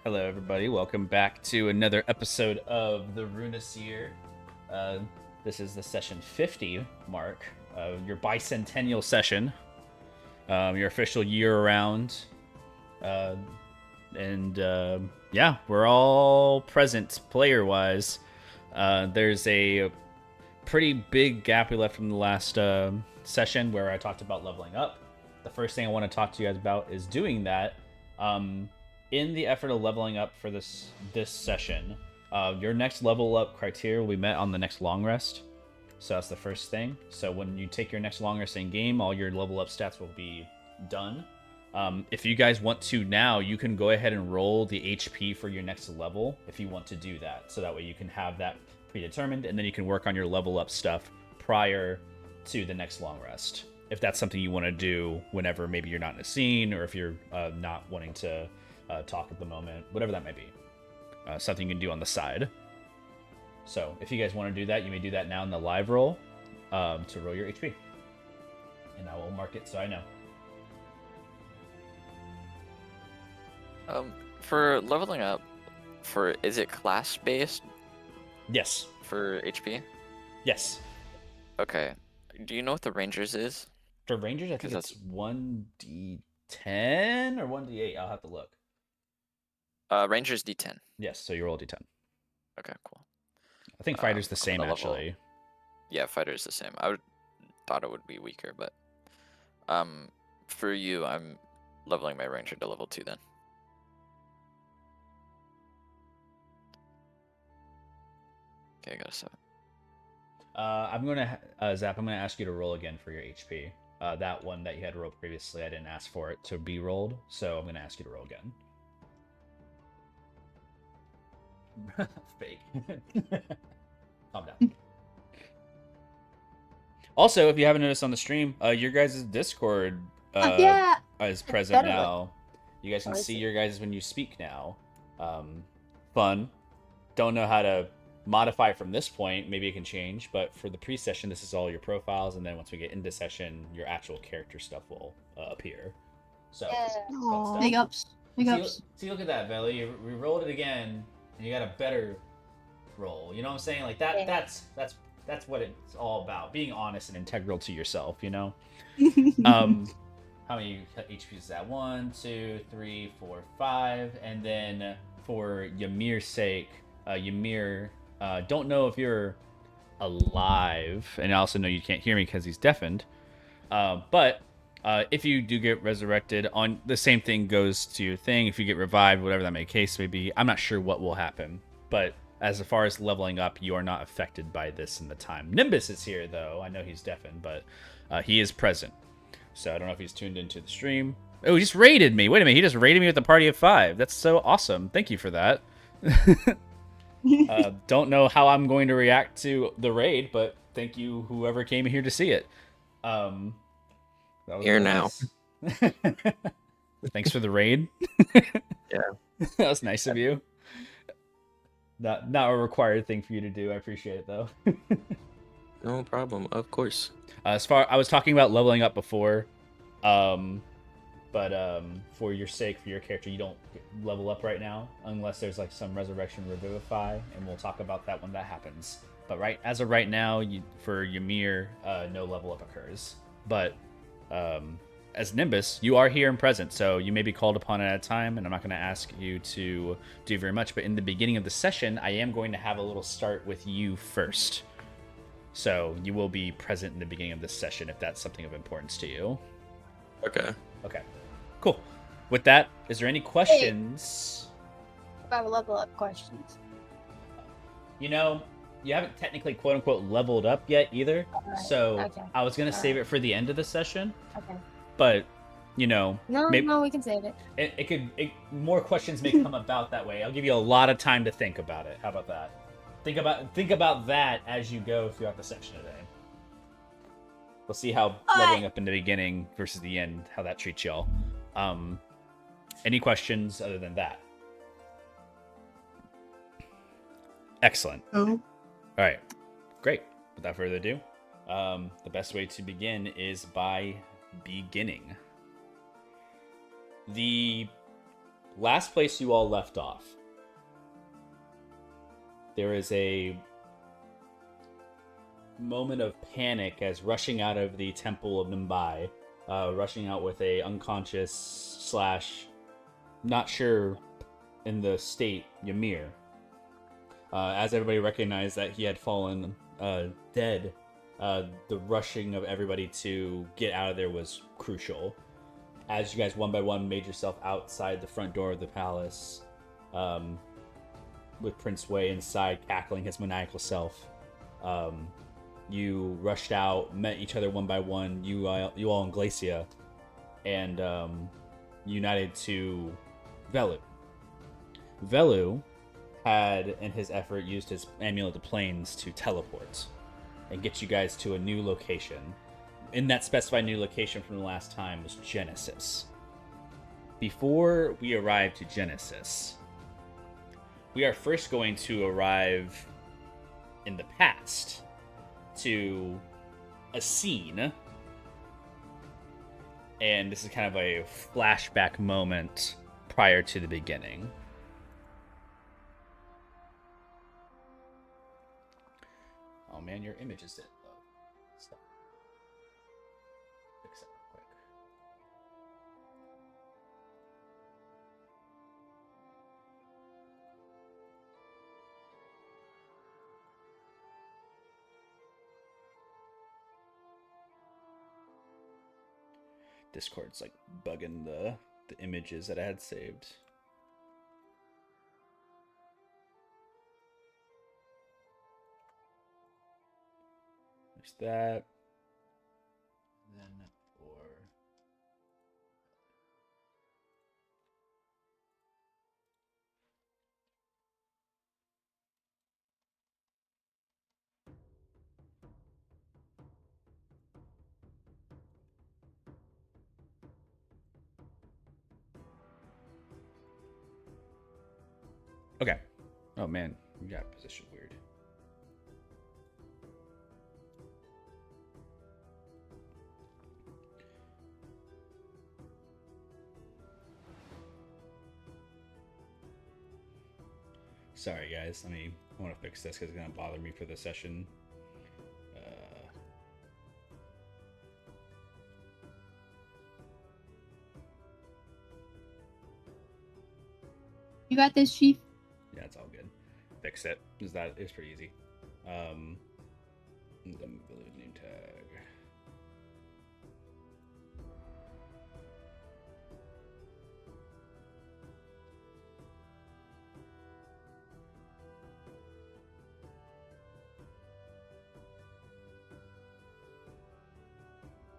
Hello, everybody. Welcome back to another episode of the Runiseer. Uh, this is the session 50 mark, your bicentennial session, your official year around. Uh, and yeah, we're all present player wise. There's a pretty big gap we left from the last session where I talked about leveling up. The first thing I want to talk to you guys about is doing that. In the effort of leveling up for this session, your next level up criteria will be met on the next long rest. So that's the first thing. So when you take your next long rest in game, all your level up stats will be done. If you guys want to now, you can go ahead and roll the HP for your next level if you want to do that. So that way you can have that predetermined, and then you can work on your level up stuff prior to the next long rest. If that's something you want to do whenever maybe you're not in a scene, or if you're not wanting to talk at the moment, whatever that might be. Something you can do on the side. So if you guys want to do that, you may do that now in the live roll to roll your HP. And I will mark it so I know. For leveling up, is it class based Yes. for HP? Yes. Okay. Do you know what the Rangers is? For Rangers, I think it's 1d10 or 1d8. I'll have to look. Rangers D10. Yes, so you roll D10. Okay, cool. I think Fighter's the same, actually. Yeah, Fighter's the same. Thought it would be weaker, but for you, I'm leveling my Ranger to level 2 then. Okay, I got a 7. I'm gonna Zap. I'm gonna ask you to roll again for your HP. That one that you had rolled previously, I didn't ask for it to be rolled, so I'm gonna ask you to roll again. Fake. Calm down. Also, if you haven't noticed on the stream, your guys' Discord is present now. You guys can see your guys when you speak now. Fun. Don't know how to modify from this point. Maybe it can change, but for the pre-session, this is all your profiles, and then once we get into session, your actual character stuff will appear. So, big ups. Big ups. See, look at that, Velly. We rolled it again, and you got a better roll. You know what I'm saying? Like that. Yeah. That's what it's all about. Being honest and integral to yourself. You know. How many HP is that? 1, 2, 3, 4, 5, and then for Ymir's sake, Ymir. Don't know if you're alive, and I also know you can't hear me because he's deafened. But if you do get resurrected, on the same thing goes to your thing. If you get revived, whatever that may case may be, I'm not sure what will happen. But as far as leveling up, you are not affected by this in the time. Nimbus is here, though. I know he's deafened, but he is present. So I don't know if he's tuned into the stream. Oh, he just raided me. Wait a minute. He just raided me with a party of 5. That's so awesome. Thank you for that. Don't know how I'm going to react to the raid, but thank you, whoever came here to see it. Here now. Thanks for the raid. Yeah, that was nice of you. Not a required thing for you to do. I appreciate it though. No problem. Of course. I was talking about leveling up before, but for your sake, for your character, you don't level up right now unless there's like some resurrection revivify, and we'll talk about that when that happens. But as of right now, for Ymir, no level up occurs. But as Nimbus, you are here and present, so you may be called upon at a time, and I'm not going to ask you to do very much. But in the beginning of the session, I am going to have a little start with you first. So you will be present in the beginning of this session if that's something of importance to you. Okay. Okay. Cool. With that, is there any questions? Hey, about level up questions. You know, you haven't technically quote unquote leveled up yet either. Right. So okay. I was gonna save it for the end of the session. Okay. But you know, no, we can save it. More questions may come about that way. I'll give you a lot of time to think about it. How about that? Think about that as you go throughout the section today. We'll see how leveling up in the beginning versus the end, how that treats y'all. Any questions other than that? Excellent. Oh. All right. Great. Without further ado, the best way to begin is by beginning. The last place you all left off, there is a moment of panic as rushing out of the Temple of Mumbai, rushing out with a unconscious slash not sure in the state Ymir. As everybody recognized that he had fallen dead, the rushing of everybody to get out of there was crucial. As you guys one by one made yourself outside the front door of the palace, with Prince Wei inside cackling his maniacal self, you rushed out, met each other one by one, you all in Glacia, and united to Velu. Velu had, in his effort, used his amulet of planes to teleport and get you guys to a new location. In that specified new location from the last time was Genesis. Before we arrive to Genesis, we are first going to arrive in the past to a scene, and this is kind of a flashback moment prior to the beginning. Oh man, your image is dead. Stop. Fix it real quick. Discord's like bugging the images that I had saved. There's that. And then for okay. Oh man, we got positioned weird. Sorry guys, I want to fix this because it's going to bother me for the session. You got this, Chief? Yeah, it's all good. Fix it. It's pretty easy. The village name tag.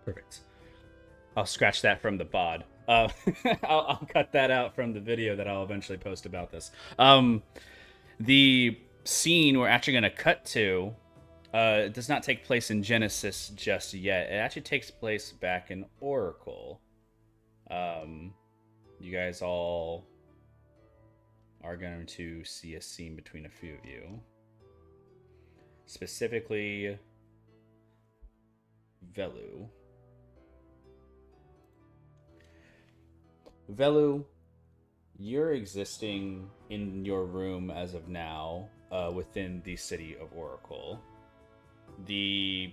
Perfect. I'll scratch that from the bod. I'll cut that out from the video that I'll eventually post about this. The scene we're actually going to cut to does not take place in Genesis just yet. It actually takes place back in Oracle. You guys all are going to see a scene between a few of you. Specifically, Velu. Velu, you're existing in your room as of now within the city of Oracle. The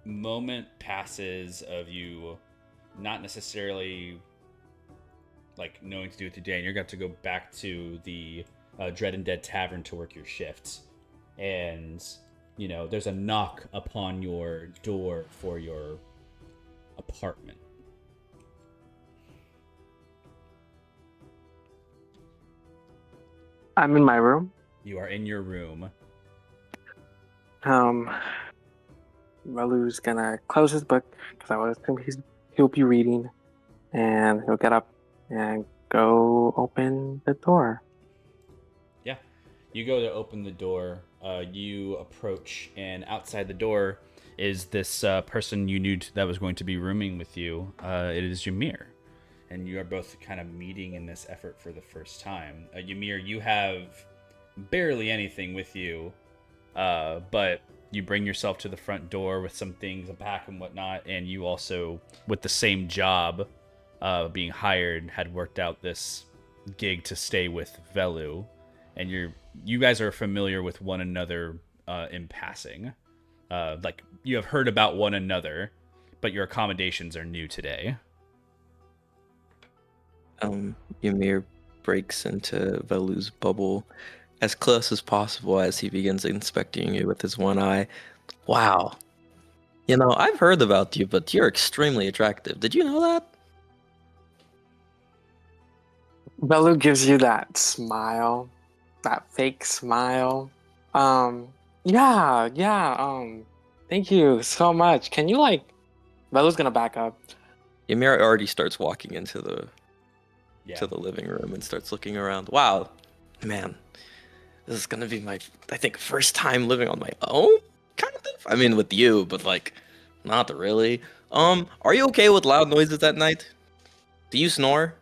moment passes of you not necessarily like knowing to do it today, and you're going to go back to the Dread and Dead Tavern to work your shifts. And, you know, there's a knock upon your door for your apartment. I'm in my room. You are in your room. Ralu's gonna close his book because I was thinking he'll be reading, and he'll get up and go open the door. Yeah, you go to open the door. You approach, and outside the door is this person you knew that was going to be rooming with you. It is Ymir. And you are both kind of meeting in this effort for the first time. Ymir, you have barely anything with you, but you bring yourself to the front door with some things, a pack and whatnot, and you also, with the same job, being hired, had worked out this gig to stay with Velu, and you guys are familiar with one another in passing. Like you have heard about one another, but your accommodations are new today. Ymir breaks into Velu's bubble as close as possible as he begins inspecting you with his one eye. Wow. You know, I've heard about you, but you're extremely attractive. Did you know that? Belu gives you that smile, that fake smile. Yeah. Thank you so much. Can you like? Belu's gonna back up. Ymir already starts walking into Yeah. the living room and starts looking around. Wow, man, this is gonna be my, I think, first time living on my own, kind of. I mean, with you, but like, not really. Are you okay with loud noises at night? Do you snore?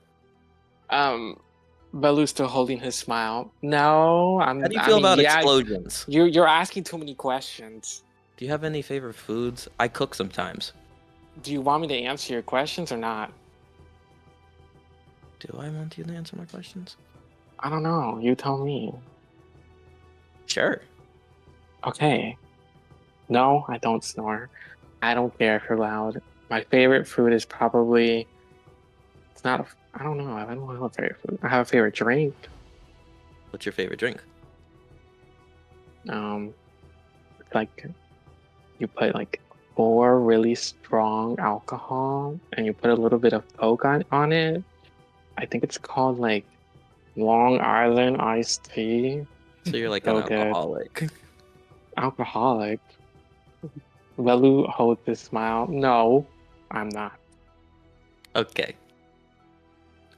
Belu's still holding his smile. No, How do you I feel mean, about yeah. explosions? You're asking too many questions. Do you have any favorite foods? I cook sometimes. Do you want me to answer your questions or not? Do I want you to answer my questions? I don't know. You tell me. Sure. Okay. No, I don't snore. I don't care if you're loud. My favorite food is probably. It's not. I don't know. I don't have a favorite food. I have a favorite drink. What's your favorite drink? It's like you put like 4 really strong alcohol and you put a little bit of Coke on it. I think it's called like Long Island iced tea. So you're like an So good. alcoholic. Alcoholic. Velu holds his smile. No, I'm not. Okay.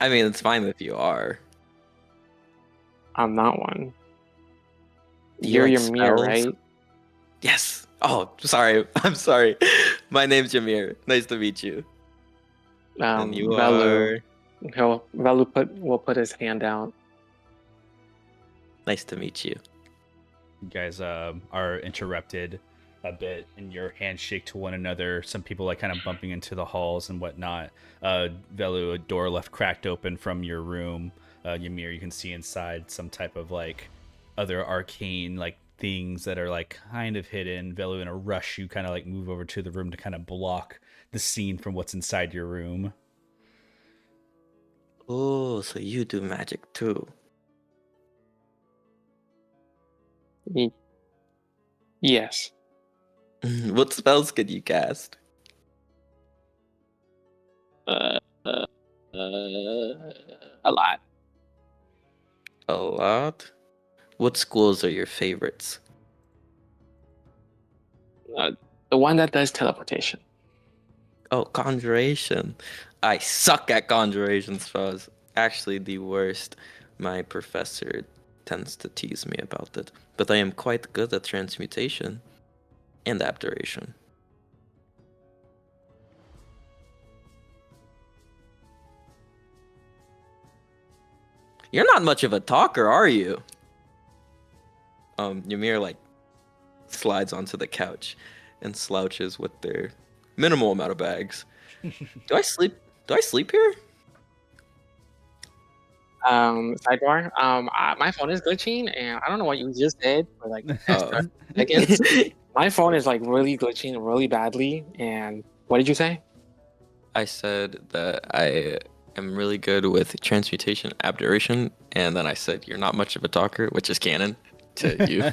I mean, it's fine if you are. I'm not one. Do you You're like Ymir, spells? right? Yes. Oh, sorry. I'm sorry. My name's Ymir. Nice to meet you. And you Velu. are. Velu will put his hand out. Nice to meet you. You guys are interrupted a bit in your handshake to one another. Some people like kind of bumping into the halls and whatnot. Velu, a door left cracked open from your room. Ymir, you can see inside some type of like other arcane like things that are like kind of hidden. Velu, in a rush, you kind of like move over to the room to kind of block the scene from what's inside your room. Oh, so you do magic too. Yes. What spells can you cast? A lot. A lot? What schools are your favorites? The one that does teleportation. Oh, conjuration. I suck at conjuration spells. Actually, the worst. My professor tends to tease me about it. But I am quite good at transmutation and abjuration. You're not much of a talker, are you? Ymir like slides onto the couch and slouches with their minimal amount of bags. Do I sleep here? Sidebar. My phone is glitching, and I don't know what you just did for like Oh. seconds. My phone is like really glitching really badly. And what did you say? I said that I am really good with transmutation, abjuration, and then I said you're not much of a talker, which is canon to you.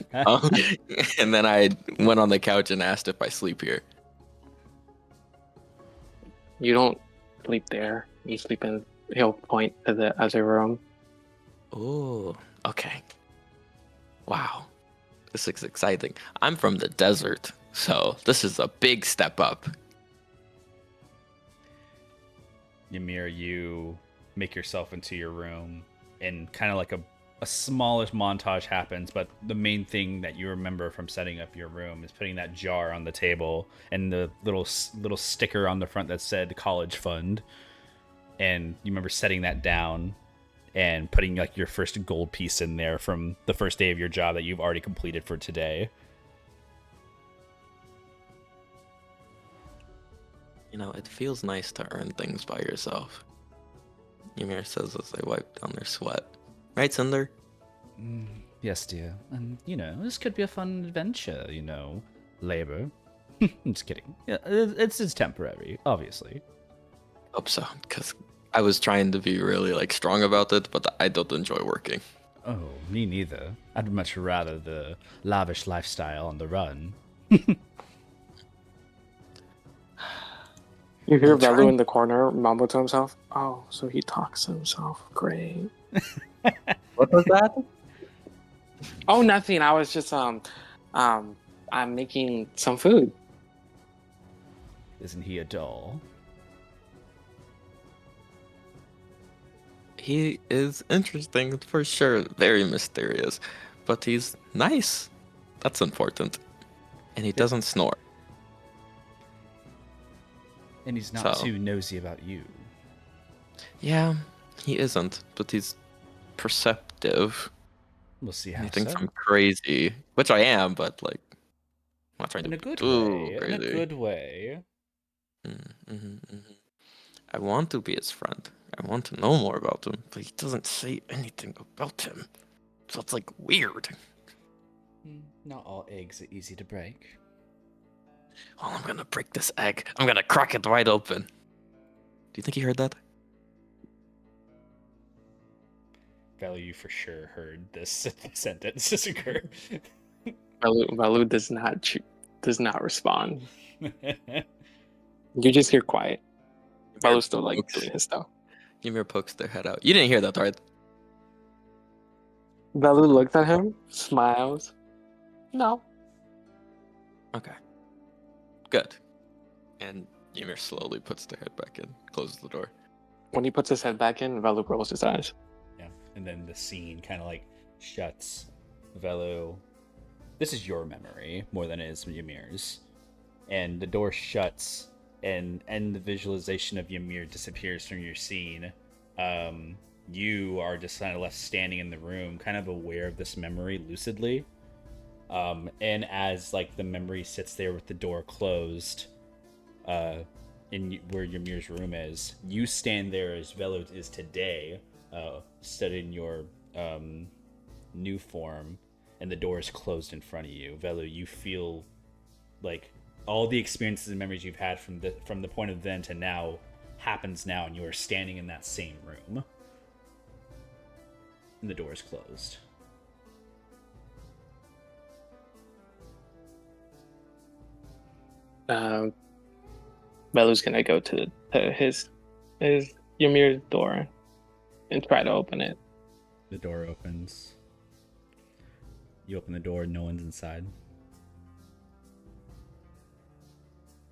And then I went on the couch and asked if I sleep here. You don't sleep there. You sleep in. He'll point to the other room. Oh, okay. Wow, this is exciting. I'm from the desert, so this is a big step up. Ymir, you make yourself into your room, and kind of like a smallish montage happens, but the main thing that you remember from setting up your room is putting that jar on the table and the little sticker on the front that said college fund. And you remember setting that down and putting like your first gold piece in there from the first day of your job that you've already completed for today. You know, it feels nice to earn things by yourself. Ymir says as they wipe down their sweat. Right, Cinder? Yes, dear. And, this could be a fun adventure, labor. I'm just kidding. Yeah, it's temporary, obviously. Hope so, because I was trying to be really, strong about it, but I don't enjoy working. Oh, me neither. I'd much rather the lavish lifestyle on the run. You hear Velu in the corner mumble to himself. Oh, so he talks to himself. Great. What was that? Oh, nothing. I was just I'm making some food. Isn't he a doll? He is interesting for sure, very mysterious, but he's nice. That's important. And he doesn't snore. And he's not too nosy about you. Yeah, he isn't, but he's perceptive. We'll see how. I think I'm crazy, which I am, but I'm not trying to in be a good too way. crazy. In a good way. I want to be his friend. I want to know more about him, but he doesn't say anything about him. So it's weird. Not all eggs are easy to break. Well, I'm gonna break this egg. I'm gonna crack it wide open. Do you think he heard that? Velu, you for sure heard this sentence occur. Velu does not respond. You just hear quiet. Velu's still doing his stuff. Ymir pokes their head out. You didn't hear that, right? Velu looks at him, smiles. No. Okay. Good. And Ymir slowly puts their head back in, closes the door. When he puts his head back in, Velu rolls his eyes. Yeah, and then the scene kind of shuts. Velu, this is your memory more than it is Ymir's. And the door shuts, and the visualization of Ymir disappears from your scene. You are just kind of left standing in the room, kind of aware of this memory lucidly. And as the memory sits there with the door closed, in where Ymir's room is, you stand there as Velu is today, studying your new form, and the door is closed in front of you. Velu, you feel all the experiences and memories you've had from the point of then to now happens now, and you are standing in that same room. And the door is closed. Velu's gonna go to his Ymir's door and try to open it. The door opens. You open the door, no one's inside.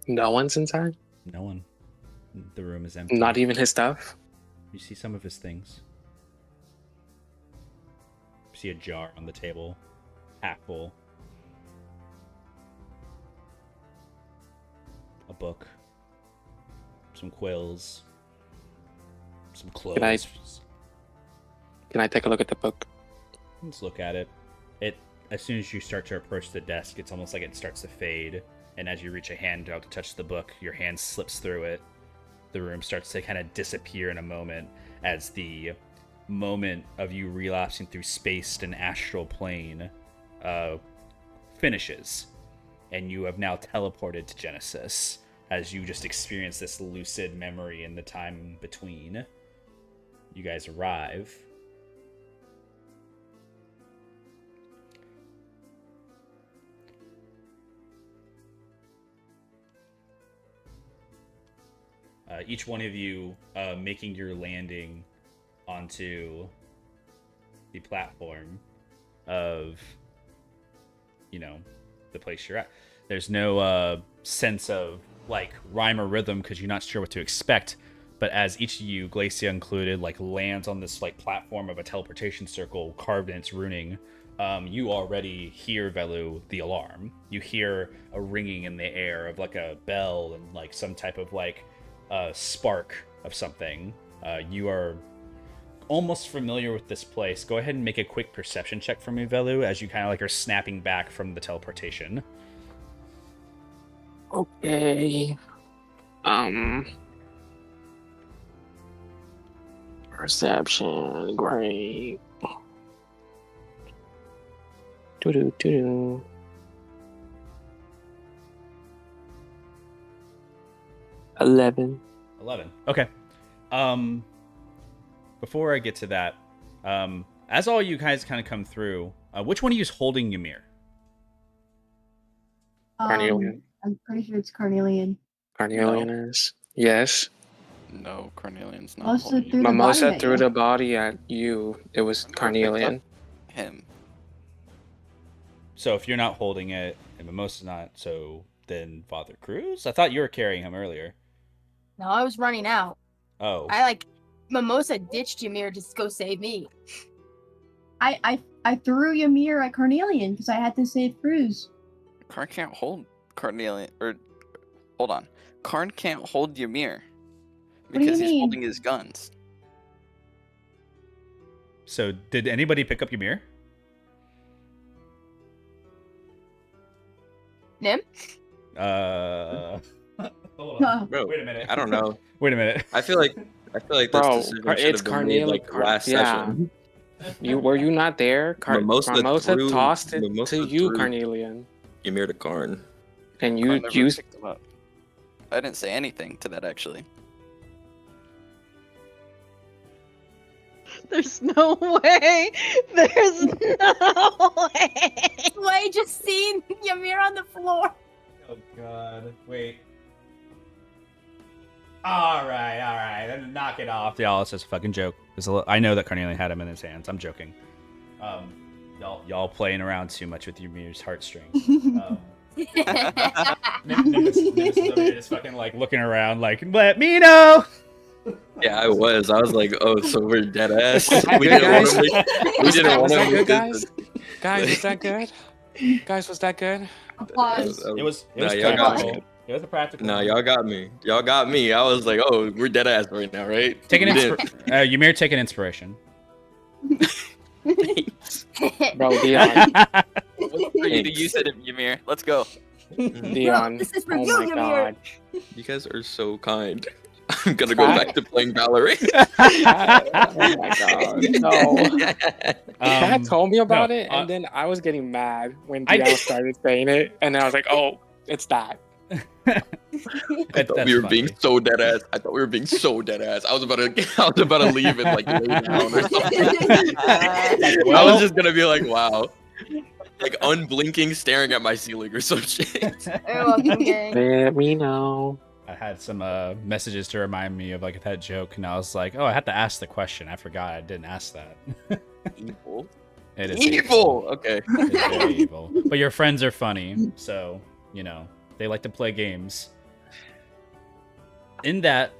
No one's inside? No one. The room is empty. Not even his stuff? You see some of his things. You see a jar on the table, half full. A book. Some quills. Some clothes. Can I take a look at the book? Let's look at it. As soon as you start to approach the desk, it's almost like it starts to fade. And as you reach a hand out to touch the book, your hand slips through it. The room starts to kind of disappear in a moment as the moment of you relapsing through space and astral plane finishes. And you have now teleported to Genesis as you just experience this lucid memory in the time between. You guys arrive. Each one of you making your landing onto the platform of, the place you're at. There's no sense of rhyme or rhythm because you're not sure what to expect. But as each of you, Glacia included, lands on this platform of a teleportation circle carved in its runing, you already hear, Velu, the alarm. You hear a ringing in the air of a bell and some type of spark of something. You are almost familiar with this place. Go ahead and make a quick perception check for me, Velu, as you kind of are snapping back from the teleportation. Okay. Perception, great. Doo-doo-doo-doo. 11. 11. Okay. Before I get to that, as all you guys kind of come through, which one of you is holding Ymir? Carnelian. I'm pretty sure it's Carnelian. Carnelian is. Yes. No, Cornelian's not. Mimosa holding threw you. the Mimosa body at threw you. the body at you. It was Mimosa Carnelian. Him. So if you're not holding it and Mimosa's not, so then Father Cruz? I thought you were carrying him earlier. No, I was running out. Oh. Mimosa ditched Ymir to go save me. I threw Ymir at Carnelian because I had to save Cruz. Karn can't hold Cornelian. Or hold on. Karn can't hold Ymir do you because he's mean? holding his guns. So did anybody pick up Ymir? Nim? Hold on. Bro, Wait a minute. I don't know. Wait a minute. I feel like this Bro, decision should it's have been made like last session. Were you not there? Mimosa threw- tossed it Mimosa to you, threw- Carnelian, Ymir to Karn. and Karn you never used. picked him up. I didn't say anything to that actually. There's no way. There's no way. I just seen Ymir on the floor. Oh god. Wait. Alright. Then knock it off. Y'all, it's just a fucking joke. I know that Carnelian had him in his hands. I'm joking. Y'all playing around too much with Ymir's heartstrings. Nimbus is over here just fucking like looking around like, let me know! Yeah, I was like, oh, so we're dead ass. that We good, didn't want guys? to make. We didn't want Was to that make good, this. guys? Guys, was that good? Guys, was that good? Applause. It was Nah, y'all got practical. me. It was a practical. No, y'all got me. Y'all got me. I was like, oh, we're dead ass right now, right? Take an We didn't- Ymir, take an inspiration. Bro, Dion. For you to use it in Ymir. Let's go. Dion. This is for Oh you, my Ymir. god. You guys are so kind. I'm gonna go back to playing Valorant. Oh my god. No. Dad told me about it, and then I was getting mad when Dion started saying it, and then I was like, oh, it's that. I thought we were being so dead ass. I was about to leave and like lay down or something. I was just gonna be like, wow. Like unblinking, staring at my ceiling or some shit. You're welcome, gang. Let me know. I had some messages to remind me of like that joke, and I was like, "Oh, I had to ask the question. I forgot I didn't ask that." Evil. It is Evil. Okay. It's very evil. But your friends are funny, so you know they like to play games. In that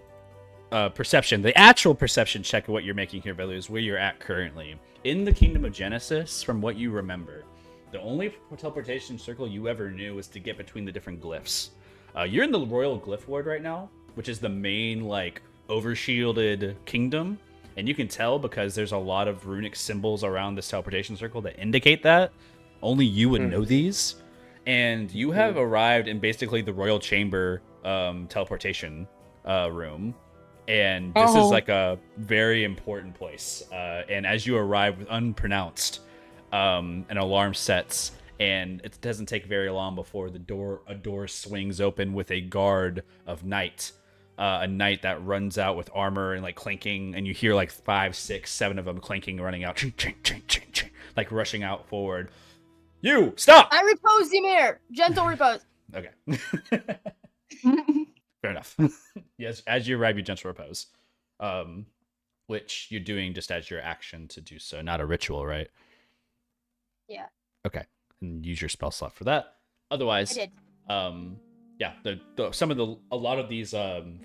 perception, the actual perception check of what you're making here, Belu, is where you're at currently in the Kingdom of Genesis. From what you remember, the only teleportation circle you ever knew was to get between the different glyphs. You're in the Royal Glyph Ward right now, which is the main, like, overshielded kingdom. And you can tell because there's a lot of runic symbols around this teleportation circle that indicate that. Only you would know these. And you have arrived in basically the Royal Chamber teleportation room. And this is, like, a very important place. And as you arrive with unpronounced, an alarm sets. And it doesn't take very long before a door swings open with a guard of knight. A knight that runs out with armor and like clinking, and you hear like 5, 6, 7 of them clinking, running out, ching, ching, ching, ching, ching, like rushing out forward. You stop! I repose, Ymir. Gentle repose. Okay. Fair enough. Yes, as you arrive, you gentle repose. Which you're doing just as your action to do so, not a ritual, right? Yeah. Okay. And use your spell slot for that. Otherwise, I did. Yeah, a lot of these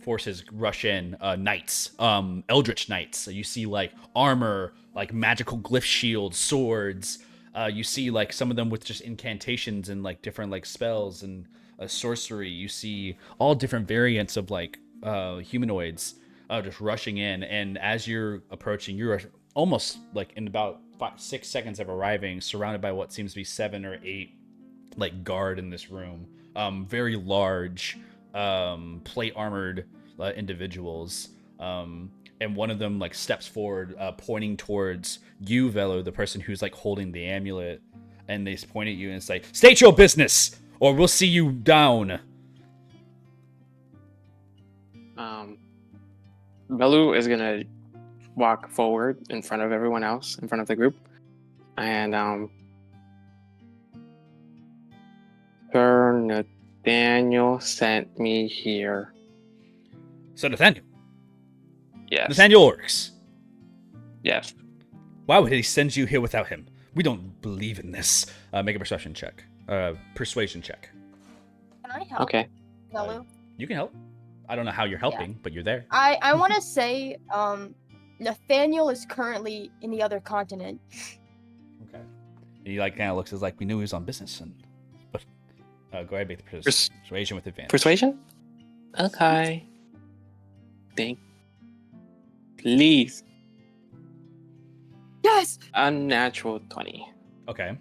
forces rush in. Knights, eldritch knights. So you see like armor, like magical glyph shields, swords. You see like some of them with just incantations and like different like spells and sorcery. You see all different variants of like humanoids just rushing in. And as you're approaching, you're almost like in about 6 seconds of arriving, surrounded by what seems to be 7 or 8 like guard in this room. Very large, plate armored individuals. and one of them like steps forward, pointing towards you, Velo, the person who's like holding the amulet, and they point at you and it's like, "State your business, or we'll see you down." Belu is gonna walk forward in front of everyone else, in front of the group, and Sir Nathaniel sent me here. So Nathaniel, Yes. Nathaniel Oryx, Yes. why would he send you here without him? We don't believe in this. Make a persuasion check. Persuasion check. Can I help? Okay. Velu? You can help. I don't know how you're helping, but you're there. I want to say, Nathaniel is currently in the other continent. Okay. And he like kind of looks as like we knew he was on business, but go ahead, make the persuasion with advantage. Persuasion? Okay. Think. Please. Yes. Unnatural 20. Okay.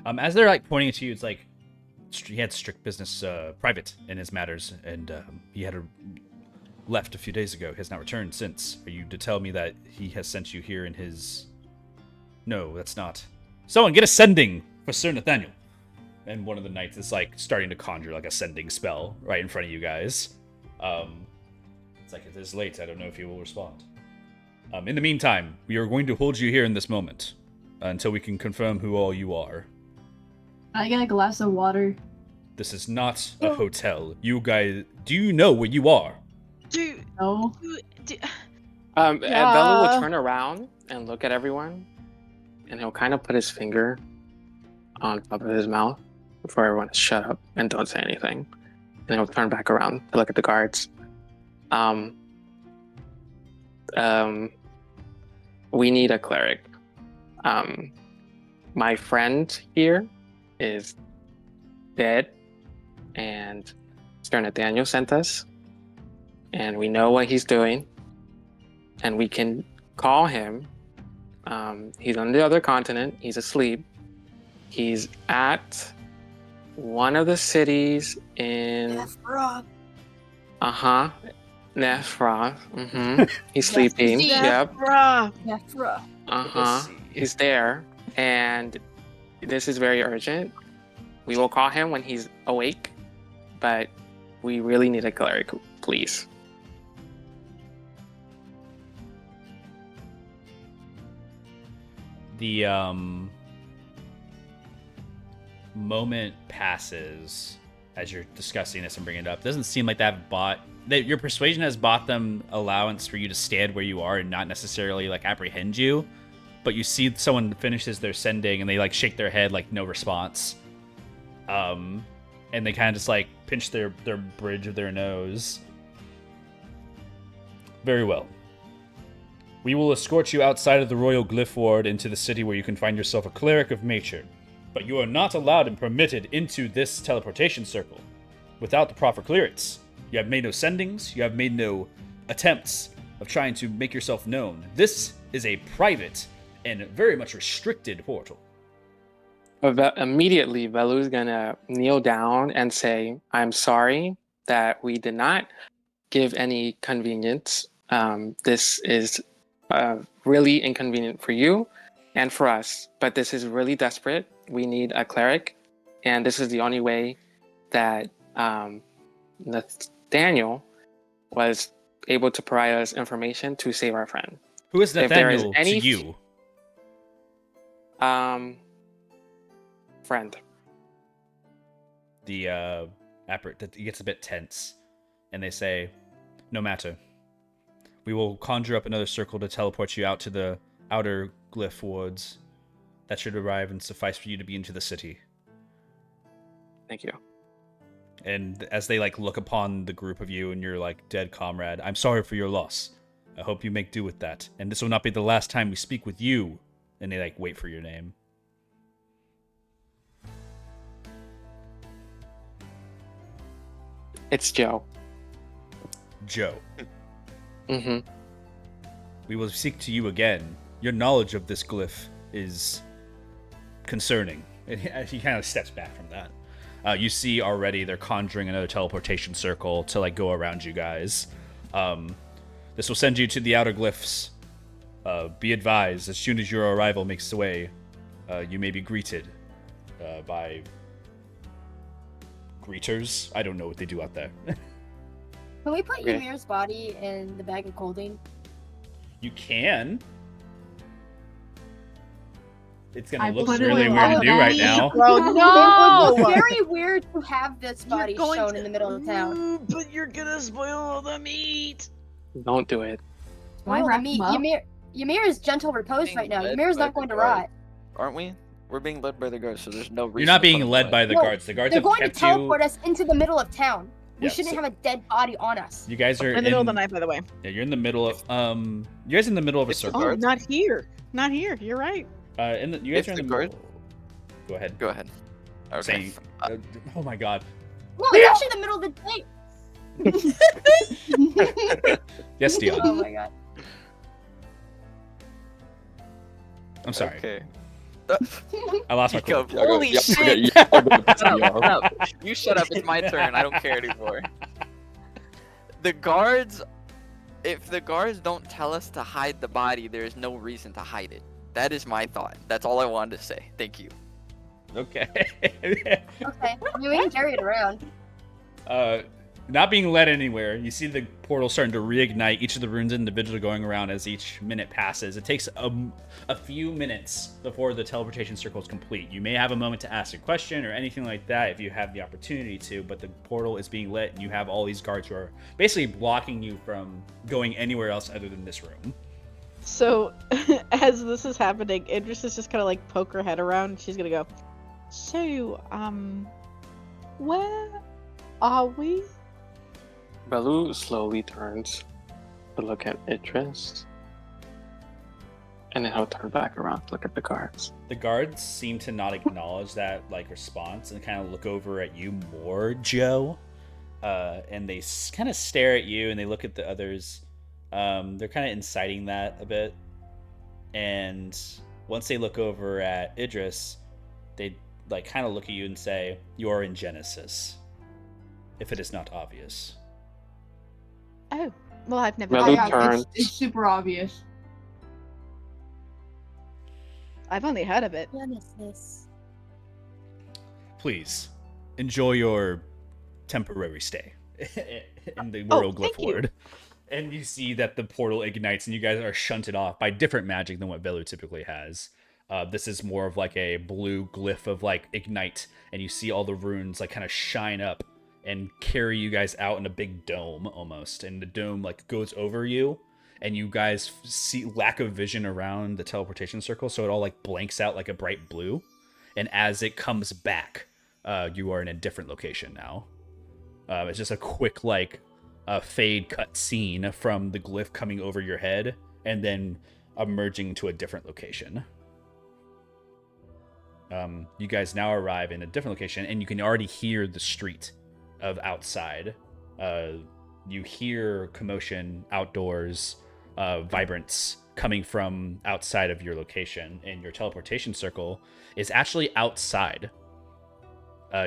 As they're like pointing to you, it's like he had strict business, private in his matters, and he had left a few days ago. He has not returned since. Are you to tell me that he has sent you here in his? No, that's not. Someone get a sending for Sir Nathaniel. And one of the knights is like starting to conjure like a sending spell right in front of you guys. It's like it is late. I don't know if he will respond. In the meantime, we are going to hold you here in this moment until we can confirm who all you are. I get a glass of water. This is not a hotel. You guys, do you know where you are? Do, No. do, And Yeah. Bella will turn around and look at everyone, and he'll kind of put his finger on top of his mouth for everyone to shut up and don't say anything. And he'll turn back around to look at the guards. We need a cleric. My friend here is dead, and Sir Nathaniel sent us, and we know what he's doing, and we can call him. He's on the other continent. He's asleep. He's at one of the cities in Nephra. Nephra. He's sleeping. Yep. bruh. Nephra. He's there, and this is very urgent. We will call him when he's awake, but we really need a cleric, please. The moment passes as you're discussing this and bringing it up. It doesn't seem like your persuasion has bought them allowance for you to stand where you are and not necessarily like apprehend you. But you see someone finishes their sending and they like shake their head like no response. And they kind of just like pinch their bridge of their nose. Very well. We will escort you outside of the Royal Glyph Ward into the city where you can find yourself a cleric of nature. But you are not allowed and permitted into this teleportation circle without the proper clearance. You have made no sendings. You have made no attempts of trying to make yourself known. This is a private and very much restricted portal. Immediately, Velu's gonna kneel down and say, "I'm sorry that we did not give any convenience. This is really inconvenient for you and for us, but this is really desperate. We need a cleric, and this is the only way that Nathaniel was able to provide us information to save our friend." Who is If there is Nathaniel any to you? Friend. The it gets a bit tense, and they say, "No matter. We will conjure up another circle to teleport you out to the outer glyph wards. That should arrive and suffice for you to be into the city." Thank you. And as they like look upon the group of you and your like dead comrade, "I'm sorry for your loss. I hope you make do with that. And this will not be the last time we speak with you." And they like wait for your name. It's Joe. Joe. Mm-hmm. We will seek to you again. Your knowledge of this glyph is concerning. And he kind of steps back from that. You see already they're conjuring another teleportation circle to like go around you guys. They're This will send you to the outer glyphs. Be advised, as soon as your arrival makes way, you may be greeted by greeters. I don't know what they do out there. Can we put Okay. Ymir's body in the bag of holding? You can. It's gonna I look put it really in weird to all do right that. now. Bro, It would no! look very weird to have this You're body going shown to- in the middle of town. But you're gonna spoil all the meat. Don't do it. Well, wrap the him up? Ymir is gentle repose Being right now. led Ymir's by not the going to guard. rot. Aren't we? We're being led by the guards, so there's no reason. You're not to being put him led away. by the No, guards. The guards They're have going to kept teleport you. us into the middle of town. We Yeah, shouldn't so- have a dead body on us. You guys are In the middle of the night, by the way. Yeah, you're in the middle of you guys are in the middle of a It's the circle. Oh, guards? not here. Not here. You're right. You guys If are in the the guard- middle. Go ahead. Go ahead. Okay. Saying, oh my god. No, it's actually the middle of the day. Yes, Dion. Oh my god. I'm sorry. Okay. I lost my cool. Jacob, holy Yeah, shit! yeah, I'm gonna piss Shut me up, off. shut up. You shut up. It's my turn. I don't care anymore. The guards. If the guards don't tell us to hide the body, there is no reason to hide it. That is my thought. That's all I wanted to say. Thank you. Okay. Okay, I mean, we can carry it around. Not being led anywhere. You see the portal starting to reignite. Each of the runes individually going around as each minute passes. It takes a few minutes before the teleportation circle is complete. You may have a moment to ask a question or anything like that if you have the opportunity to, but the portal is being lit and you have all these guards who are basically blocking you from going anywhere else other than this room. So, as this is happening, Idris is just kind of like poke her head around. She's gonna go, so, where are we? Belu slowly turns to look at Idris. And then he'll turn back around to look at the guards. The guards seem to not acknowledge that response and kind of look over at you more, Joe. And they kind of stare at you and they look at the others. They're kind of inciting that a bit. And once they look over at Idris, they kind of look at you and say, "You are in Genesis, if it is not obvious." Oh, well, I've never. Belu Oh, yeah, turns. it's super obvious. I've only heard of it. Genesis. Please enjoy your temporary stay in the World thank Glyph you. Ward. And you see that the portal ignites and you guys are shunted off by different magic than what Belu typically has. This is more of like a blue glyph of ignite, and you see all the runes kind of shine up and carry you guys out in a big dome almost. And the dome goes over you, and you guys see lack of vision around the teleportation circle, so it all blanks out like a bright blue. And as it comes back, you are in a different location now. It's just a quick fade cut scene from the glyph coming over your head and then emerging to a different location. You guys now arrive in a different location, and you can already hear the street of outside. You hear commotion outdoors, vibrance coming from outside of your location, and your teleportation circle is actually outside.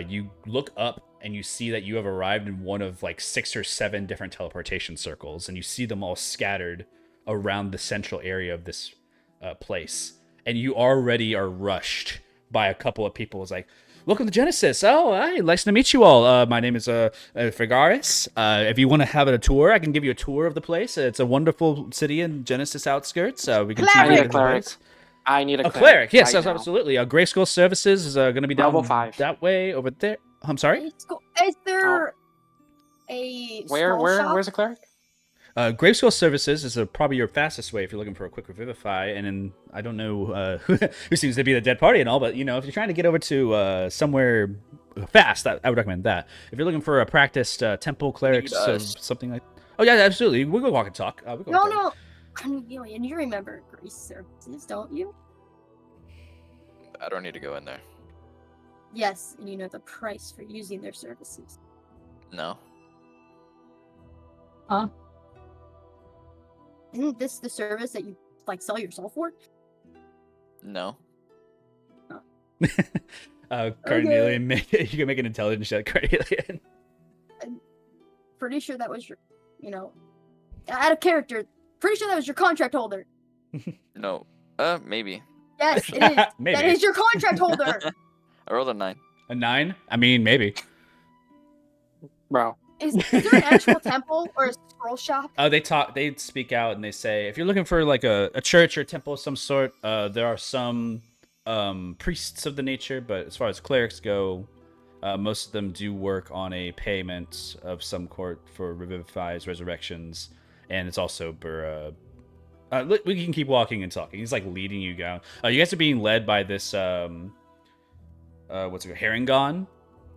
You look up and you see that you have arrived in one of 6 or 7 different teleportation circles, and you see them all scattered around the central area of this place. And you already are rushed by a couple of people. It's like, "Welcome to Genesis. Oh, hi, nice to meet you all. My name is Frigaris. If you want to have a tour, I can give you a tour of the place. It's a wonderful city in Genesis outskirts. We can I need see a cleric. I need a A cleric, yes, right now. absolutely. Grey School Services is going to be down Level 5. that way over there. I'm sorry? Is there a Where? scroll shop? Where's the cleric? Grave School Services is probably your fastest way if you're looking for a quick revivify. And then I don't know who seems to be the dead party and all, but if you're trying to get over to somewhere fast, I would recommend that. If you're looking for a practiced temple cleric, Need so us. something like, oh yeah, absolutely, we'll go walk and talk. We'll go walk and talk. No. Cornelian, you remember Grace Services, don't you? I don't need to go in there. Yes, and you know the price for using their services. No. Isn't this the service that you sell your soul for? No. Cornelian, you can make an intelligence check, Cornelian. Pretty sure that was your, Out of character. Pretty sure that was your contract holder. No. Maybe. Yes, it is. Maybe. That is your contract holder. I rolled a 9. A 9? I mean, maybe. Bro. Is there an actual temple or a scroll shop? They speak out and they say, if you're looking for like a church or a temple of some sort, there are some priests of the nature, but as far as clerics go, most of them do work on a payment of some sort for revivifies, resurrections, and it's also for we can keep walking and talking. He's like leading you down. You guys are being led by this what's it called? Herringon,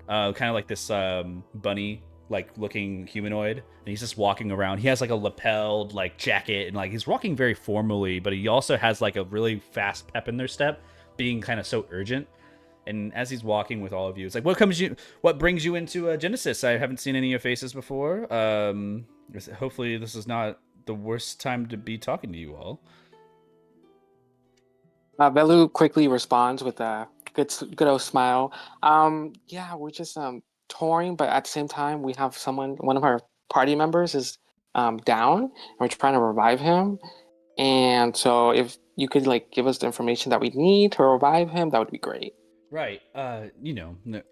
kind of like this bunny like looking humanoid, and he's just walking around. He has like a lapelled like jacket, and like he's walking very formally, but he also has like a really fast pep in their step, being kind of so urgent. And as he's walking with all of you, it's like, what brings you into Genesis? I haven't seen any of your faces before. Hopefully this is not the worst time to be talking to you all. Velu quickly responds with a good old smile. Yeah, we're just touring, but at the same time, we have one of our party members is down, and we're trying to revive him. And so, if you could like give us the information that we need to revive him, that would be great. Right.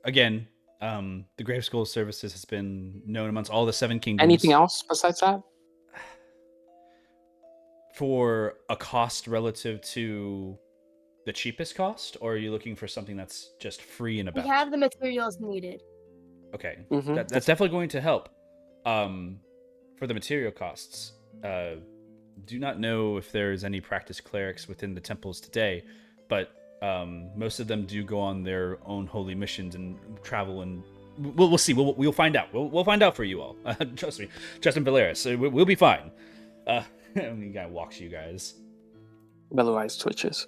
Again, the Grave School Services has been known amongst all the 7 kingdoms. Anything else besides that? For a cost relative to the cheapest cost, or are you looking for something that's just free and about? We have the materials needed. Okay, Mm-hmm. that's definitely going to help. For the material costs, do not know if there's any practice clerics within the temples today, but most of them do go on their own holy missions and travel, and we'll see. We'll find out. We'll find out for you all. Trust me, Justin Valeris. We'll be fine. And he kind of walks you guys. Velu eyes twitches.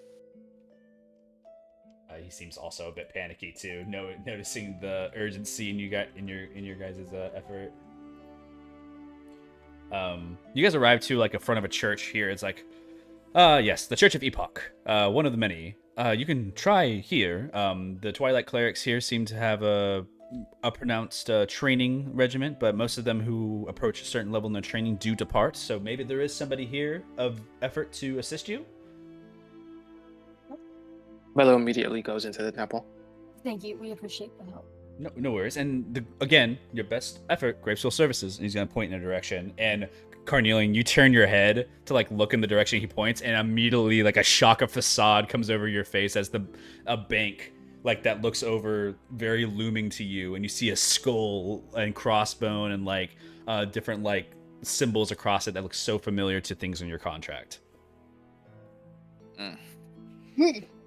He seems also a bit panicky too, noticing the urgency in your guys' effort. You guys arrive to like in front of a church here. It's like, yes, the Church of Epoch, one of the many. You can try here. The Twilight clerics here seem to have a pronounced training regiment, but most of them who approach a certain level in their training do depart. So maybe there is somebody here of effort to assist you. Velu immediately goes into the temple. Thank you. We appreciate the help. No worries. And again, your best effort, Gravesville Services. And he's gonna point in a direction. And Carnelian, you turn your head to like look in the direction he points, and immediately like a shock of facade comes over your face as a bank like that looks over, very looming to you, and you see a skull and crossbone and like different like symbols across it that look so familiar to things in your contract.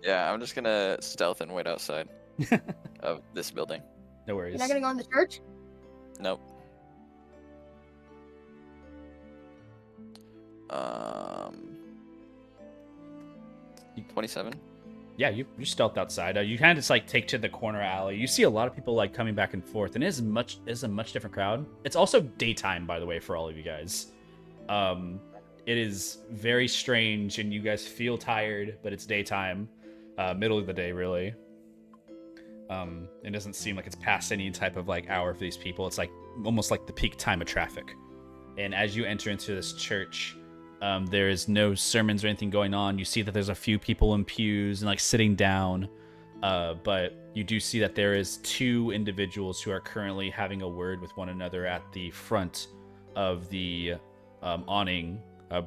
Yeah, I'm just gonna stealth and wait outside of this building. No worries. You're not gonna go in the church? Nope. 27. Yeah, you stealthed outside. You kind of just like take to the corner alley. You see a lot of people like coming back and forth, and it is a much different crowd. It's also daytime, by the way, for all of you guys. It is very strange, and you guys feel tired, but it's daytime, middle of the day, really. It doesn't seem like it's past any type of like hour for these people. It's like almost like the peak time of traffic. And as you enter into this church, there is no sermons or anything going on. You see that there's a few people in pews and like sitting down, but you do see that there is 2 individuals who are currently having a word with one another at the front of the awning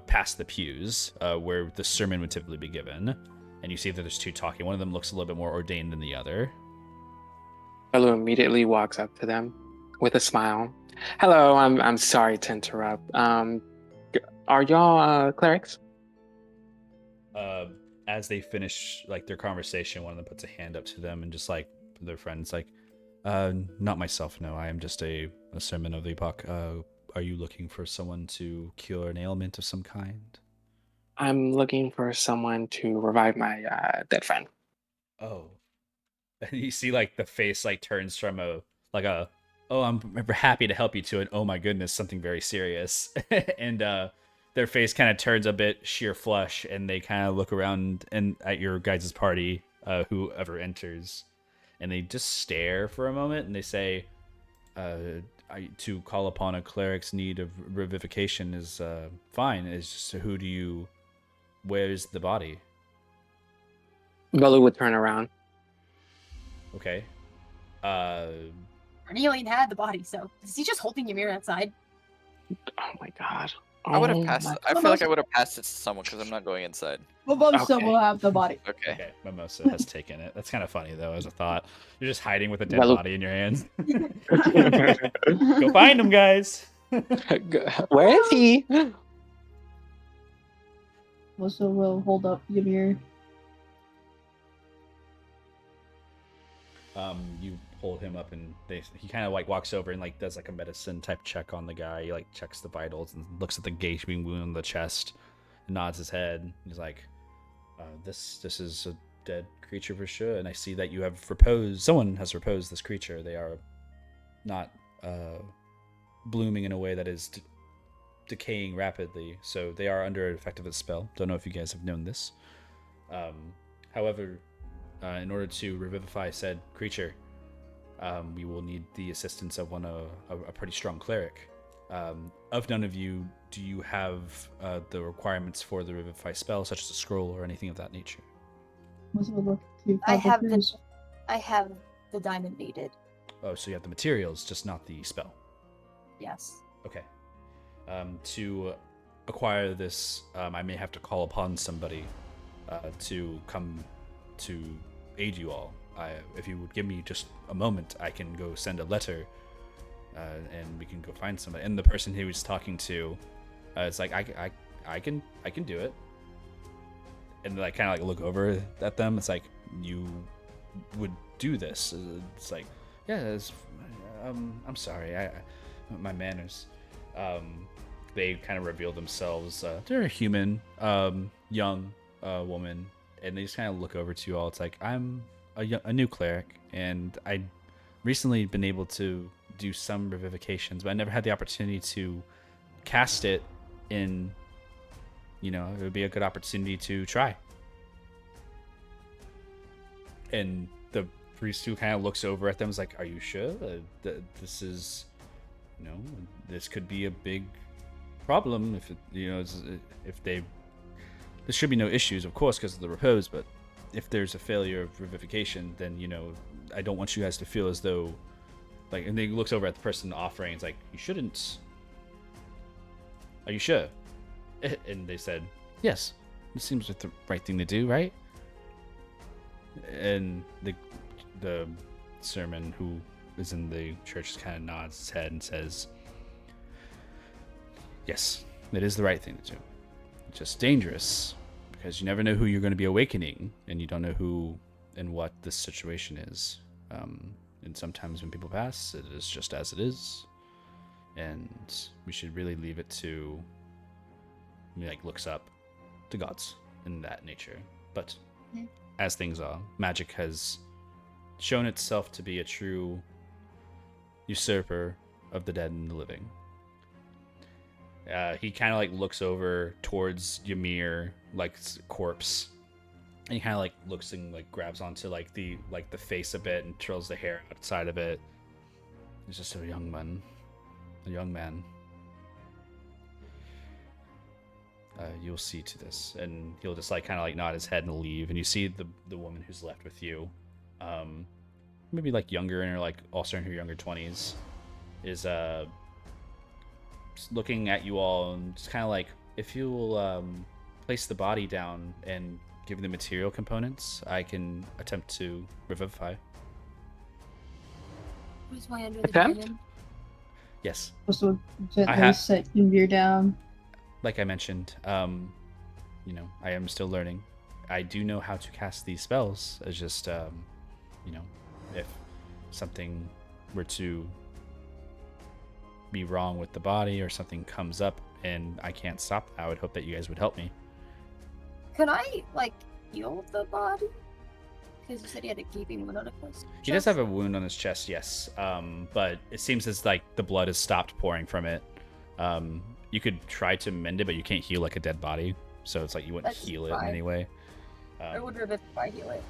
past the pews, where the sermon would typically be given. And you see that there's 2 talking. One of them looks a little bit more ordained than the other. Velu immediately walks up to them with a smile. Hello, I'm sorry to interrupt. Are y'all clerics? As they finish like their conversation, one of them puts a hand up to them and just like their friends like, not myself, no. I am just a sermon of the epoch. Are you looking for someone to cure an ailment of some kind? I'm looking for someone to revive my dead friend. Oh. And you see like the face like turns from oh, I'm happy to help you to an oh my goodness, something very serious. And their face kind of turns a bit sheer flush, and they kind of look around and at your guys' party, whoever enters, and they just stare for a moment, and they say, to call upon a cleric's need of revivification is fine. It's just where's the body? Velu would turn around. Okay. Cornelian had the body, so is he just holding Ymir outside? Oh my god. I would have Oh passed. my- I feel like I would have passed it to someone because I'm not going inside. Mimosa Okay. will have the body. Okay. Okay, Mimosa has taken it. That's kind of funny though, as a thought. You're just hiding with a dead Velu- body in your hands. Go find him, guys. Where is he? Mimosa will hold up Ymir. You hold him up, and he kind of like walks over and like does like a medicine type check on the guy. He like checks the vitals and looks at the gaping wound on the chest, and nods his head. He's like, "This is a dead creature for sure, and I see that you have reposed. Someone has reposed this creature. They are not blooming in a way that is decaying rapidly, so they are under effect of a spell. Don't know if you guys have known this. However, in order to revivify said creature, we will need the assistance of a pretty strong cleric. Of none of you, do you have the requirements for the revivify spell, such as a scroll or anything of that nature? Mimosa will look to I Father have Cruz. I have the diamond needed. Oh, so you have the materials, just not the spell. Yes. Okay. To acquire this, I may have to call upon somebody to come to aid you all. If you would give me just a moment, I can go send a letter, and we can go find somebody. And the person he was talking to, it's like I can do it. And they like kind of like look over at them. It's like, you would do this. It's like, yeah. I'm sorry. My manners. They kind of reveal themselves. They're a human, young woman, and they just kind of look over to you all. It's like, I'm a new cleric, and I recently been able to do some revivifications, but I never had the opportunity to cast it in. It would be a good opportunity to try. And the priest who kind of looks over at them is like, "Are you sure this is, this could be a big problem if there should be no issues, of course, because of the repose, but if there's a failure of revivification, then I don't want you guys to feel as though like." And then he looks over at the person offering. It's like, "You shouldn't. Are you sure?" And they said, "Yes. It seems like the right thing to do, right?" And the sermon who is in the church just kind of nods his head and says, "Yes, it is the right thing to do. It's just dangerous because you never know who you're going to be awakening, and you don't know who and what this situation is. And sometimes when people pass, it is just as it is, and we should really leave it to." He like looks up to gods in that nature, but as things are, magic has shown itself to be a true usurper of the dead and the living. He kind of like looks over towards Ymir, like corpse, and he kind of like looks and like grabs onto like the face a bit and twirls the hair outside of it. He's just a young man. You'll see to this, and he'll just like kind of like nod his head and leave. And you see the woman who's left with you, maybe like younger in her like also in her younger 20s, is just looking at you all and just kind of like, if you'll place the body down and give me the material components, I can attempt to revivify. Who's my under the Attempt? diamond? Yes, Also, gently have- set Ymir down. like I mentioned, I am still learning. I do know how to cast these spells. It's just, if something were to be wrong with the body or something comes up and I can't stop, I would hope that you guys would help me. Could I heal the body? Because you said he had a gaping wound on his chest. He does have a wound on his chest, yes, but it seems as like the blood has stopped pouring from it. You could try to mend it, but you can't heal like a dead body, so it's like you wouldn't That's heal it in fine. any way. Or would Revivify heal it?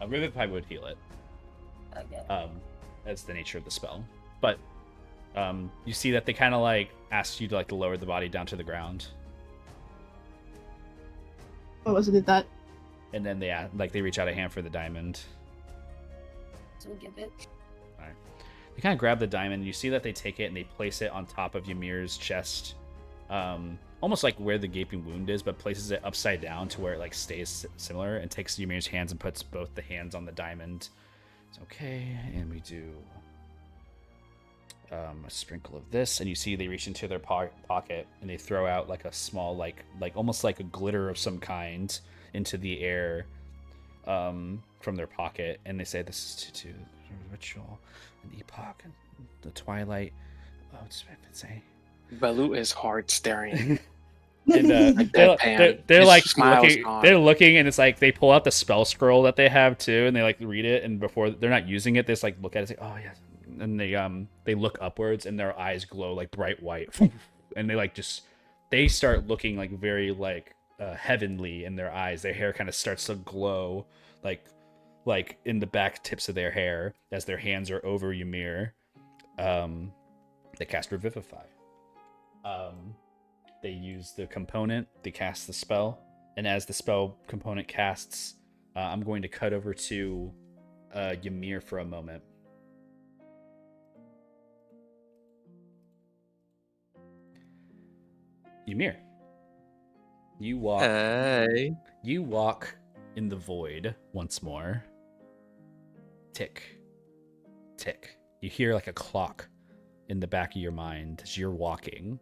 A Revivify would heal it. Okay. That's the nature of the spell. But You see that they kind of like ask you to like lower the body down to the ground, What was it that? and then they reach out a hand for the diamond. So give it. They kind of grab the diamond. You see that they take it and they place it on top of Ymir's chest, almost like where the gaping wound is, but places it upside down to where it like stays similar, and takes Ymir's hands and puts both the hands on the diamond. It's okay, and we do a sprinkle of this, and you see they reach into their pocket and they throw out like a small like almost like a glitter of some kind into the air from their pocket, and they say, "This is to the ritual, an epoch, and the twilight." Oh, what's it say? Balut is hard staring. And Like deadpan. they're His like smile's looking, gone. they're looking, and it's like they pull out the spell scroll that they have too, and they like read it, and before they're not using it, they just like look at it, and say, "Oh yeah," and they look upwards, and their eyes glow like bright white, and they start looking like very like heavenly in their eyes. Their hair kind of starts to glow like in the back tips of their hair as their hands are over Ymir. They cast Revivify. They use the component, they cast the spell, and as the spell component casts, I'm going to cut over to Ymir for a moment. Ymir, you walk. Hey. You walk in the void once more. Tick, tick. You hear like a clock in the back of your mind as you're walking.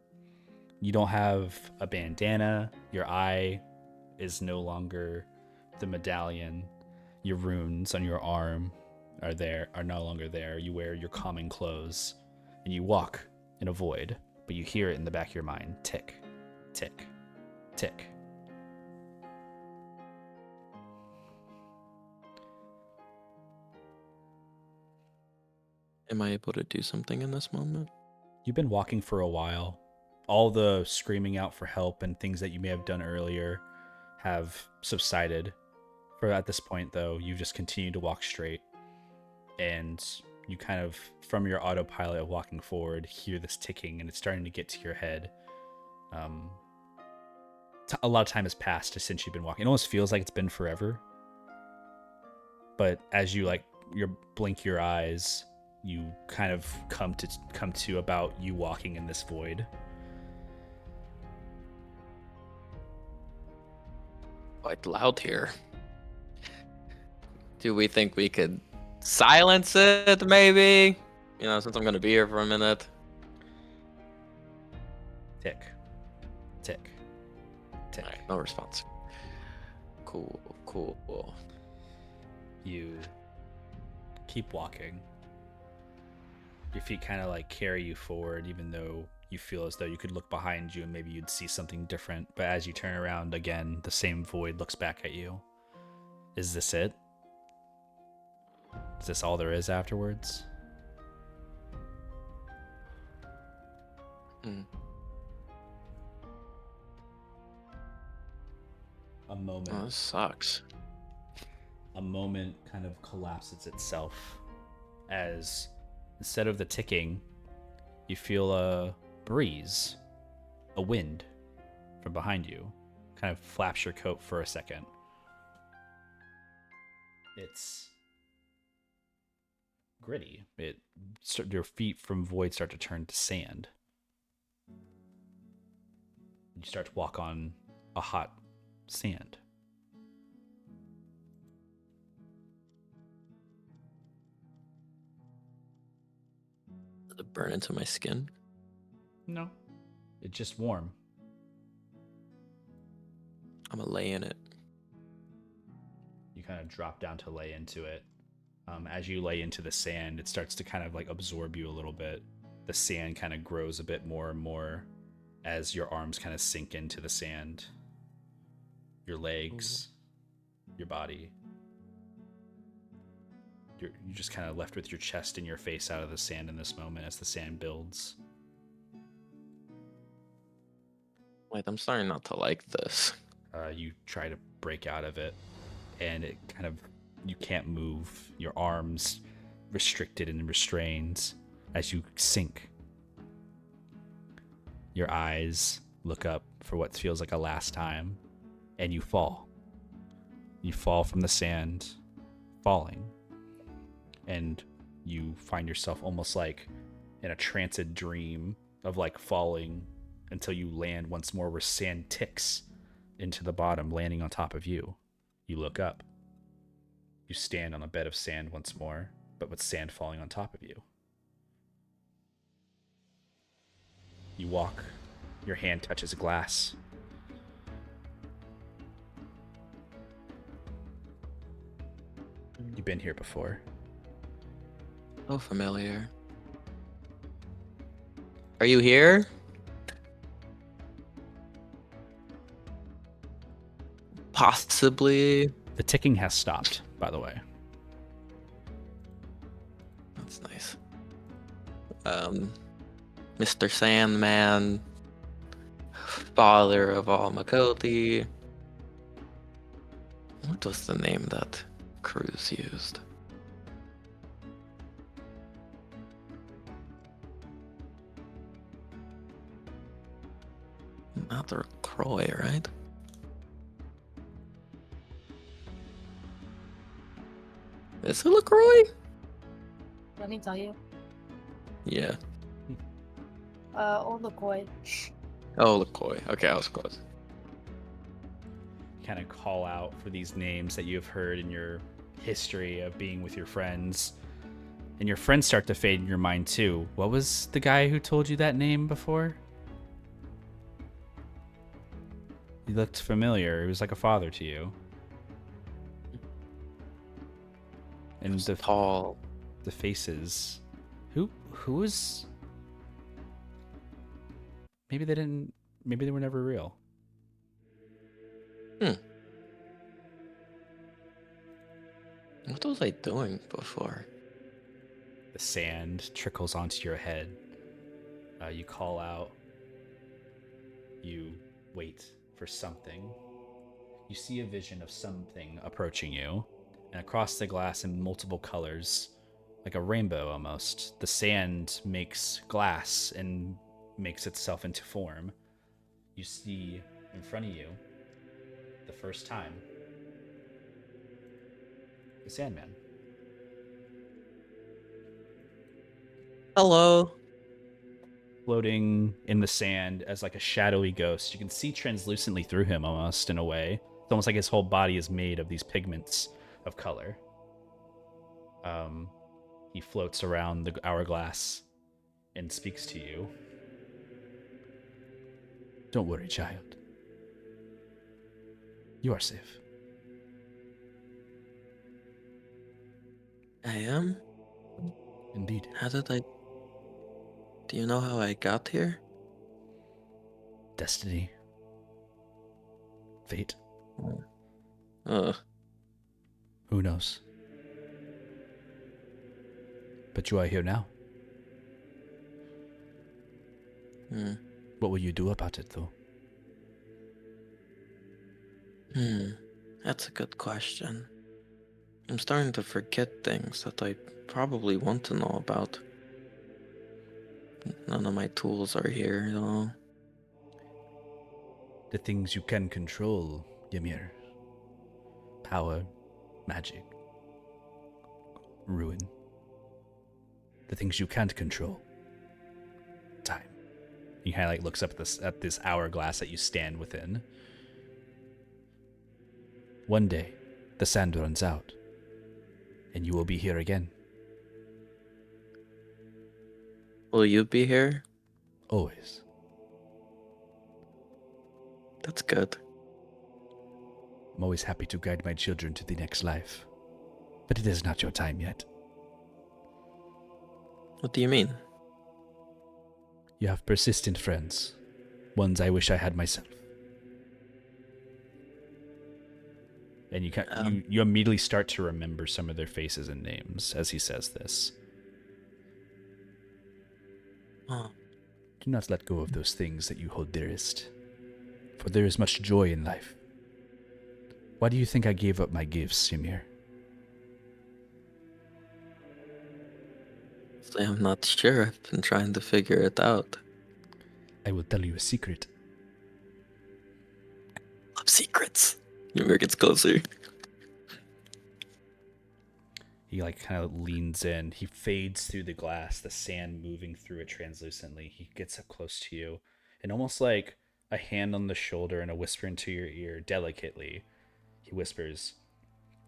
You don't have a bandana. Your eye is no longer the medallion. Your runes on your arm are no longer there. You wear your common clothes, and you walk in a void, but you hear it in the back of your mind. Tick, tick, tick. Am I able to do something in this moment? You've been walking for a while. All the screaming out for help and things that you may have done earlier have subsided. For at this point, though, you just continue to walk straight. And you kind of, from your autopilot of walking forward, hear this ticking, and it's starting to get to your head. A lot of time has passed since you've been walking. It almost feels like it's been forever. But as you blink your eyes, you kind of come to about you walking in this void. Quite loud here. Do we think we could silence it, maybe? You know, since I'm gonna be here for a minute. Tick. Tick. Tick. Alright, no response. Cool. You keep walking. Your feet kind of like carry you forward, even though you feel as though you could look behind you and maybe you'd see something different. But as you turn around again, the same void looks back at you. Is this it? Is this all there is afterwards? A moment. Oh, this sucks. A moment kind of collapses itself as instead of the ticking, you feel a breeze, a wind from behind you. Kind of flaps your coat for a second. It's gritty. Your feet from void start to turn to sand. You start to walk on a hot sand. Does it burn into my skin? No. It's just warm. I'm gonna lay in it. You kind of drop down to lay into it. As you lay into the sand, it starts to kind of like absorb you a little bit. The sand kind of grows a bit more and more as your arms kind of sink into the sand. Your legs, your body. You're just kind of left with your chest and your face out of the sand in this moment as the sand builds. Wait, I'm starting not to like this. You try to break out of it, and it kind of, you can't move. Your arms restricted and restrained as you sink Your eyes look up for what feels like a last time, and you fall. You fall from the sand, falling, and you find yourself almost like in a tranced dream of like falling until you land once more where sand ticks into the bottom, landing on top of you. You look up. You stand on a bed of sand once more, but with sand falling on top of you. You walk. Your hand touches glass. You've been here before. So familiar. Are you here? Possibly. The ticking has stopped, by the way. That's nice. Mr. Sandman, father of all Makoti. What was the name that Cruz used? Not LaCroix, right? Is it LaCroix? Let me tell you. Yeah. Old LaCoy. Oh, LaCroix. Okay, I was close. Kind of call out for these names that you have heard in your history of being with your friends. And your friends start to fade in your mind too. What was the guy who told you that name before? He looked familiar. He was like a father to you. And the Tall. the faces. Who was? Maybe they didn't. Maybe they were never real. What was I doing before? The sand trickles onto your head. You call out. You wait for something. You see a vision of something approaching you, and across the glass in multiple colors, like a rainbow almost, the sand makes glass and makes itself into form. You see in front of you, the first time, the Sandman. Hello. Floating in the sand as like a shadowy ghost. You can see translucently through him almost in a way. It's almost like his whole body is made of these pigments of color. He floats around the hourglass and speaks to you. Don't worry, child. You are safe. I am? Indeed. How did I... Do you know how I got here? Destiny. Fate. Ugh. Who knows? But you are here now. What will you do about it, though? That's a good question. I'm starting to forget things that I probably want to know about. None of my tools are here, though. The things you can control, Ymir. Power, magic, ruin. The things you can't control. Time. He kind of like looks up at this hourglass that you stand within. One day, the sand runs out, and you will be here again. Will you be here? Always. That's good. I'm always happy to guide my children to the next life. But it is not your time yet. What do you mean? You have persistent friends. Ones I wish I had myself. And you immediately start to remember some of their faces and names as he says this. Oh. Do not let go of those things that you hold dearest, for there is much joy in life. Why do you think I gave up my gifts, Ymir? I'm not sure. I've been trying to figure it out. I will tell you a secret. Love secrets. Ymir gets closer. He like kind of leans in. He fades through the glass, the sand moving through it translucently. He gets up close to you, and almost like a hand on the shoulder and a whisper into your ear, delicately, he whispers,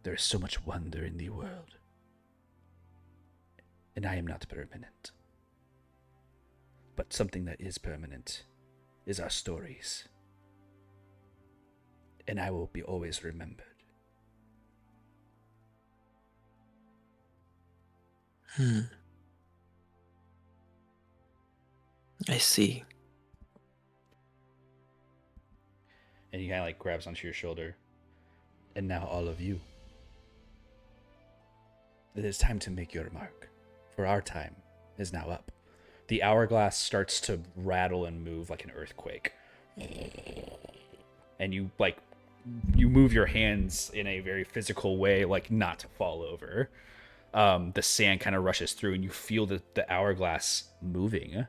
"There is so much wonder in the world, and I am not permanent. But something that is permanent is our stories, and I will be always remembered." I see. And he kind of like grabs onto your shoulder. "And now all of you. It is time to make your mark, for our time is now up." The hourglass starts to rattle and move like an earthquake. And you move your hands in a very physical way, like not to fall over. The sand kind of rushes through, and you feel the hourglass moving.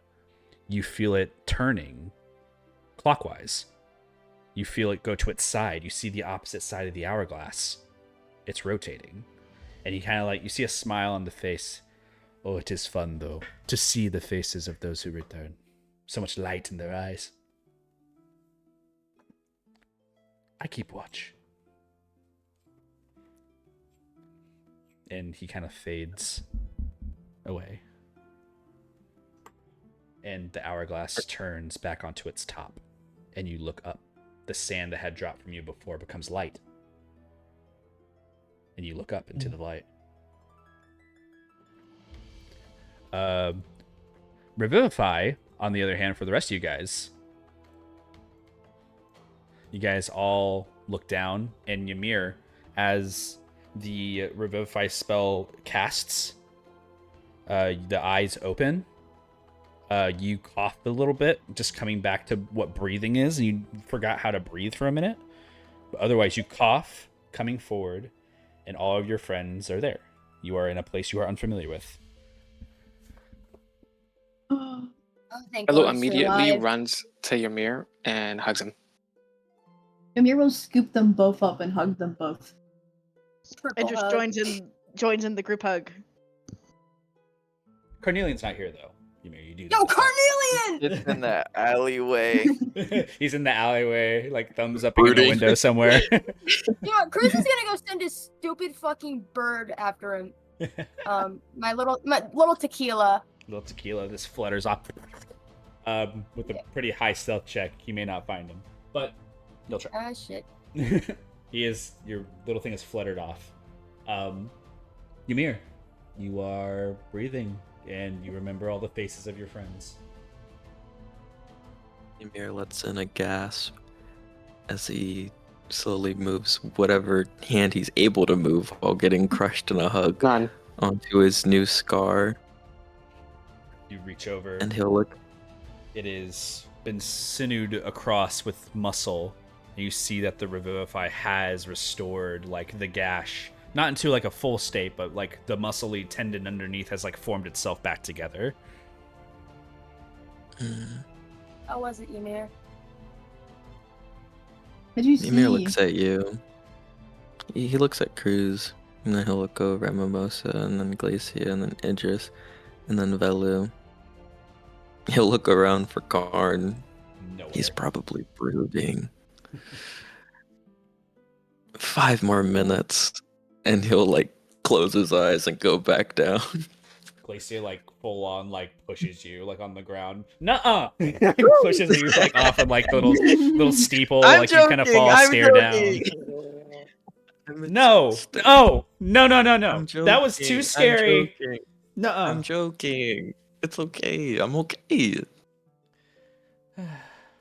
You feel it turning clockwise. You feel it go to its side. You see the opposite side of the hourglass. It's rotating. And you kind of you see a smile on the face. "Oh, it is fun, though, to see the faces of those who return. So much light in their eyes. I keep watch." And he kind of fades away. And the hourglass turns back onto its top. And you look up. The sand that had dropped from you before becomes light. And you look up into the light. Revivify, on the other hand, for the rest of you guys all look down, and Ymir, as the Revivify spell casts, the eyes open. You coughed a little bit, just coming back to what breathing is, and you forgot how to breathe for a minute. But otherwise, you cough, coming forward, and all of your friends are there. You are in a place you are unfamiliar with. Oh, thank Hello God. immediately alive. runs to Ymir and hugs him. Ymir will scoop them both up and hug them both. Triple Idris hug. joins in the group hug. Carnelian's not here, though. Ymir, you do. Yo, that. Carnelian! It's in the alleyway. He's in the alleyway, like thumbs up in the Brooding. window somewhere. Yeah, Cruz is gonna go send his stupid fucking bird after him. My little tequila. Little tequila, this flutters off. With a pretty high stealth check, he may not find him, but you'll try. Ah, shit. Your little thing is fluttered off. Ymir, you are breathing, and you remember all the faces of your friends. Ymir lets in a gasp as he slowly moves whatever hand he's able to move while getting crushed in a hug None. onto his new scar. You reach over, And he'll look. it is been sinewed across with muscle. And you see that the Revivify has restored like the gash, not into like a full state, but like the muscly tendon underneath has like formed itself back together. How was it, Ymir? What did you see? Ymir looks at you. He looks at Cruz, and then he'll look over at Mimosa, and then Glacia, and then Idris, and then Velu. He'll look around for Karn. Nowhere. He's probably brooding. 5 more minutes, and he'll like close his eyes and go back down. Glacia like full on like pushes you like on the ground. Nuh-uh! Pushes you like off of like the little steeple, like you kind of fall, stare down. No! Oh! No! I'm That was too joking. scary. I'm joking. Nuh-uh. I'm joking. It's okay. I'm okay.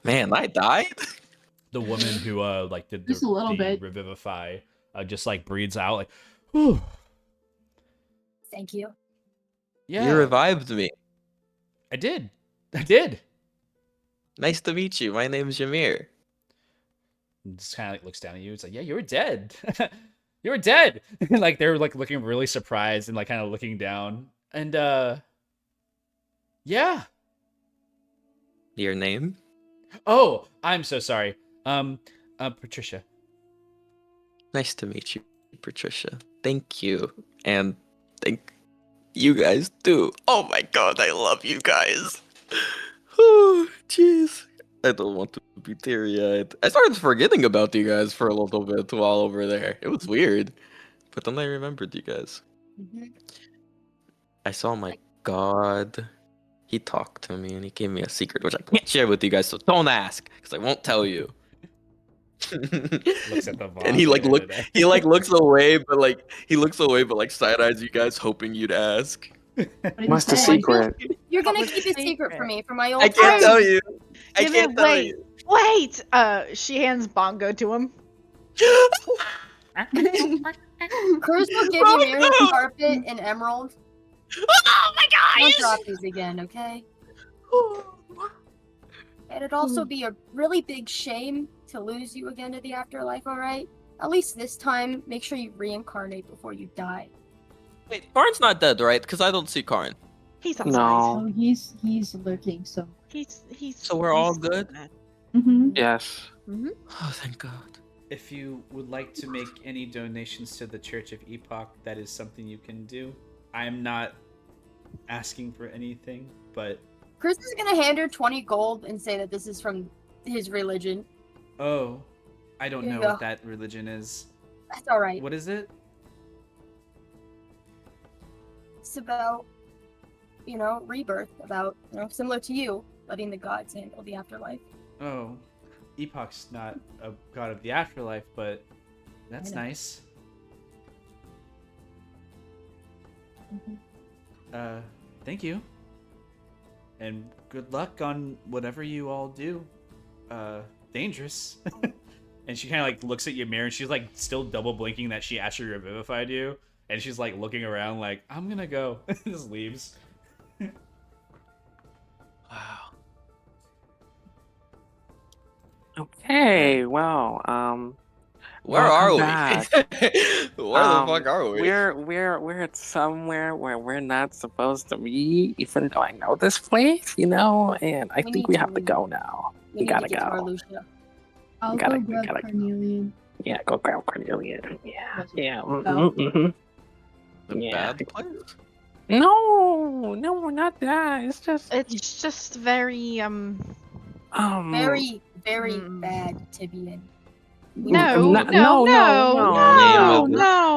Man, I died. The woman who like did Just a little bit. Revivify just like breathes out like, whew. Thank you. Yeah, You revived me. I did. Nice to meet you. My name's Ymir. And just kind of like looks down at you. It's like, yeah, you were dead. You were dead. Like they're like looking really surprised and like kind of looking down. And yeah, Your name? Oh, I'm so sorry. Patricia. Nice to meet you, Patricia. Thank you. And thank you guys too. Oh my god, I love you guys. Oh, jeez. I don't want to be teary-eyed. I started forgetting about you guys for a little bit while over there. It was weird. But then I remembered you guys. Mhm. I saw my god. He talked to me and he gave me a secret, which I can't share with you guys, so don't ask, because I won't tell you. Looks at the And he like vodka. looks away, but like side eyes you guys, hoping you'd ask. What did he What's the say? secret? You're What gonna was keep the it secret secret? from me, from my old I can't friends. tell you. I Give can't it. tell Wait. you. Wait. She hands Bongo to him. Cruz will give you Mirror's carpet and emerald. Oh my Don't gosh! drop these again, okay? And it'd also be a really big shame to lose you again to the afterlife, alright? At least this time, make sure you reincarnate before you die. Wait, Karn's not dead, right? Because I don't see Karn. He's outside. No. Oh, he's lurking. So. He's. So we're all good? Mm-hmm. Yes. Oh, thank God. If you would like to make any donations to the Church of Epoch, that is something you can do. I am not asking for anything, but Chris is gonna hand her 20 gold and say that this is from his religion. oh, I don't Here know you what go. that religion is. That's alright. What is it? It's about, rebirth. About, similar to you, letting the gods handle the afterlife. Oh, Epoch's not a god of the afterlife, but that's I know. nice. Mhm. Thank you. And good luck on whatever you all do. Dangerous. And she kind of like looks at Ymir and she's like still double blinking that she actually revivified you. And she's like looking around like, I'm gonna go. Just leaves. Wow. Okay. Well, Where welcome are we? back. Where the fuck are we? We're at somewhere where we're not supposed to be, even though I know this place, you know, and I We think need we to have to leave. go now. We need gotta to get to go. Arlucia. I'll gotta- go we grab gotta- Carnelian. Yeah, go grab Cornelia. Yeah, Was it- yeah. Oh. The Yeah. bad place? No, we're not that. It's just It's just very Very, very Hmm. bad to be in. No, not, no, no,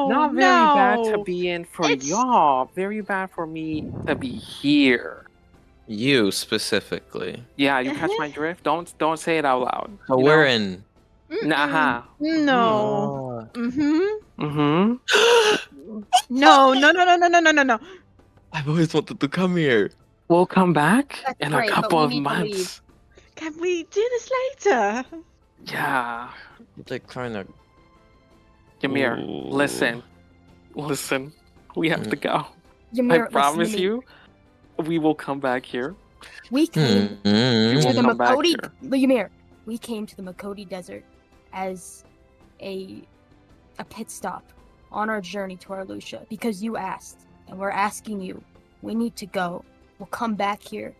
not very bad to no. be in for It's- y'all. Very bad for me to be here. You specifically. Yeah, you catch my drift. Don't say it out loud. So you we're know? in. Nah. No. Mm-hmm. Mm-hmm. No. I've always wanted to come here. We'll come back That's in great, a but couple we of need to months. leave. Can we do this later? Yeah. They kind of. Ymir, Ooh. listen. We have to go. Ymir, I promise listen to me. you, we will come back here. We came We to will the come back Makoti. here. Ymir, we came to the Makoti Desert as a pit stop on our journey to Arlucia because you asked, and we're asking you. We need to go. We'll come back here.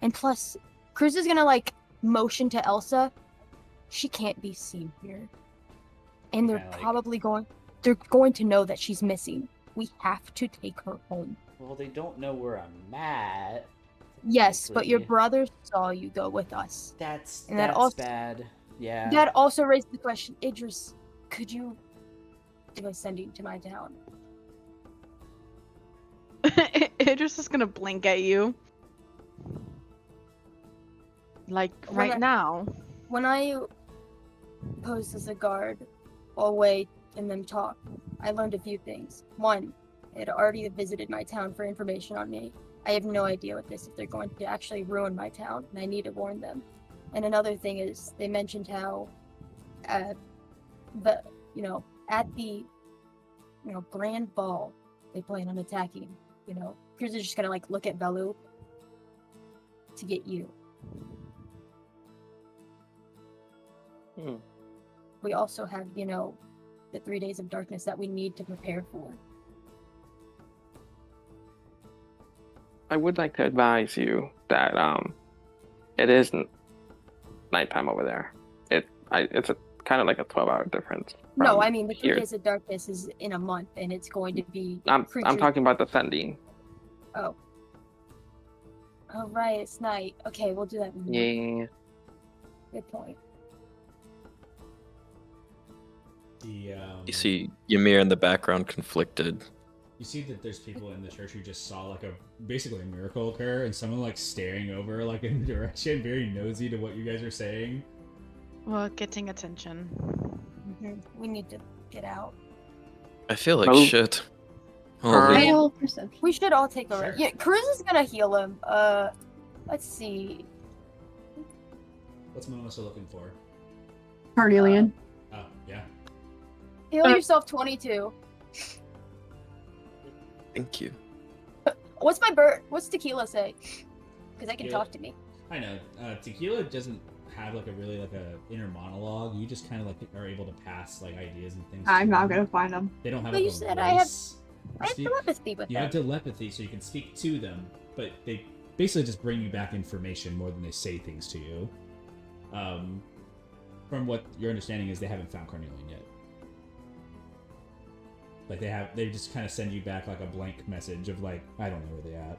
And plus, Cruz is gonna motion to Elsa. She can't be seen here. And they're Kinda like- probably they're going to know that she's missing. We have to take her home. Well, they don't know where I'm at. Yes, but your technically. brother saw you go with us. That's And that that's also- bad. Yeah. That also raised the question, Idris, could you do a sending to my town? Idris is gonna blink at you. Like When right I- now. When I posed as a guard, while wait and them talk, I learned a few things. One, they had already visited my town for information on me. I have no idea with this if they're going to actually ruin my town, and I need to warn them. And another thing is, they mentioned how, at the grand ball, they plan on attacking. Here's just gonna look at Velu to get you. We also have, the 3 days of darkness that we need to prepare for. I would like to advise you that it isn't nighttime over there. It's a kind of like a 12-hour difference. No, from I mean the 3 here. days of darkness is in a month, and it's going to be I'm creatures. talking about the sending. Oh. Oh right, it's night. Okay, we'll do that. in the morning. Yeah. Good point. The You see Ymir in the background, conflicted. you see that there's people in the church who just saw like basically a miracle occur, and someone like staring over like in the direction, very nosy to what you guys are saying. Well, getting attention. We need to get out. I feel like Oh. shit. Alright. Holy. Roll perception. We should all take a Sure. rest. Yeah, Cruz is gonna heal him. Let's see. What's Melissa looking for? Carnelian. Oh, yeah. Heal yourself 22. Thank you. What's my bird? What's tequila say? Because I can Tequila? talk to me. I know. Tequila doesn't have like a really like a inner monologue. You just kind of like are able to pass like ideas and things. I'm to not them. gonna find them. They don't have But like you a said I have- voice. I have telepathy with You them. have telepathy, so you can speak to them, but they basically just bring you back information more than they say things to you. From what your understanding is, they haven't found Carnelian yet. Like they just kind of send you back like a blank message of like, I don't know where they at.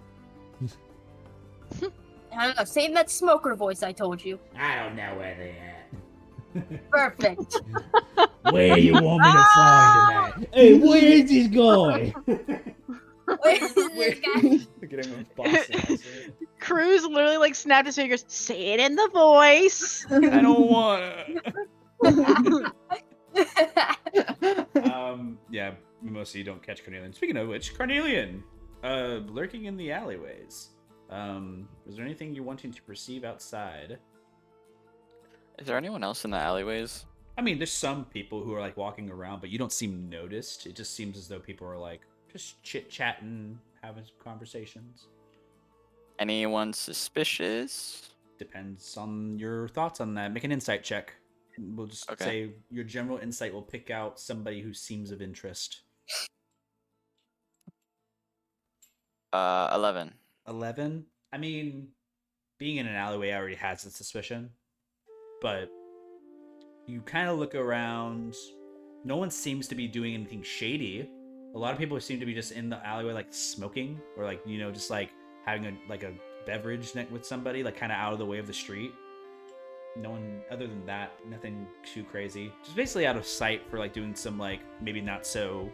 I don't know. Save that smoker voice I told you. I don't know where they at. Perfect. Where you want me to find him at? Hey, where is this guy? Where is this guy? Getting a Boston accent. Cruz literally like snapped his fingers. Say it in the voice. I don't wanna. Yeah, Mimosa, you don't catch Carnelian. Speaking of which, Carnelian, lurking in the alleyways. Is there anything you're wanting to perceive outside? Is there anyone else in the alleyways? I mean, there's some people who are like walking around, but you don't seem noticed. It just seems as though people are like just chit-chatting, having some conversations. Anyone suspicious? Depends on your thoughts on that. Make an insight check. We'll just Okay. say your general insight will pick out somebody who seems of interest. 11. 11? I mean, being in an alleyway already has a suspicion, but you kind of look around. No one seems to be doing anything shady. A lot of people seem to be just in the alleyway, like smoking, or like just like having a beverage with somebody, like kind of out of the way of the street. No one other than that, nothing too crazy. Just basically out of sight for like doing some like maybe not so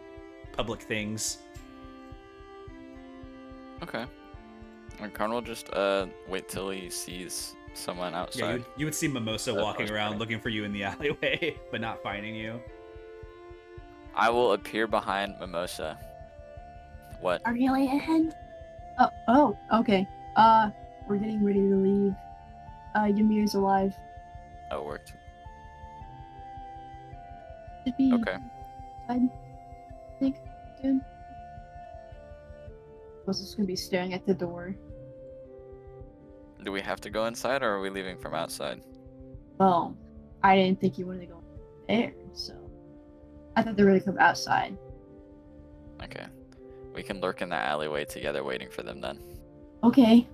public things. Okay. And Karn will just wait till he sees someone Yeah, outside. you would see Mimosa That's walking what's around funny. looking for you in the alleyway, but not finding you. I will appear behind Mimosa. What? Carnelian. Oh, okay. We're getting ready to leave. Ymir's alive. Oh, it worked. Should be Okay. I think soon. I was just gonna be staring at the door. Do we have to go inside or are we leaving from outside? Well, I didn't think you wanted to go there, so I thought they were gonna come outside. Okay. We can lurk in the alleyway together waiting for them then. Okay.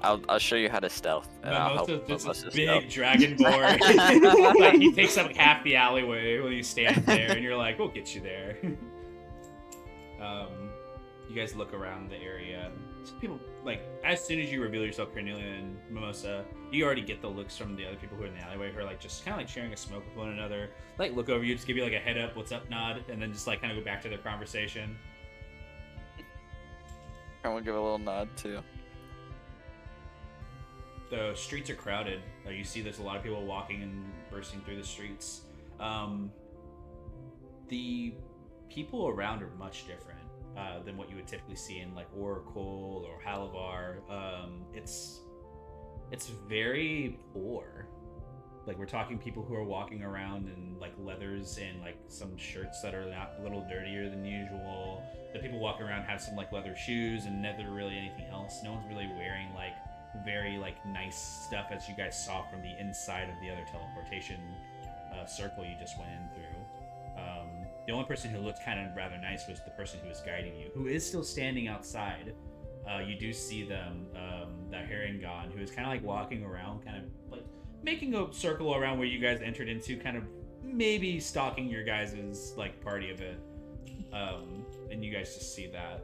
I'll show you how to stealth and I'll help Mimosa big stealth. dragonborn. Like he takes up half the alleyway when you stand there, and you're like, "We'll get you there." You guys look around the area. Some people like as soon as you reveal yourself, Carnelian and Mimosa, you already get the looks from the other people who are in the alleyway who are like just kind of like sharing a smoke with one another. Like look over you, just give you like a head up, what's up nod, and then just like kind of go back to their conversation. And we'll give a little nod too. The streets are crowded. You see there's a lot of people walking and bursting through the streets. The people around are much different than what you would typically see in like Oracle or Halavar. It's very poor. Like we're talking people who are walking around in like leathers and like some shirts that are not a little dirtier than usual. The people walking around have some like leather shoes and never really anything else. No one's really wearing like very like nice stuff as you guys saw from the inside of the other teleportation circle you just went in through. The only person who looked kind of rather nice was the person who was guiding you, who is still standing outside. you do see them, that Herringon, who is kind of like walking around, kind of like making a circle around where you guys entered into, kind of maybe stalking your guys' like party a bit. And you guys just see that.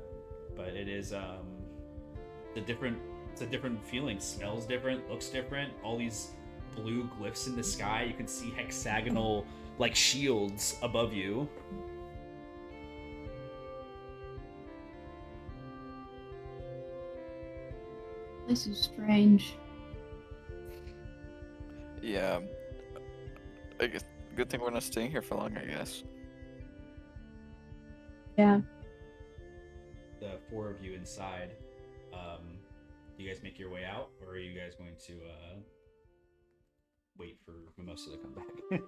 But it is it's a different feeling. Smells different, looks different. All these blue glyphs in the sky. You can see hexagonal like shields above you. This is strange. Yeah. I guess good thing we're not staying here for long, I guess. Yeah. The four of you inside. You guys make your way out, or are you guys going to wait for Mimosa to come back?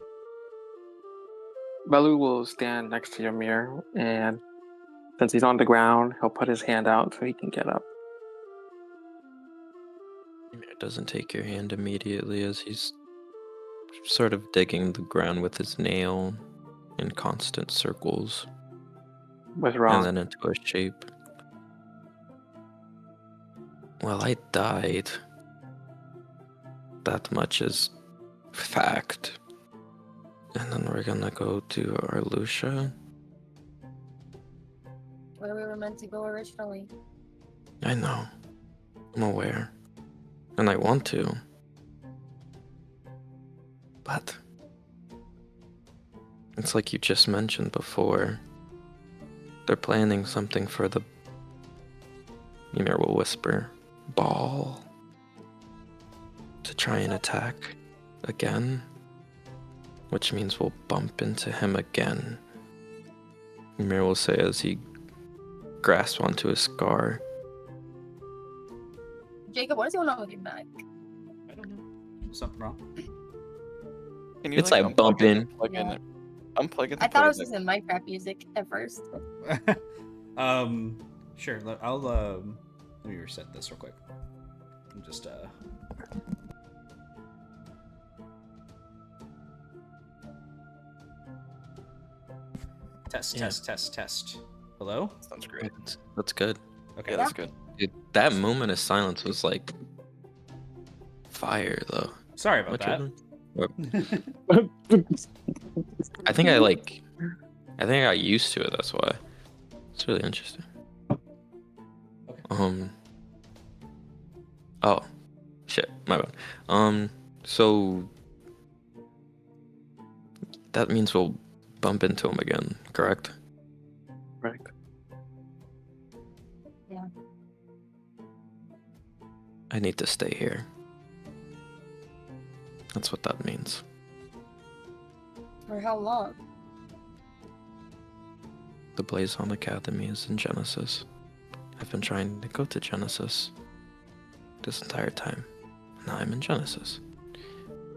Balu will stand next to Ymir, and since he's on the ground, he'll put his hand out so he can get up. It doesn't take your hand immediately as he's sort of digging the ground with his nail in constant circles. What's wrong? And then into a shape. Well, I died. That much is fact. And then we're gonna go to our Lucia. Where we were meant to go originally. I know. I'm aware. And I want to. But it's like you just mentioned before. They're planning something for the Ymir will whisper ball to try and attack again, which means we'll bump into him again. Ymir will say as he grasps onto his scar. Jacob, what is going on with your back? I don't know. Something wrong? Can It's like unplug it bumping. and plug in Yeah. it? Unplug it. I and thought plug it was in. listening to Minecraft music at first. Sure. I'll let me reset this real quick. I'm just test. Hello? Sounds great. That's good. Okay. Yeah, that's good. Dude, that moment of silence was like fire, though. Sorry about What that. I think I got used to it. That's why. It's really interesting. Okay. Oh, shit, my bad. So that means we'll bump into him again, correct? Right. Yeah. I need to stay here. That's what that means. For how long? The Blazon Academy is in Genesis. I've been trying to go to Genesis this entire time. Now I'm in Genesis.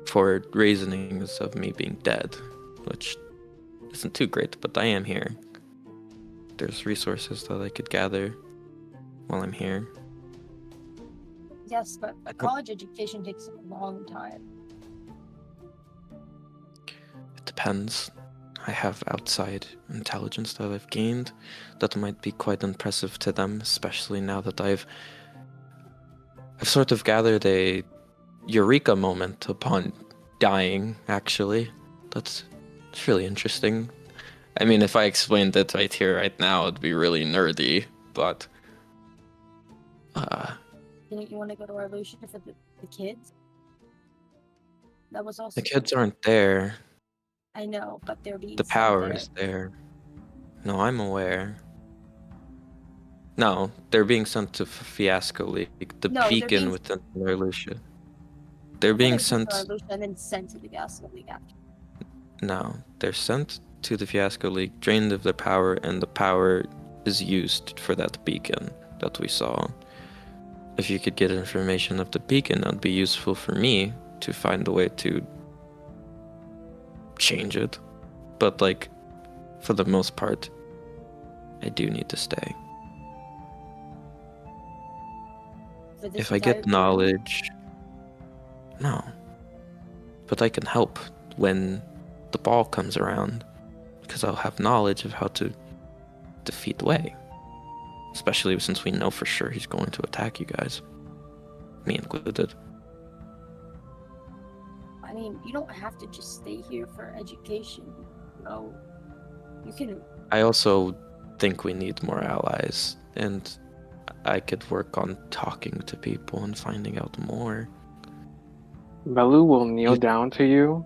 For reasonings of me being dead, which isn't too great, but I am here. There's resources that I could gather while I'm here. Yes, but a college education takes a long time. It depends. I have outside intelligence that I've gained that might be quite impressive to them, especially now that I've sort of gathered a eureka moment upon dying, actually. It's really interesting. I mean, if I explained it right here, right now, it'd be really nerdy, but You want to go to our Lucian for the kids? That was also. the kids aren't there. I know, but they're being. The sent power there. is there. No, I'm aware. No, they're being sent to Fiasco League, the No, they're beacon being- within Lucia. They're I thought being they were sent. to our Lucian and then sent to the Gas League after. No, they're sent to the Fiasco League, drained of their power, and the power is used for that beacon that we saw. If you could get information of the beacon, that'd be useful for me to find a way to change it. But, like, for the most part, I do need to stay. For this If I entire get group. knowledge... No. But I can help when the ball comes around, because I'll have knowledge of how to defeat Wei. Especially since we know for sure he's going to attack you guys. Me included. I mean, you don't have to just stay here for education. No, you can. I also think we need more allies, and I could work on talking to people and finding out more. Velu will kneel You- down to you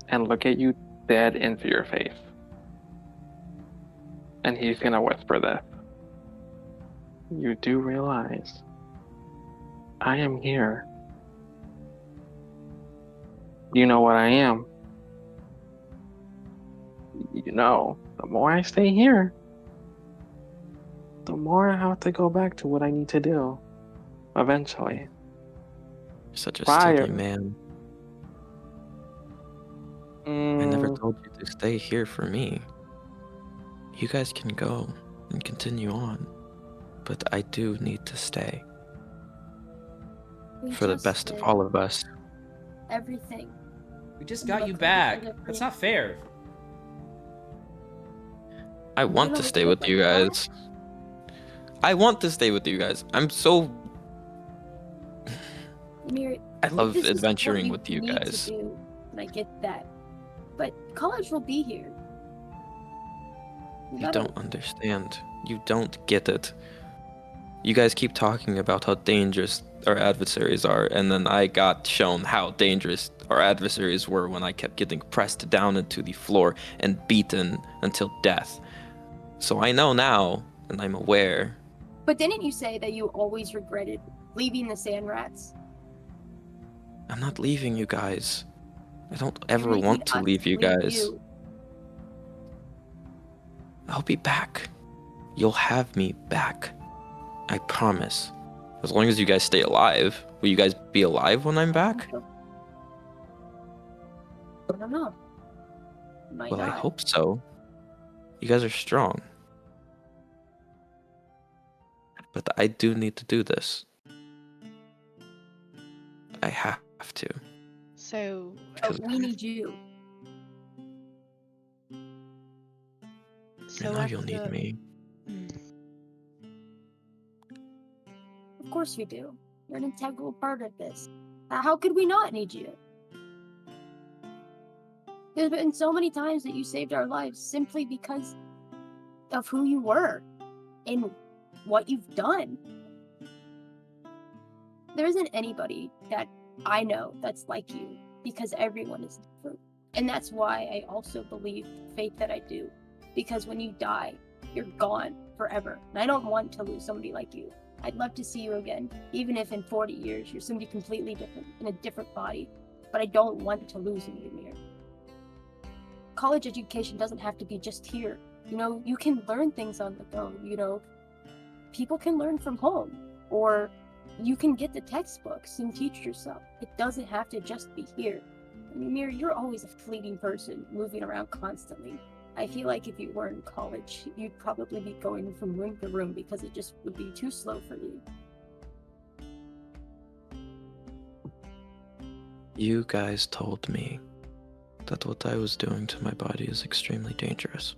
and look at you dead into your face. And he's gonna whisper this. You do realize I am here. You know what I am. You know, the more I stay here, the more I have to go back to what I need to do. Eventually. You're such a Fire. silly man. I never Mm, told you to stay here for me. You guys can go and continue on, but I do need to stay We for the just best of did all of us. everything. We just And got look you what back. we ended up That's doing. not fair. I want to know stay what with you we are? guys. I want to stay with you guys. I'm so. Ymir, I love this is what adventuring with you need to guys. do, and I get that. But college will be here. You gotta- don't understand. You don't get it. You guys keep talking about how dangerous our adversaries are, and then I got shown how dangerous our adversaries were when I kept getting pressed down into the floor and beaten until death. So I know now, and I'm aware. But didn't you say that you always regretted leaving the sand rats? I'm not leaving you guys. I don't You're ever making want to us leave you guys. you. I'll be back. You'll have me back. I promise. As long as you guys stay alive. Will you guys be alive when I'm back? I don't know. Might Well, I not. hope so. You guys are strong. But I do need to do this. I have to. So, Because We need you. I know at you'll need the- me. Of course we do. You're an integral part of this. How could we not need you? There's been so many times that you saved our lives simply because of who you were and what you've done. There isn't anybody that I know that's like you because everyone is different. And that's why I also believe the faith that I do. Because when you die, you're gone forever. And I don't want to lose somebody like you. I'd love to see you again, even if in 40 years you're somebody completely different, in a different body. But I don't want to lose you, Ymir. College education doesn't have to be just here. You know, you can learn things on the go. You know, people can learn from home. Or you can get the textbooks and teach yourself. It doesn't have to just be here. I mean, Ymir, you're always a fleeting person, moving around constantly. I feel like if you were in college, you'd probably be going from room to room because it just would be too slow for you. You guys told me that what I was doing to my body is extremely dangerous.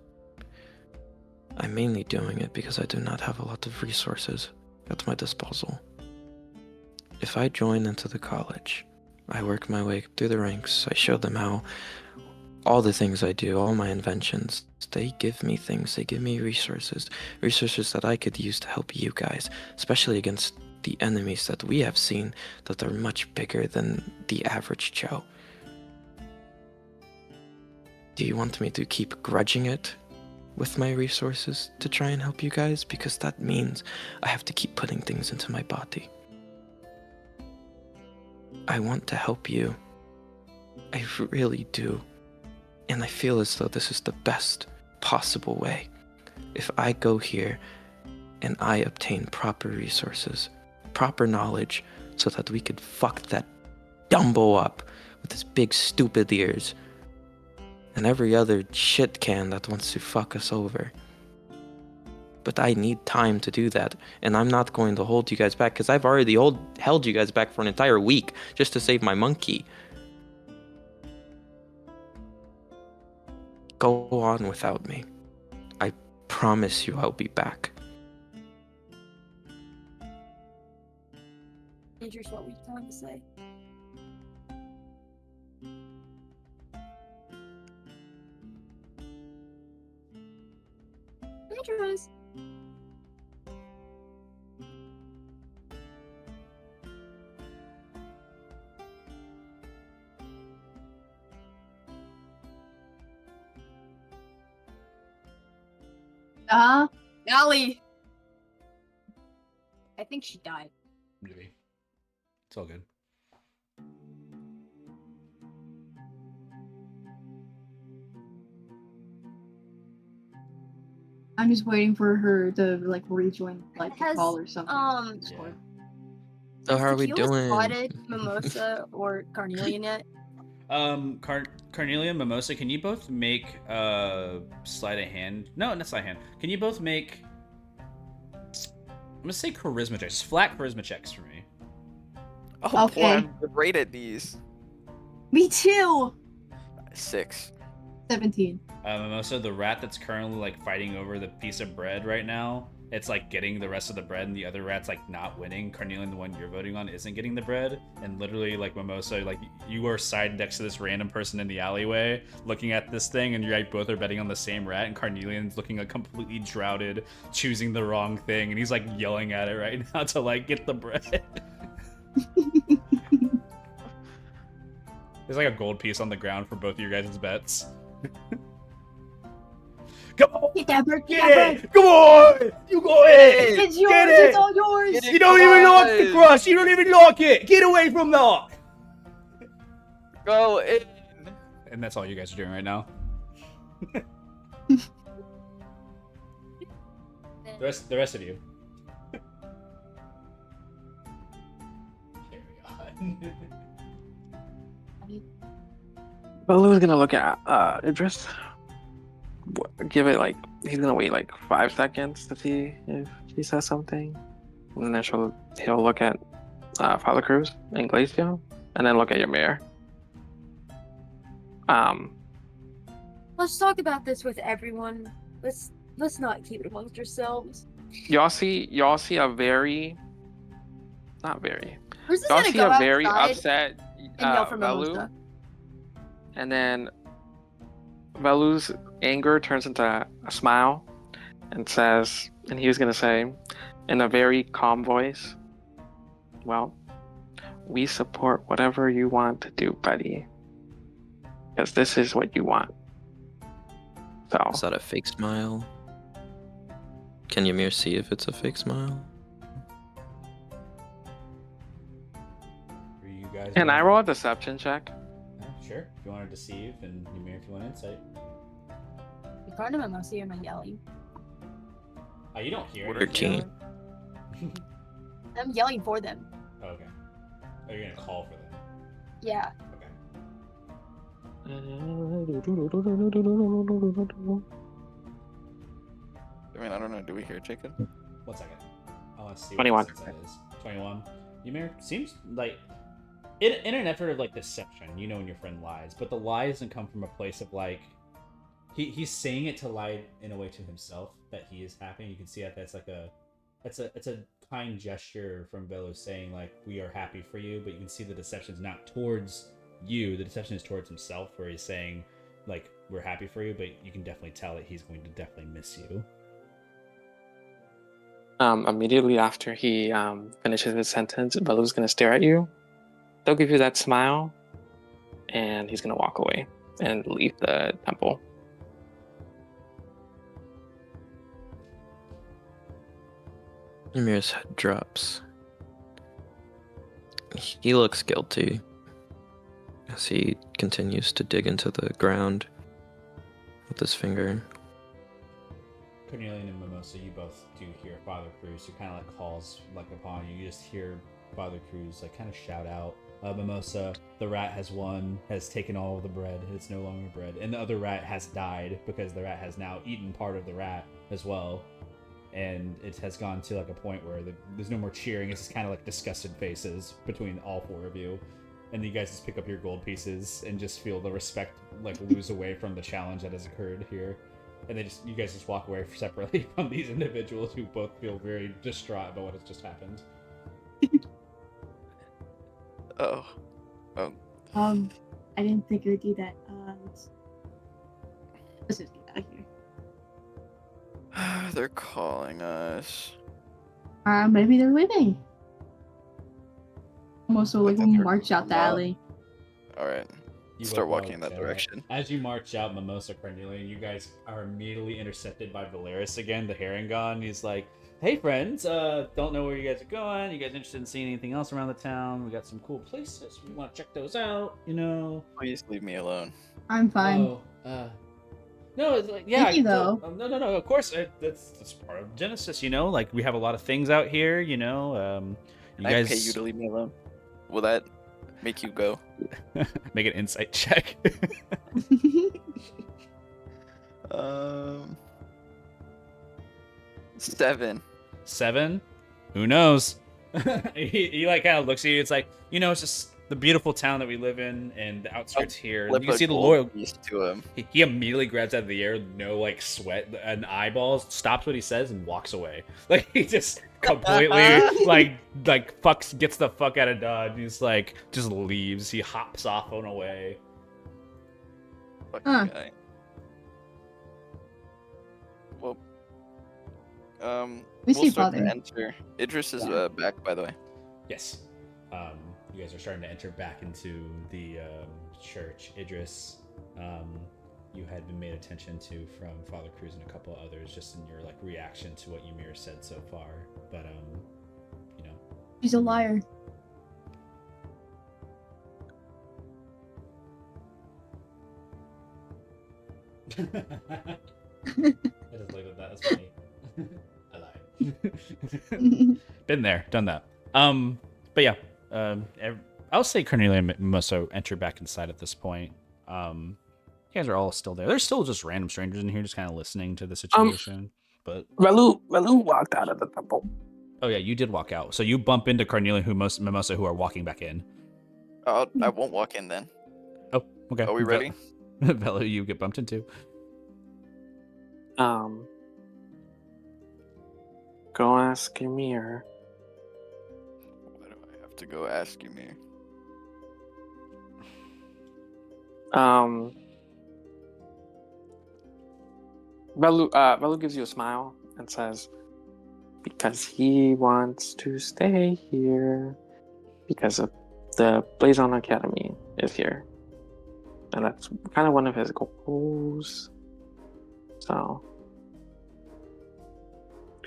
I'm mainly doing it because I do not have a lot of resources at my disposal. If I join into the college, I work my way through the ranks, I show them how all the things I do, all my inventions, they give me things, they give me resources that I could use to help you guys, especially against the enemies that we have seen that are much bigger than the average Joe. Do you want me to keep grudging it with my resources to try and help you guys? Because that means I have to keep putting things into my body. I want to help you. I really do. And I feel as though this is the best possible way. If I go here and I obtain proper resources, proper knowledge, so that we could fuck that Dumbo up with his big stupid ears and every other shit can that wants to fuck us over. But I need time to do that, and I'm not going to hold you guys back because I've already held you guys back for an entire week just to save my monkey. Go on without me. I promise you I'll be back. Idris, what were you trying to say? Idris. Allie. I think she died. Maybe. It's all good. I'm just waiting for her to like rejoin like the Has, call or something. Yeah. So how are we Tequila doing? spotted Mimosa or Carnelian yet? Carnelia, Mimosa, can you both make sleight of hand? No, not sleight of hand. Can you both make? I'm gonna say charisma checks, flat charisma checks for me. Oh Okay. boy, I'm great at these. Me too. 6. 17. Mimosa, the rat that's currently like fighting over the piece of bread right now, it's like getting the rest of the bread, and the other rat's like not winning. Carnelian, the one you're voting on, isn't getting the bread, and literally like Mimosa, like you are side next to this random person in the alleyway, looking at this thing, and you like both are betting on the same rat, and Carnelian's looking like completely droughted, choosing the wrong thing, and he's like yelling at it right now to like get the bread. There's like a gold piece on the ground for both of your guys' bets. Come on! Get that bird. Get Get that bird. it! Come on! You go ahead! It's yours. Get it! It's all yours. Get it. You don't even like the crush! You don't even like it! Get away from that! Go in. And that's all you guys are doing right now. The rest of you. Carry on. Balu's gonna look at Idris. Give it like he's gonna wait like 5 seconds to see if she says something, and then he'll look at Father Cruz and Glacio, and then look at Ymir. Let's talk about this with everyone. Let's not keep it amongst ourselves. Y'all see a very, not very. Who's just Y'all gonna see go a very outside upset and yell for Velu, Mimosa? and then Velu's anger turns into a smile, and says, and he was gonna say, in a very calm voice, "Well, we support whatever you want to do, buddy, because this is what you want." So Is that a fake smile? Can Ymir see if it's a fake smile? Are you guys can I doing- roll a deception check? Yeah, sure. If you want to deceive, and Ymir if you want insight. You kind of Mimosa, you're not yelling. Oh, you don't hear it. 13. I'm yelling for them. Oh, okay. Oh, you're gonna call for them. Yeah. I mean, I don't know. Do we hear Jacob? 1 second. I want to see 21. what the insight is. 21. Ymir seems like in an effort of like deception, you know when your friend lies, but the lie doesn't come from a place of like he's saying it to lie in a way to himself that he is happy. You can see that that's like it's a kind gesture from Velu saying like we are happy for you, but you can see the deception is not towards you. The deception is towards himself, where he's saying like we're happy for you, but you can definitely tell that he's going to definitely miss you. Immediately after he finishes his sentence, Velu's gonna stare at you. They'll give you that smile, and he's gonna walk away and leave the temple. Ymir's head drops. He looks guilty as he continues to dig into the ground with his finger. Cornelian and Mimosa, you both do hear Father Cruz, who kind of like calls like upon you. You just hear Father Cruz like kind of shout out, Mimosa, the rat has won, has taken all of the bread, it's no longer bread. And the other rat has died because the rat has now eaten part of the rat as well. And it has gone to like a point where there's no more cheering, it's just kind of like disgusted faces between all four of you. And you guys just pick up your gold pieces and just feel the respect like lose away from the challenge that has occurred here. And you guys just walk away separately from these individuals who both feel very distraught about what has just happened. Oh. I didn't think it would do that. Let's just get out of here. They're calling us. Maybe they're leaving. Almost so I like think they're march out the not. alley. All right. You Start walk walking in out, that direction. As you march out, Mimosa, Cornelia, you guys are immediately intercepted by Valeris again, the Harangon. He's like, "Hey friends, don't know where you guys are going. You guys interested in seeing anything else around the town? We got some cool places. We want to check those out, you know." Please leave me alone. I'm fine. No, it's like, yeah. Thank you, though. No. Of course, that's part of Genesis, you know. Like we have a lot of things out here, you know. You Can guys I pay you to leave me alone? Will that make you go? make an insight check. 7. 7? Who knows? he like kind of looks at you. It's like, you know, it's just the beautiful town that we live in and the outskirts here. Flip You can a see the gold loyal. piece to him. He immediately grabs out of the air, no like sweat and eyeballs, stops what he says and walks away. Like he just completely like gets the fuck out of Dodge. He's like just leaves. He hops off on away. Fucking Huh. guy. Well, We we'll see start to Father. enter. Idris is Yeah. back, by the way. Yes. You guys are starting to enter back into the church. Idris, you had been made attention to from Father Cruz and a couple of others, just in your like reaction to what Ymir said so far. But you know, She's a liar. I just looked at that. That's funny. I lied. Been there, done that. But yeah, I'll say Cornelia and Mimosa enter back inside at this point. You guys are all still there. There's still just random strangers in here, just kind of listening to the situation. But Ralu walked out of the temple. oh yeah, you did walk out. So you bump into Cornelia and Mimosa, who are walking back in. I won't walk in then. Oh, okay. Are we ready? Velo, you get bumped into. Go ask Ymir. Why do I have to go ask you, Mir? Ralu gives you a smile and says, because he wants to stay here because of the Blazon Academy is here. And that's kind of one of his goals. So,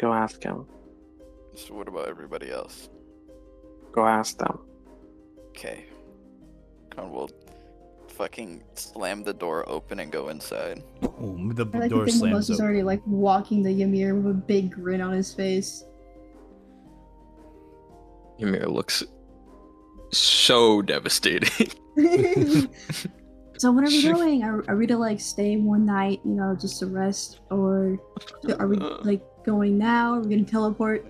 go ask him. So what about everybody else? Go ask them. Okay. We'll fucking slam the door open and go inside. Boom, the I like door to think slams Mimosa's open. already like walking the Ymir with a big grin on his face. Ymir looks so devastating. So when are we going? Are we to like stay one night, you know, just to rest, or are we like going now? Are we gonna teleport?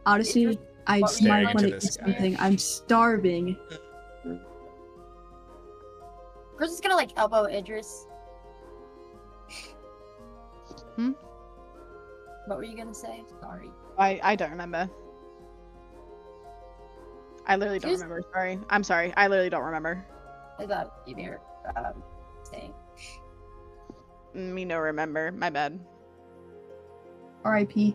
Honestly, I Staring might want into to the eat sky. something. I'm starving. Chris is gonna like elbow Idris. Hmm? What were you gonna say? Sorry. I don't remember. I literally don't Excuse- remember. Sorry. I'm sorry. I literally don't remember. I thought you were saying. Me no remember. My bad. R.I.P.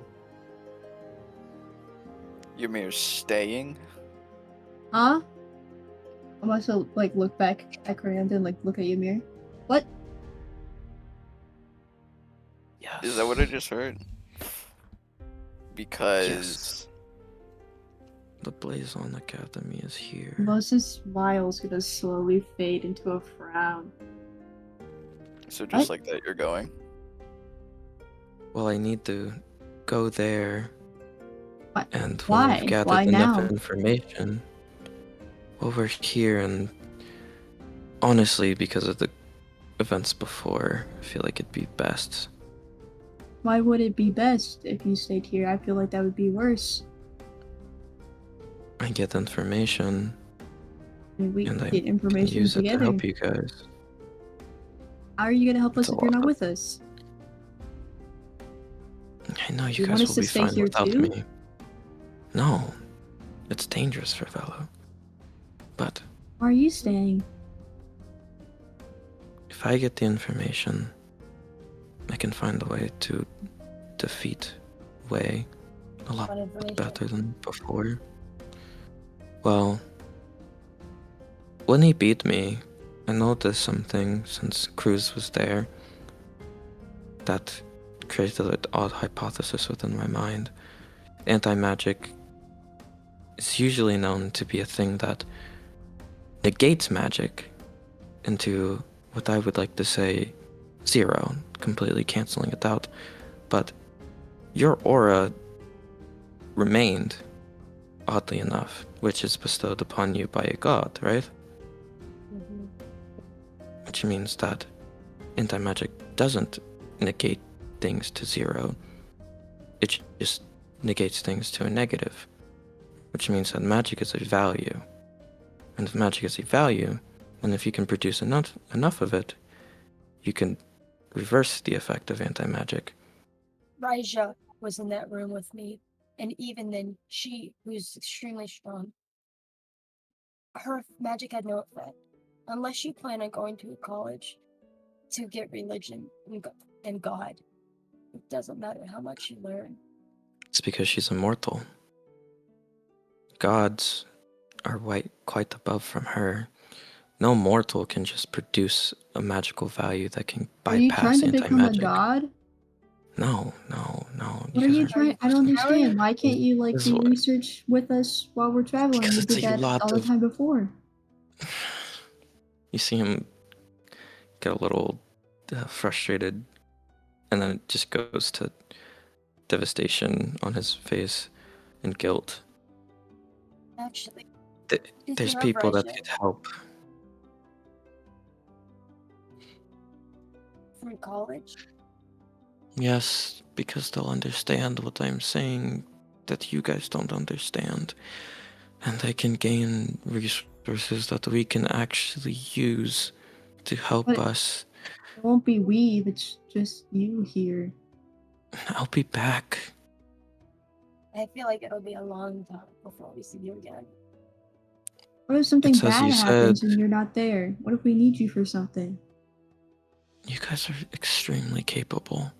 Ymir's staying. Huh? I'm also like look back at Coriander and like look at Ymir. What? Yes. Is that what I just heard? Because Yes. The Blazon Academy is here. Moses' smile's gonna slowly fade into a frown. so just What? like that you're going. Well, I need to go there. What? And when Why? we've gathered Why enough now? information, well, we're here, and honestly, because of the events before, I feel like it'd be best. Why would it be best if you stayed here? I feel like that would be worse. I get information, I mean, we and I get can information use it to together. help you guys. How are you gonna help It's us a if you're lot. not with us? I know you You want guys us will to be stay fine here without too? me. No, it's dangerous for Velo. But Why are you staying? if I get the information, I can find a way to defeat Wei a lot What information? better than before. Well, when he beat me, I noticed something since Cruz was there that created an odd hypothesis within my mind. Anti-magic is usually known to be a thing that negates magic into what I would like to say zero, completely canceling it out. But your aura remained, oddly enough, which is bestowed upon you by a god, right? Mhm. Which means that anti-magic doesn't negate things to zero. It just negates things to a negative, which means that magic is a value. And if magic is a value, then if you can produce enough of it, you can reverse the effect of anti-magic. Raija was in that room with me, and even then, she, who's extremely strong, her magic had no effect. Unless you plan on going to a college to get religion and God, it doesn't matter how much you learn. It's because she's immortal. Gods are quite above from her. No mortal can just produce a magical value that can Are you trying bypass to become a anti-magic. god? No. What are guys you are- trying? I How don't are you- understand. Why can't you like This is do what- research with us while we're traveling? Because You it's did a that lot all the of- time before. You see him get a little frustrated, and then it just goes to devastation on his face and guilt. Actually, There's speaking of people that Raija, could help. from college, Yes, because they'll understand what I'm saying that you guys don't understand. And they can gain resources that we can actually use to help But us. it won't be we. It's just you here. I'll be back. I feel like it'll be a long time before we see you again. What if something It's as bad you happens said. and you're not there? What if we need you for something? You guys are extremely capable.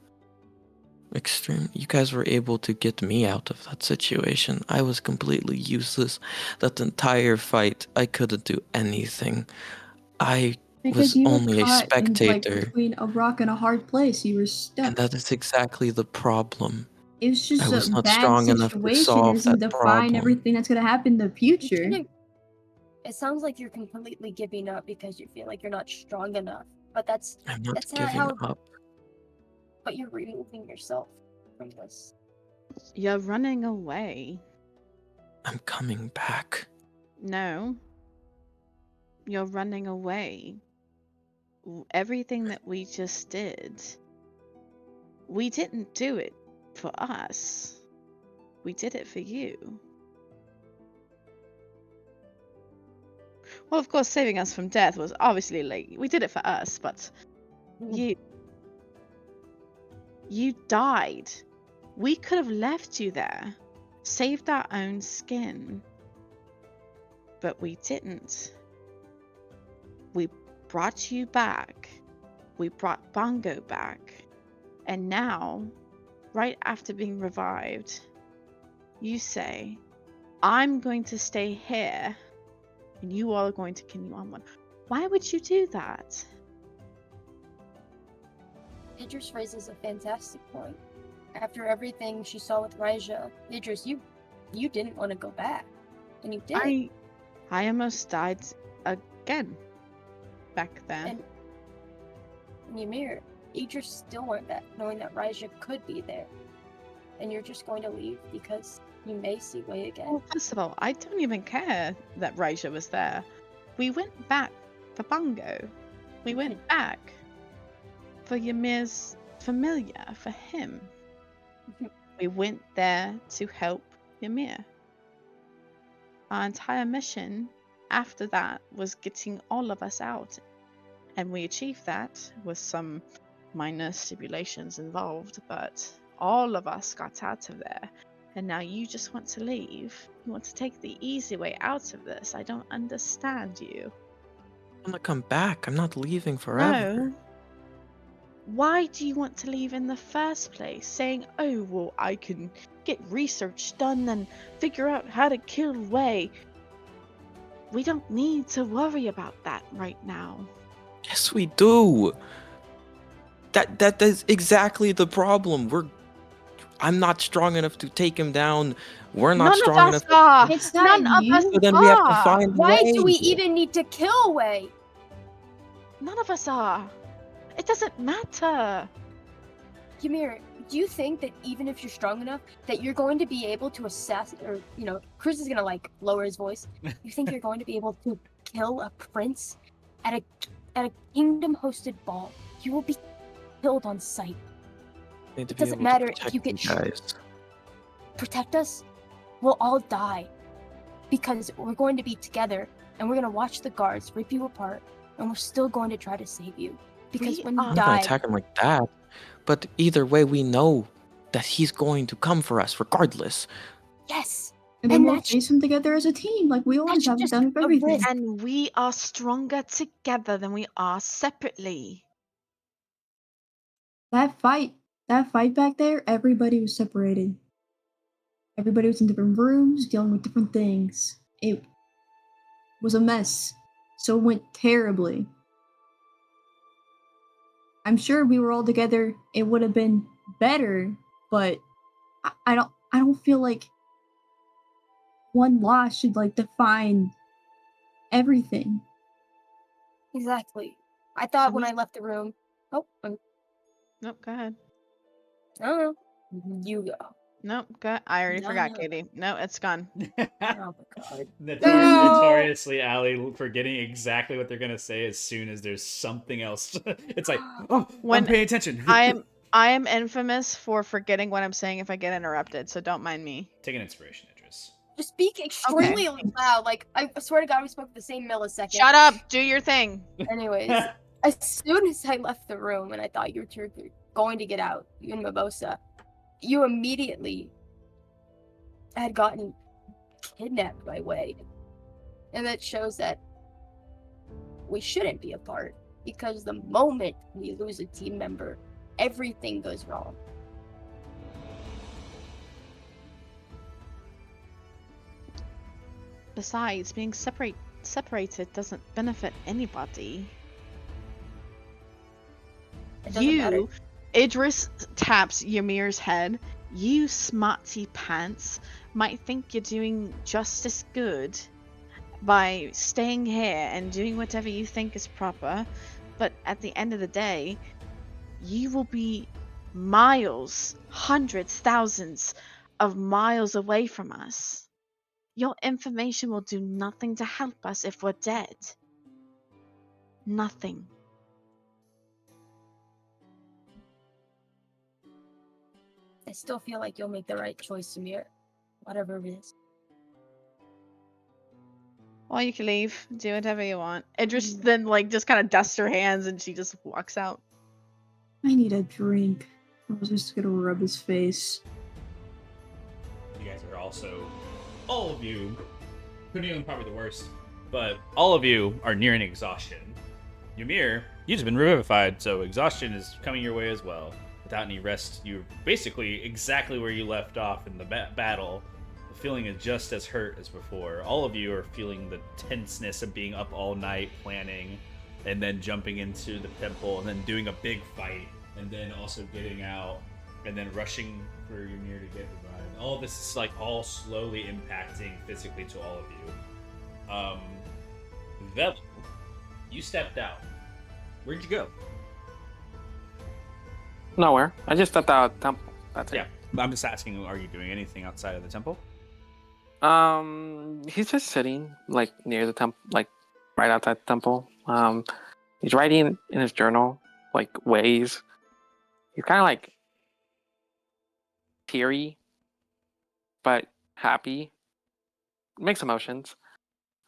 You guys were able to get me out of that situation. I was completely useless. That entire fight, I couldn't do anything. I Because was you were only a caught in like spectator. between a rock and a hard place. You were And stuck. that is exactly the problem. It was I just a was not bad strong enough to situation. It solve doesn't that define problem. everything that's gonna happen in the You future. shouldn't. It sounds like you're completely giving up because you feel like you're not strong enough. But that's I'm not not giving how. up. But you're removing yourself from this. You're running away. I'm coming back. No. You're running away. Everything that we just did, we didn't do it for us. We did it for you. Well, of course, saving us from death was obviously like, we did it for us, but you died. We could have left you there, saved our own skin, but we didn't. We brought you back. We brought Bongo back. And now, right after being revived, you say, I'm going to stay here and you all are going to continue onward. Why would you do that? Idris raises a fantastic point. After everything she saw with Raija, Idris, you didn't want to go back, and you did. I almost died again back then. And Ymir, Idris still went back, knowing that Raija could be there. And you're just going to leave because you may see Wei again. Well, first of all, I don't even care that Raija was there. We went back for Bongo. We went back for Ymir's familiar, for him. We went there to help Ymir. Our entire mission after that was getting all of us out And we achieved that with some minor stipulations involved, but all of us got out of there. And now you just want to leave. You want to take the easy way out of this. I don't understand you. I'm gonna come back. I'm not leaving forever. No. Why do you want to leave in the first place? Saying, oh, well, I can get research done and figure out how to kill Wei. We don't need to worry about that right now. Yes, we do. That is exactly the problem. I'm not strong enough to take him down. We're not None of strong us enough. are. It's not None of us you. So then we have to are. find a Why way. do we even need to kill Wei? None of us are. It doesn't matter. Ymir, do you think that even if you're strong enough, that you're going to be able to assassinate, or, Chris is gonna, lower his voice. You think you're going to be able to kill a prince at a kingdom-hosted ball? You will be killed on sight. Need to It be doesn't able to matter if protect you get guys. Protect us? We'll all die. Because we're going to be together, and we're going to watch the guards rip you apart, and we're still going to try to save you. Because We when you are- I'm not gonna died, attack him like that. But either way, we know that he's going to come for us regardless. yes, And then And we'll that's- face them together as a team, like we always that's have just done with a everything. risk. And we are stronger together than we are separately. That fight back there, everybody was separated. Everybody was in different rooms, dealing with different things. It was a mess. So it went terribly. I'm sure we were all together, it would have been better, but I don't feel like one loss should define everything. Exactly. I thought when I left the room. Oh, Nope, go ahead. I don't know. You go. Nope, go ahead. I already forgot, No. Katie. No, it's gone. Oh my god. Notoriously, Allie forgetting exactly what they're gonna say as soon as there's something else. It's like, oh, When I'm paying attention. I am infamous for forgetting what I'm saying if I get interrupted, so don't mind me. Take an inspiration, Idris. Just speak extremely loud. I swear to God, we spoke the same millisecond. Shut up! Do your thing. Anyways, as soon as I left the room and I thought you were going to get out, you and Mimosa, you immediately had gotten kidnapped by Wei. And that shows that we shouldn't be apart, because the moment we lose a team member, everything goes wrong. Besides, being separated doesn't benefit anybody. It doesn't matter. Idris taps Ymir's head. You smarty pants might think you're doing just as good by staying here and doing whatever you think is proper, but at the end of the day, you will be miles, hundreds, thousands of miles away from us. Your information will do nothing to help us if we're dead. Nothing. I still feel like you'll make the right choice, Samir. Whatever it is. Well, you can leave. Do whatever you want. Idris then just kind of dusts her hands and she just walks out. I need a drink. I was just gonna rub his face. You guys are also, all of you, Kunio probably the worst, but all of you are nearing exhaustion. Ymir, you've just been revivified, so exhaustion is coming your way as well. Without any rest, you're basically exactly where you left off in the battle. The feeling is just as hurt as before. All of you are feeling the tenseness of being up all night planning, and then jumping into the temple, and then doing a big fight, and then also getting out, and then rushing for Ymir to get revived. All of this is all slowly impacting physically to all of you. Vel, you stepped out. Where'd you go? Nowhere. I just stepped out of the temple. That's it. Yeah, I'm just asking, are you doing anything outside of the temple? He's just sitting near the temple, right outside the temple. He's writing in his journal ways. He's kind of teary, but happy, mixed emotions.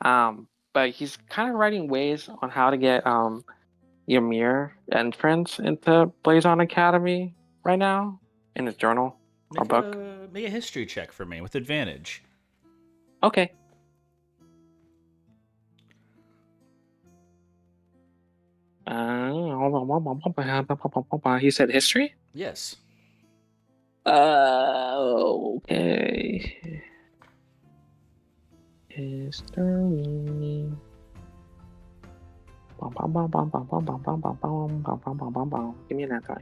But he's kind of writing ways on how to get Ymir entrance into Blazon Academy right now in his journal or book? Make a history check for me with advantage. Okay. He said history? Yes. Okay. History. Give me an answer.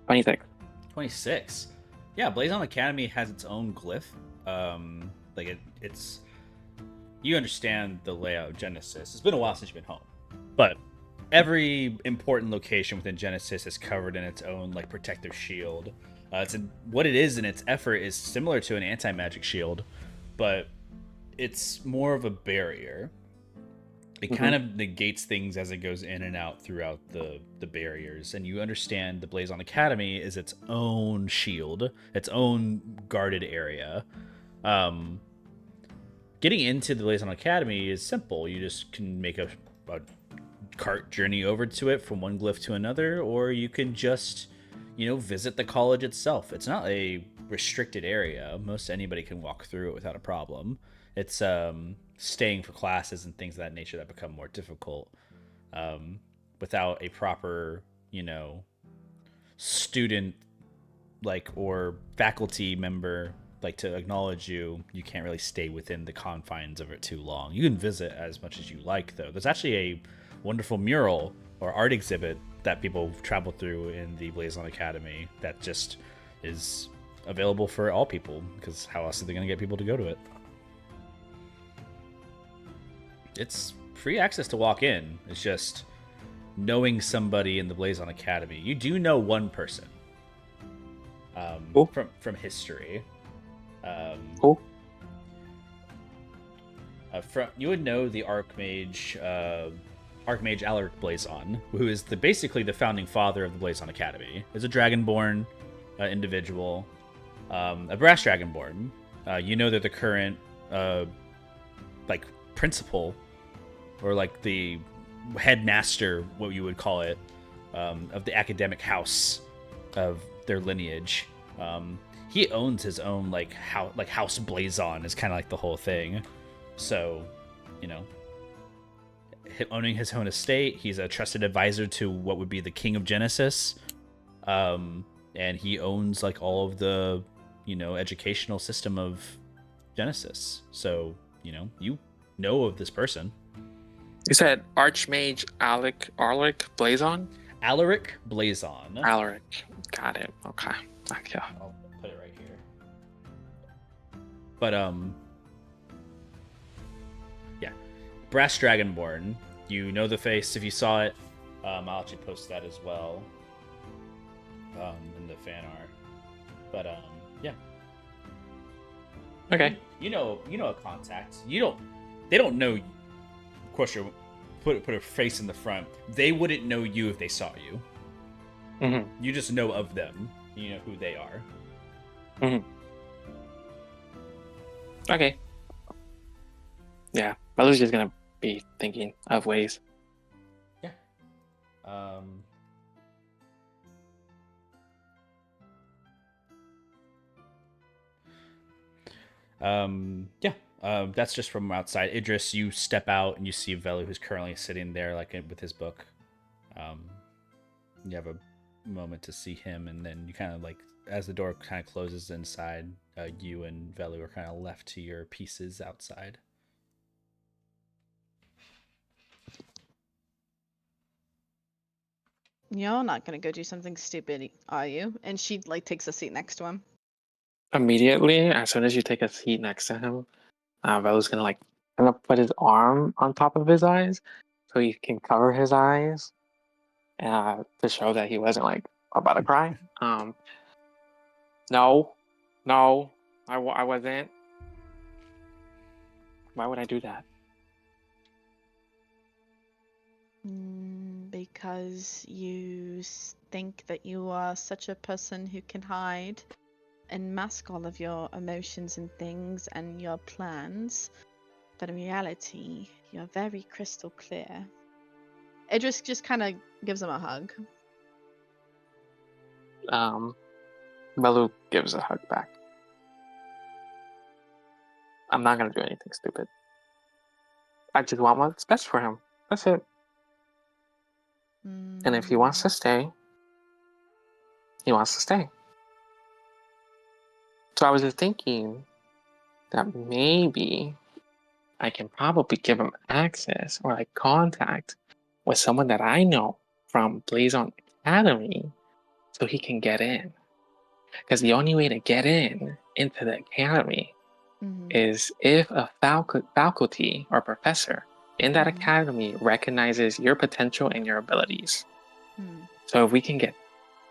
26. 26. Yeah, Blazon Academy has its own glyph. It's you understand the layout of Genesis. It's been a while since you've been home, but every important location within Genesis is covered in its own like protective shield. What it is in its effort is similar to an anti-magic shield, but it's more of a barrier. It kind of negates things as it goes in and out throughout the barriers, and you understand the Blazon Academy is its own shield, its own guarded area. Getting into the Blazon Academy is simple. You just can make a cart journey over to it from one glyph to another, or you can just, visit the college itself. It's not a restricted area. Most anybody can walk through it without a problem. It's staying for classes and things of that nature that become more difficult without a proper, student or faculty member to acknowledge you. You can't really stay within the confines of it too long. You can visit as much as you like, though. There's actually a wonderful mural or art exhibit that people travel through in the Blazon Academy that just is available for all people, because how else are they going to get people to go to it? It's free access to walk in. It's just knowing somebody in the Blazon Academy. You do know one person from history. You would know the Archmage Alaric Blazon, who is basically the founding father of the Blazon Academy. Is a Dragonborn individual, a Brass Dragonborn. You know they're the current principal, or the headmaster, what you would call it, of the academic house of their lineage. He owns his own House Blazon is kind of the whole thing. So, owning his own estate, he's a trusted advisor to what would be the King of Genesis, and he owns all of the educational system of Genesis. So you know of this person. You said Archmage Alaric Blazon? Alaric Blazon. Alaric. Got it. Okay. I'll put it right here. But yeah, Brass Dragonborn. You know the face if you saw it. I'll actually post that as well in the fan art. But yeah. Okay. You know a contact. They don't know you. Of course, you put a face in the front. They wouldn't know you if they saw you. Mm-hmm. You just know of them. You know who they are. Mm-hmm. Okay. Yeah, Belu's just gonna be thinking of ways. Yeah. Yeah. That's just from outside. Idris, you step out and you see Velu, who's currently sitting there with his book. You have a moment to see him, and then you kind of as the door kind of closes inside, you and Velu are kind of left to your pieces outside. You're not gonna go do something stupid, are you? And she takes a seat next to him. Immediately, as soon as you take a seat next to him, Belu's gonna put his arm on top of his eyes so he can cover his eyes to show that he wasn't about to cry. No, I wasn't. Why would I do that? Because you think that you are such a person who can hide and mask all of your emotions and things and your plans, but in reality, you're very crystal clear. Idris just kind of gives him a hug. Balu gives a hug back. I'm not gonna do anything stupid. I just want what's best for him. That's it. And if he wants to stay, he wants to stay. So I was just thinking that maybe I can probably give him access or like contact with someone that I know from Blazon Academy so he can get in. Because the only way to get in into the academy is if a faculty or professor in that academy recognizes your potential and your abilities. So if we can get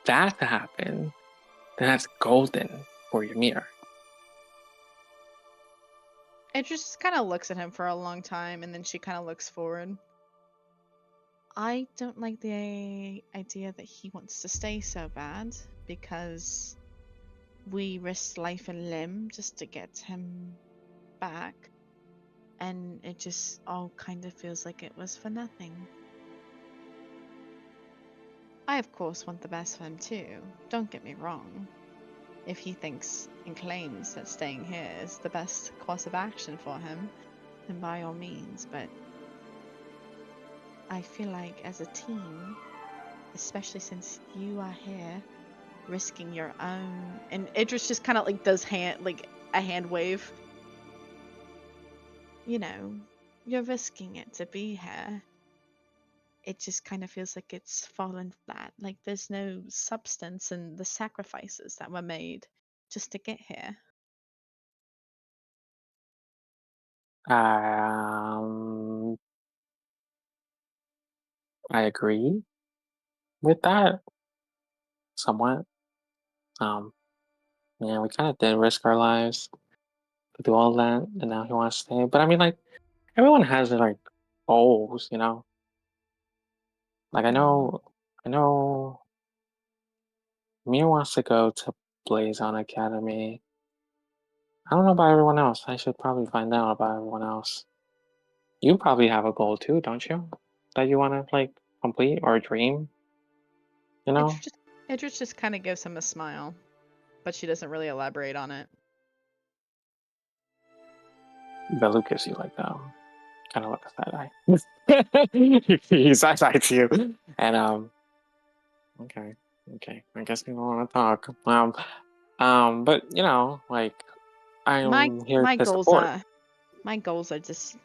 that to happen, then that's golden for Ymir. Idris just kind of looks at him for a long time, and then she kind of looks forward. I don't like the idea that he wants to stay so bad, because we risked life and limb just to get him back, and it just all kind of feels like it was for nothing. I of course want the best for him too, don't get me wrong. If he thinks and claims that staying here is the best course of action for him, then by all means, but I feel like as a team, especially since you are here risking your own, and Idris just kind of like does a hand wave. You know, you're risking it to be here. It just kind of feels like it's fallen flat. Like there's no substance in the sacrifices that were made just to get here. I agree with that somewhat. Yeah, we kind of did risk our lives to do all that, and now he wants to stay. But I mean, like, everyone has their like goals, you know. Like I know, Mia wants to go to Blazon Academy. I don't know about everyone else. I should probably find out about everyone else. You probably have a goal too, don't you? That you want to like complete or dream. You know, Idris just kind of gives him a smile, but she doesn't really elaborate on it. Belu gives you like kind of like a side eye. He side eyes you, and okay, I guess we don't want to talk. But you know, like I'm here My to goals support. are just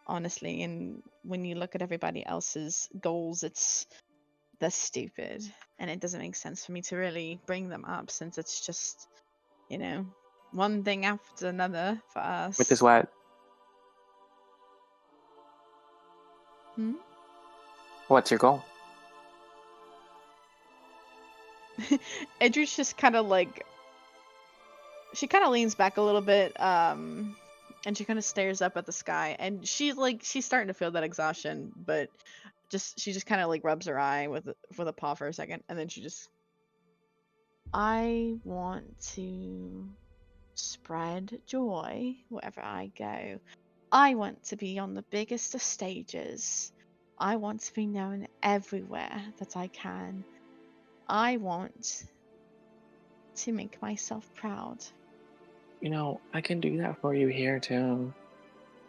honestly, and when you look at everybody else's goals, they're stupid, and it doesn't make sense for me to really bring them up since it's just, you know, one thing after another for us. Which is what? What's your goal? Idris just kind of like, she kind of leans back a little bit, and she kind of stares up at the sky, and she's starting to feel that exhaustion, but she just kind of like rubs her eye with a paw for a second, and then I want to spread joy wherever I go. I want to be on the biggest of stages. I want to be known everywhere that I can. I want to make myself proud. You know, I can do that for you here too.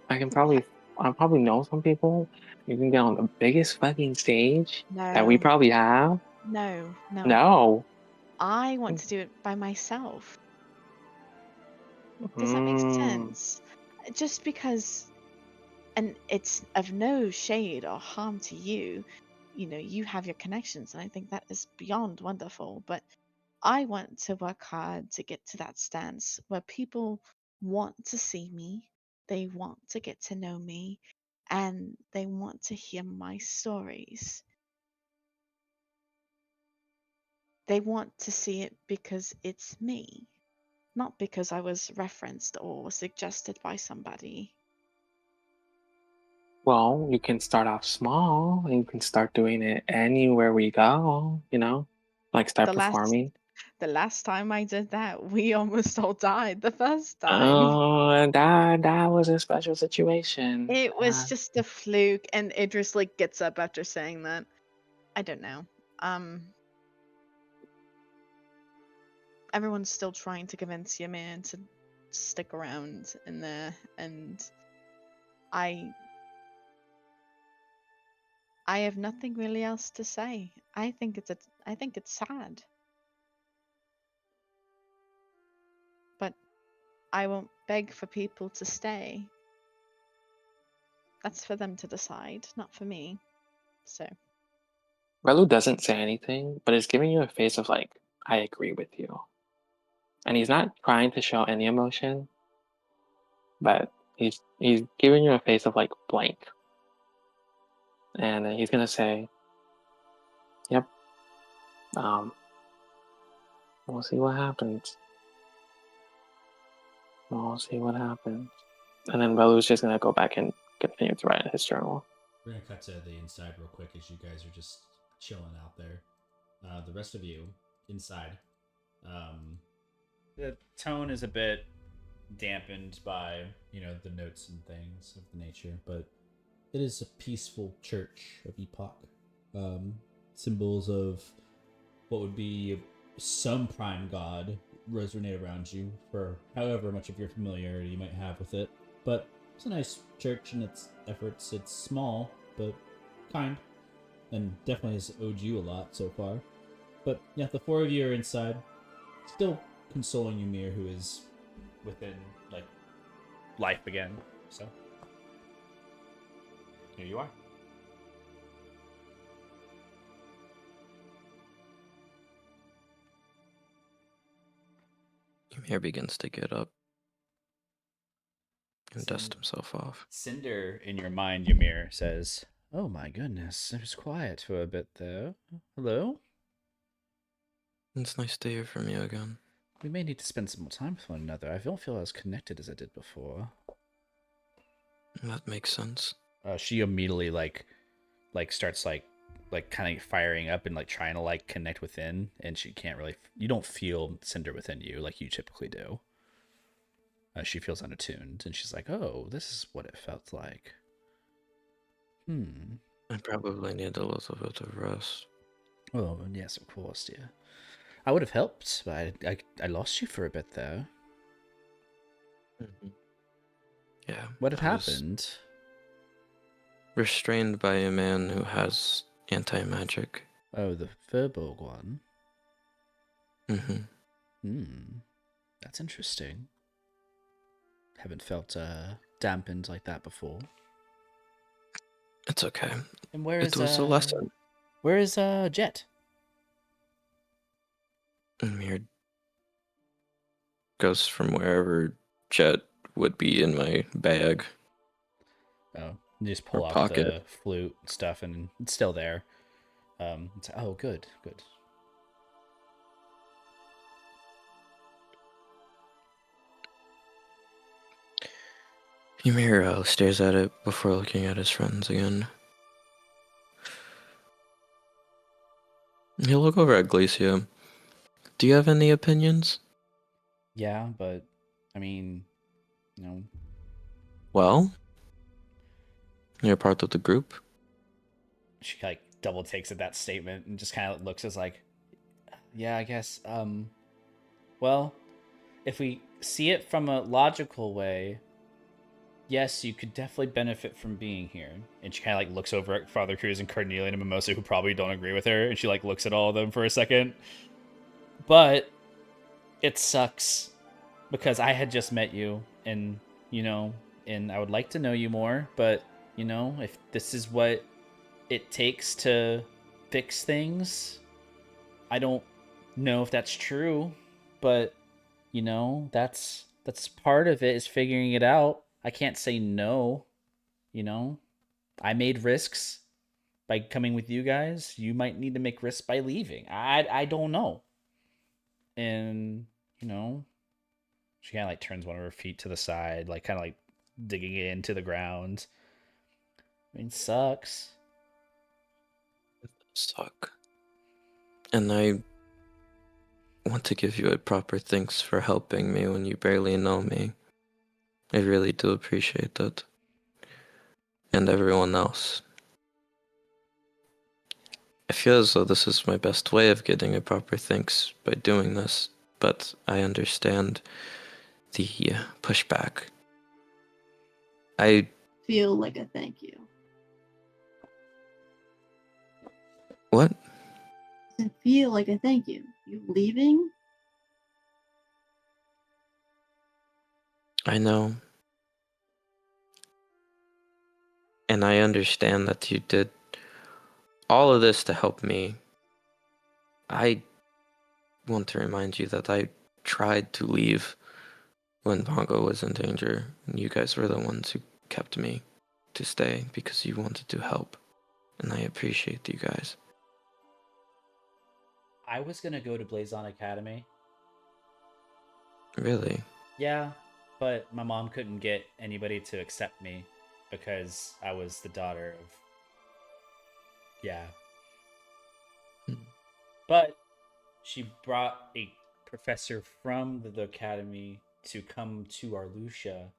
I probably know some people. You can get on the biggest fucking stage that we No. probably have. No. No. I want to do it by myself. Does that make Mm. sense? Just because, and it's of no shade or harm to you, you know, you have your connections, and I think that is beyond wonderful, but I want to work hard to get to that stance where people want to see me, they want to get to know me, and they want to hear my stories. They want to see it because it's me, not because I was referenced or suggested by somebody. Well, you can start off small and you can start doing it anywhere we go, you know? Like start The last performing. The last time I did that, we almost all died the first time. Oh, that was a special situation. It was just a fluke, and Idris like gets up after saying that. I don't know. Everyone's still trying to convince Ymir to stick around in there, and I have nothing really else to say. I think it's sad. But I won't beg for people to stay. That's for them to decide, not for me. So Relu doesn't say anything, but is giving you a face of like, I agree with you. And he's not trying to show any emotion, but he's giving you a face of like blank. And he's gonna say, "Yep, we'll see what happens. We'll see what happens." And then Relu's just gonna go back and continue to write in his journal. We're gonna cut to the inside real quick as you guys are just chilling out there. The rest of you inside. The tone is a bit dampened by the notes and things of the nature, but it is a peaceful church of Epoch. Symbols of what would be some prime god resonate around you for however much of your familiarity you might have with it. But it's a nice church in its efforts. It's small, but kind, and definitely has owed you a lot so far. But yeah, the four of you are inside, still consoling Ymir, who is within life again. So here you are. Ymir begins to get up and dust himself off. Cinder in your mind, Ymir says, "Oh my goodness, it was quiet for a bit there. Hello? It's nice to hear from you again. We may need to spend some more time with one another. I don't feel as connected as I did before." That makes sense. She immediately starts kind of firing up and trying to connect within, and she can't really. You don't feel Cinder within you like you typically do. She feels unattuned, and she's like, "Oh, this is what it felt like." I probably need a little bit of rest. Oh, yes, of course, dear. I would have helped, but I lost you for a bit there. Mm-hmm. Yeah. What had I was happened? restrained by a man who has anti-magic. Oh, the Furbolg one. Mm-hmm. That's interesting. Haven't felt dampened like that before. It's okay. And where It is was a lesson. Where is Jet? Ymir goes from wherever Jet would be in my bag. Oh, you just pull Or out pocket. the flute stuff, and it's still there. Oh, good. Ymir stares at it before looking at his friends again. He'll look over at Glacia. Do you have any opinions? Yeah, but I mean, Well, you're part of the group. she double takes at that statement and just kind of looks as yeah, I guess. Well, if we see it from a logical way, yes, you could definitely benefit from being here. And she kind of looks over at Father Cruz and Cornelia and Mimosa, who probably don't agree with her, and she looks at all of them for a second. But it sucks because I had just met you, and and I would like to know you more. But if this is what it takes to fix things, I don't know if that's true, but that's part of it, is figuring it out. I can't say no. I made risks by coming with you guys. You might need to make risks by leaving. I don't know. And she kind of turns one of her feet to the side, kind of digging it into the ground. I mean, sucks. Suck. And I want to give you a proper thanks for helping me when you barely know me. I really do appreciate that. And everyone else. I feel as though this is my best way of getting a proper thanks by doing this, but I understand the pushback. I Feel like a thank you. what? Does it feel like a thank you? You leaving? I know. And I understand that you did all of this to help me. I want to remind you that I tried to leave when Bongo was in danger, and you guys were the ones who kept me to stay because you wanted to help. And I appreciate you guys. I was gonna go to Blazon Academy. Really? Yeah, but my mom couldn't get anybody to accept me because I was the daughter of. Yeah. Hmm. But she brought a professor from the academy to come to our Lucia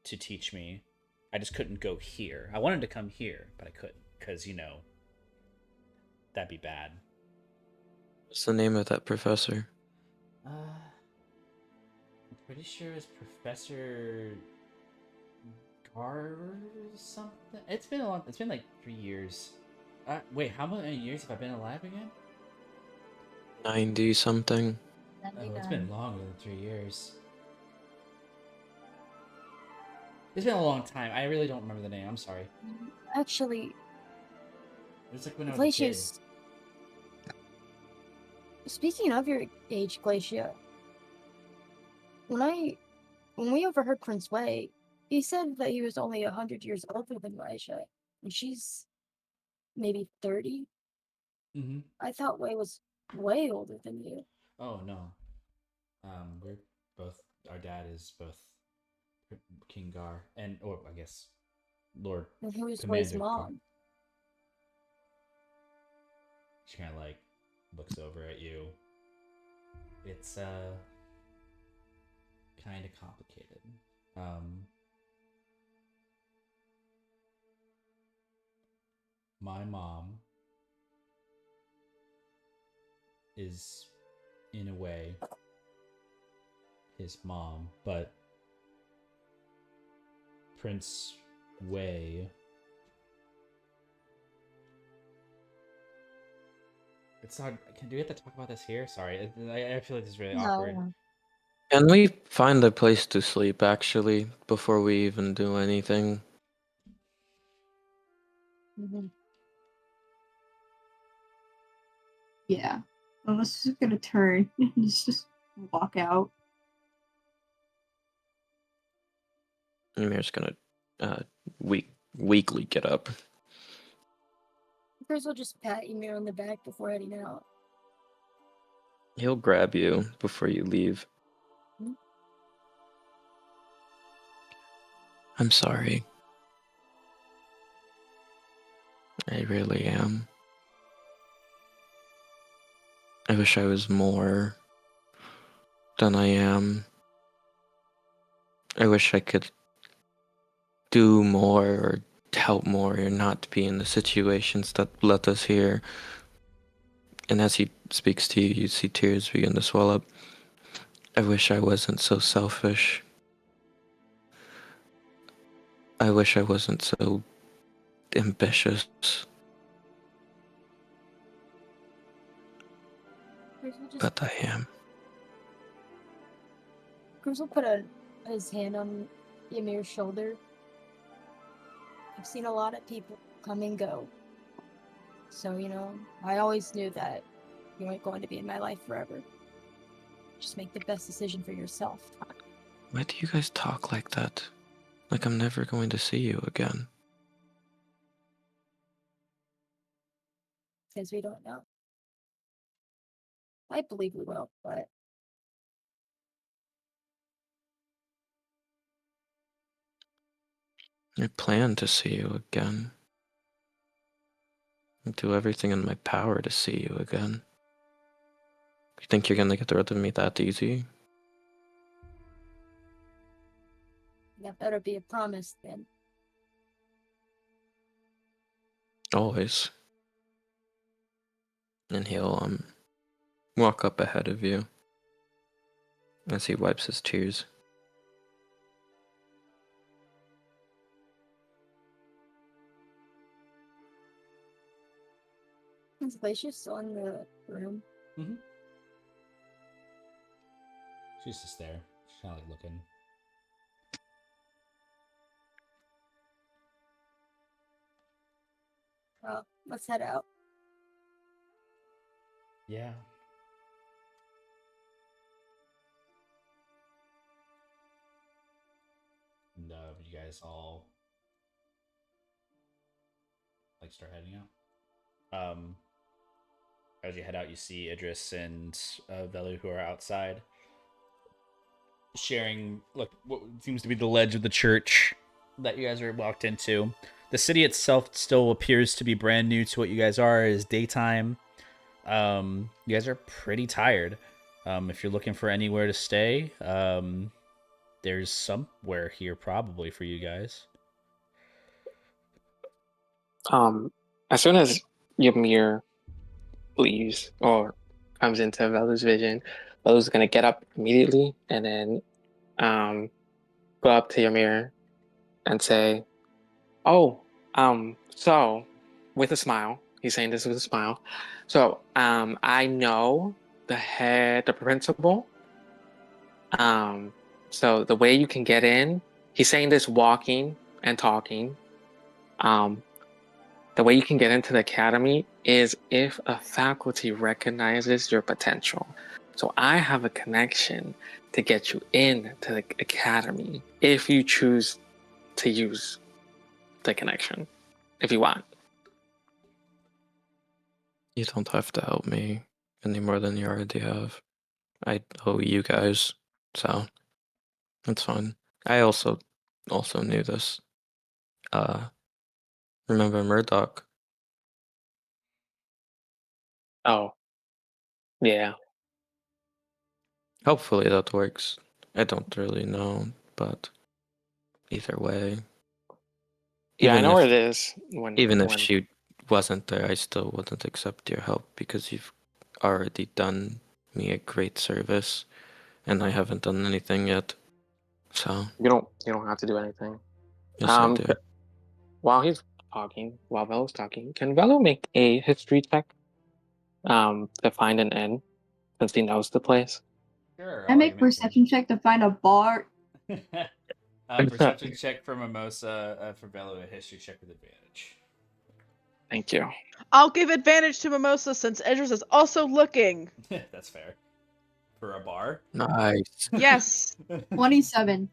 to teach me. I just couldn't go here. I wanted to come here, but I couldn't because, that'd be bad. What's the name of that professor? I'm pretty sure it's Professor Gar or something. It's been like 3 years. Wait, how many years have I been alive again? 90 something. Oh, it's been longer than 3 years. It's been a long time. I really don't remember the name. I'm sorry. Actually, It was like when I was a kid. Glacius. Speaking of your age, Glacia, when we overheard Prince Wei, he said that he was only 100 years older than Raisha, and she's maybe 30. Mm-hmm. I thought Wei was way older than you. Oh no. We're both. Our dad is both King Gar or I guess Lord And who was Wei's Commander Gar. mom? She kind of like looks over at you. It's kind of complicated. My mom is in a way his mom, but Prince Wei. It's hard. Do we have to talk about this here? Sorry, I feel like this is really awkward. No. Can we find a place to sleep, actually, before we even do anything? Mhm. Yeah. Well, let's just gonna turn and just walk out. Ymir's gonna weekly get up. Chris will just pat Ymir on the back before heading out. He'll grab you before you leave. Hmm? I'm sorry. I really am. I wish I was more than I am. I wish I could do more or help more or not be in the situations that led us here. And as he speaks to you, you see tears begin to swell up. I wish I wasn't so selfish. I wish I wasn't so ambitious. Chris will just But I am. Chris will put his hand on Ymir's shoulder. I've seen a lot of people come and go. So, I always knew that you weren't going to be in my life forever. Just make the best decision for yourself. Why do you guys talk like that? Like I'm never going to see you again. Because we don't know. I believe we will, but I plan to see you again. I do everything in my power to see you again. You think you're gonna get rid of me that easy? That better be a promise then. Always. And he'll walk up ahead of you as he wipes his tears. Is Glacier still in the room? Mm-hmm. She's just there. She's kind of like looking. Well, let's head out. Yeah. And you guys all like start heading out. As you head out, you see Idris and Velu who are outside, sharing what seems to be the ledge of the church that you guys are walked into. The city itself still appears to be brand new to what you guys are. It is daytime. You guys are pretty tired. If you're looking for anywhere to stay, there's somewhere here probably for you guys. As soon as Ymir leaves or comes into Velu's vision, Velu's gonna get up immediately and then go up to Ymir and say, "Oh, so," with a smile. He's saying this with a smile. So, I know the principal. So the way you can get in, he's saying this walking and talking. The way you can get into the academy is if a faculty recognizes your potential. So I have a connection to get you into the academy if you choose to use the connection, if you want. You don't have to help me any more than you already have. I owe you guys, so it's fine. I also knew this. Remember Murdoch? Oh, yeah. Hopefully that works. I don't really know, but either way, Yeah, I even know where if it is even if when she wasn't there, I still wouldn't accept your help because you've already done me a great service, and I haven't done anything yet. So you don't have to do anything. yes, I do. While he's talking, while Velo's talking, can Velo make a history check to find an inn since he knows the place? Sure, I I'll let you make make perception check to find a bar. perception check for Mimosa, for Bello, a history check with advantage. Thank you. I'll give advantage to Mimosa since Idris is also looking. That's fair. For a bar? Nice. Yes. 27.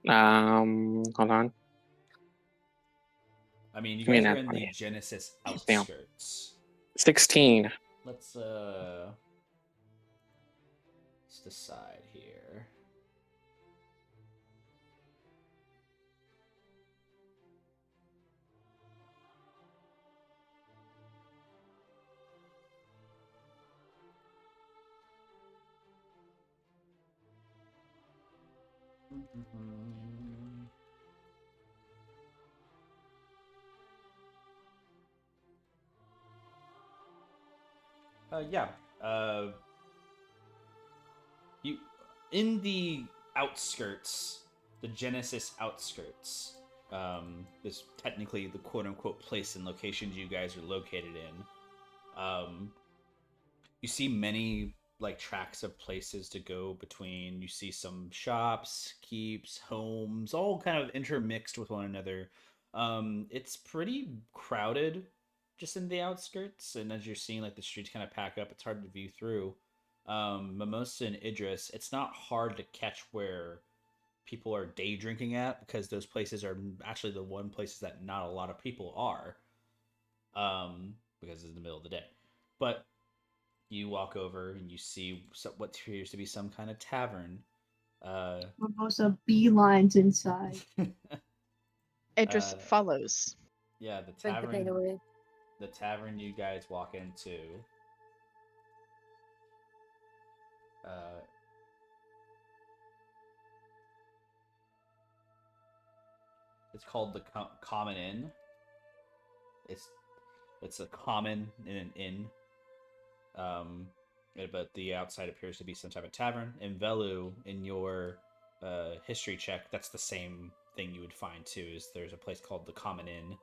Hold on. I mean, you Give me guys an are nat in the 20. Genesis Damn. outskirts. 16. Let's decide here. Yeah. You in the outskirts, the Genesis outskirts. Is technically the quote unquote place and locations you guys are located in. You see many like tracks of places to go between. You see some shops, keeps, homes, all kind of intermixed with one another. It's pretty crowded just in the outskirts, and as you're seeing like the streets kind of pack up, it's hard to view through. Mimosa and Idris, it's not hard to catch where people are day drinking at because those places are actually the one places that not a lot of people are, because it's in the middle of the day. But you walk over and you see what appears to be some kind of tavern. Mimosa beelines inside. Idris follows. Yeah, the Drink the pain tavern. away. The tavern you guys walk into Uh, it's called the Common Inn. It's a common in an inn. But the outside appears to be some type of tavern. In Velu, in your history check, that's the same thing you would find too. Is there's a place called the Common Inn.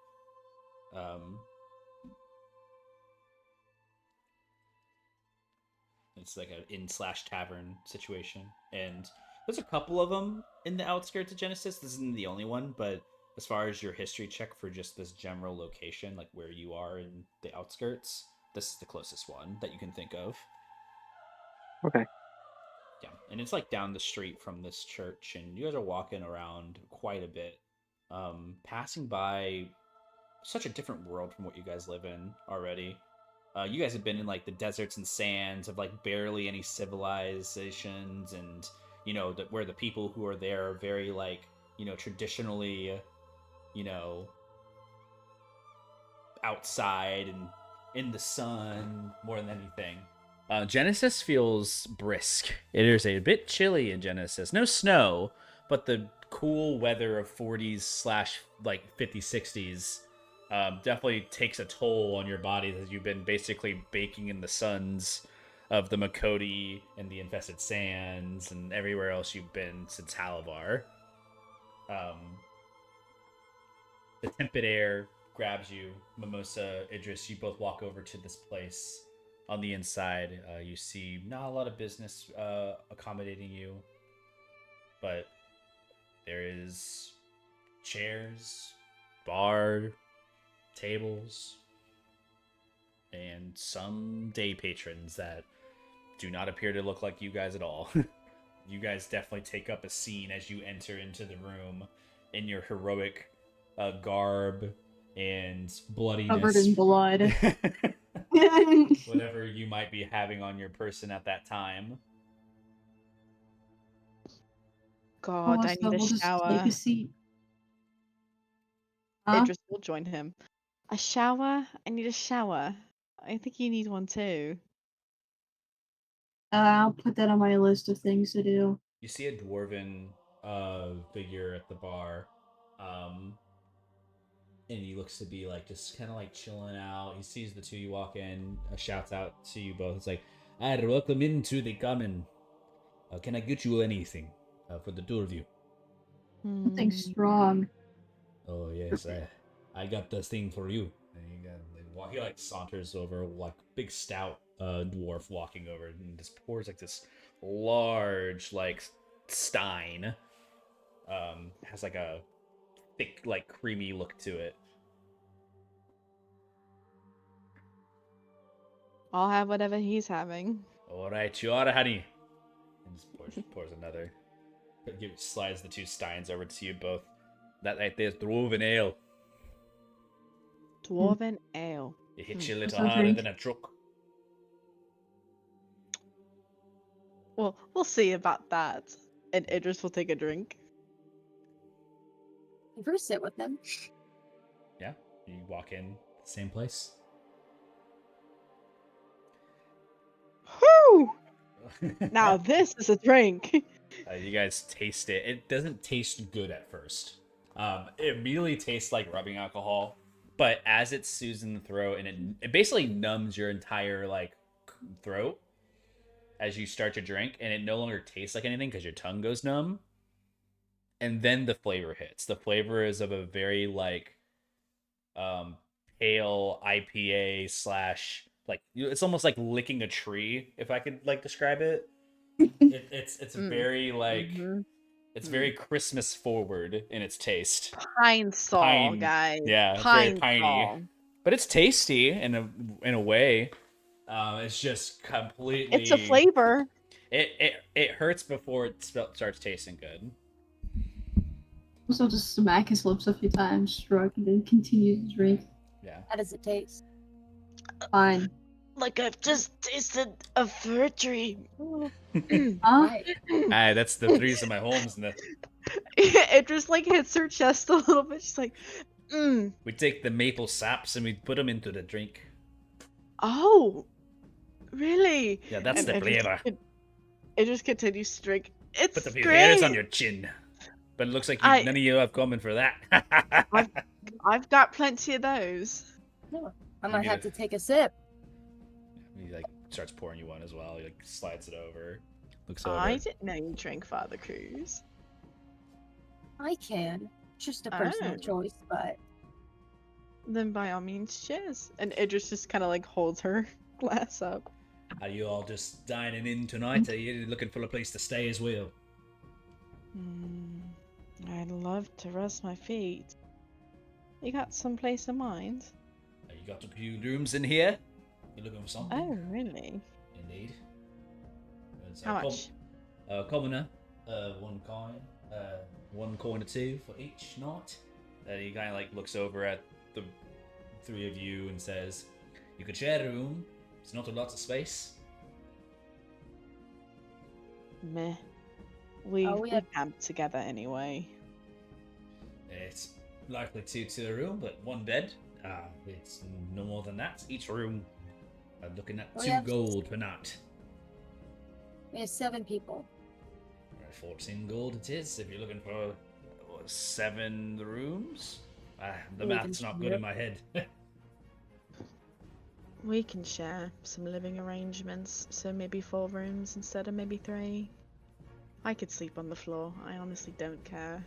It's like an inn/tavern situation, and there's a couple of them in the outskirts of Genesis. This isn't the only one, but as far as your history check for just this general location, like where you are in the outskirts, this is the closest one that you can think of. Okay. Yeah, and it's like down the street from this church, and you guys are walking around quite a bit, passing by such a different world from what you guys live in already. You guys have been in like the deserts and sands of like barely any civilizations, and where the people who are there are very like traditionally, outside and in the sun more than anything. Genesis feels brisk. It is a bit chilly in Genesis. No snow, but the cool weather of 40s slash like 50s, 60s definitely takes a toll on your body as you've been basically baking in the suns of the Makoti and the infested sands and everywhere else you've been since Halavar. The tepid air grabs you. Mimosa, Idris, you both walk over to this place. On the inside, you see not a lot of business accommodating you, but there is chairs, bar, tables, and some day patrons that do not appear to look like you guys at all. You guys definitely take up a scene as you enter into the room in your heroic garb and bloodiness. Covered in blood. Whatever you might be having on your person at that time. God, I So need we'll a just shower. take a seat. Huh? Idris will join him. A shower? I need a shower. I think you need one too. I'll put that on my list of things to do. You see a dwarven figure at the bar. And he looks to be like just kind of like chilling out. He sees the two you walk in, shouts out to you both. It's like, welcome into the common. Can I get you anything for the two of you? Something strong. Oh yes, I got this thing for you. And he like saunters over, like big stout dwarf walking over, and just pours like this large like stein. Has like a thick like creamy look to it. I'll have whatever he's having. All right, you are, honey. And just pours another. Slides the two steins over to you both. That right there's dwarven ale. Dwarven ale. It hits you a What's little that harder drink? than a truck. Well, we'll see about that. And Idris will take a drink. Ever sit with them? Yeah, you walk in the same place. Whew! Now this is a drink. You guys taste it. It doesn't taste good at first. It immediately tastes like rubbing alcohol, but as it soothes in the throat and it basically numbs your entire like throat as you start to drink, and it no longer tastes like anything because your tongue goes numb. And then the flavor hits. The flavor is of a very like pale IPA slash like it's almost like licking a tree, if I could like describe it. It's very like it's very Christmas forward in its taste. Pine Sol, guys. Yeah, it's Pine very piney, Sol. but it's tasty in a way. It's just completely. It's a flavor. It hurts before it starts tasting good. So just smack his lips a few times, shrug, and then continue to drink. Yeah. How does it taste? Fine. Like I've just tasted a fir tree. Huh? Right. That's the threes of my homes, and It just like hits her chest a little bit. She's like, we take the maple saps and we put them into the drink. oh, really? Yeah, that's And the Idris flavor. It just continues to drink. It's Put the few great. hairs on your chin. But it looks like none of you have coming for that. I've got plenty of those. No, I might have to take a sip. He like starts pouring you one as well. He like slides it over, looks over. I didn't know you drank Father Cruz. I can. Just a personal choice, but then by all means, cheers. And Idris just kind of like holds her glass up. Are you all just dining in tonight? Are you looking for a place to stay as well? I'd love to rest my feet. You got some place in mind? You got a few rooms in here? You looking for something? Oh, really? Indeed. How much? Commoner, one coin or two for each night. He kind of like looks over at the three of you and says, "You could share a room. It's not a lot of space." Meh. We camp together anyway. It's likely two to a room, but one bed. It's no more than that. Each room, looking at 2 gold per night. We have 7 people. 14 gold it is. If you're looking for 7 rooms, the math's not good in my head. We can share some living arrangements, so maybe 4 rooms instead of maybe 3. I could sleep on the floor. I honestly don't care.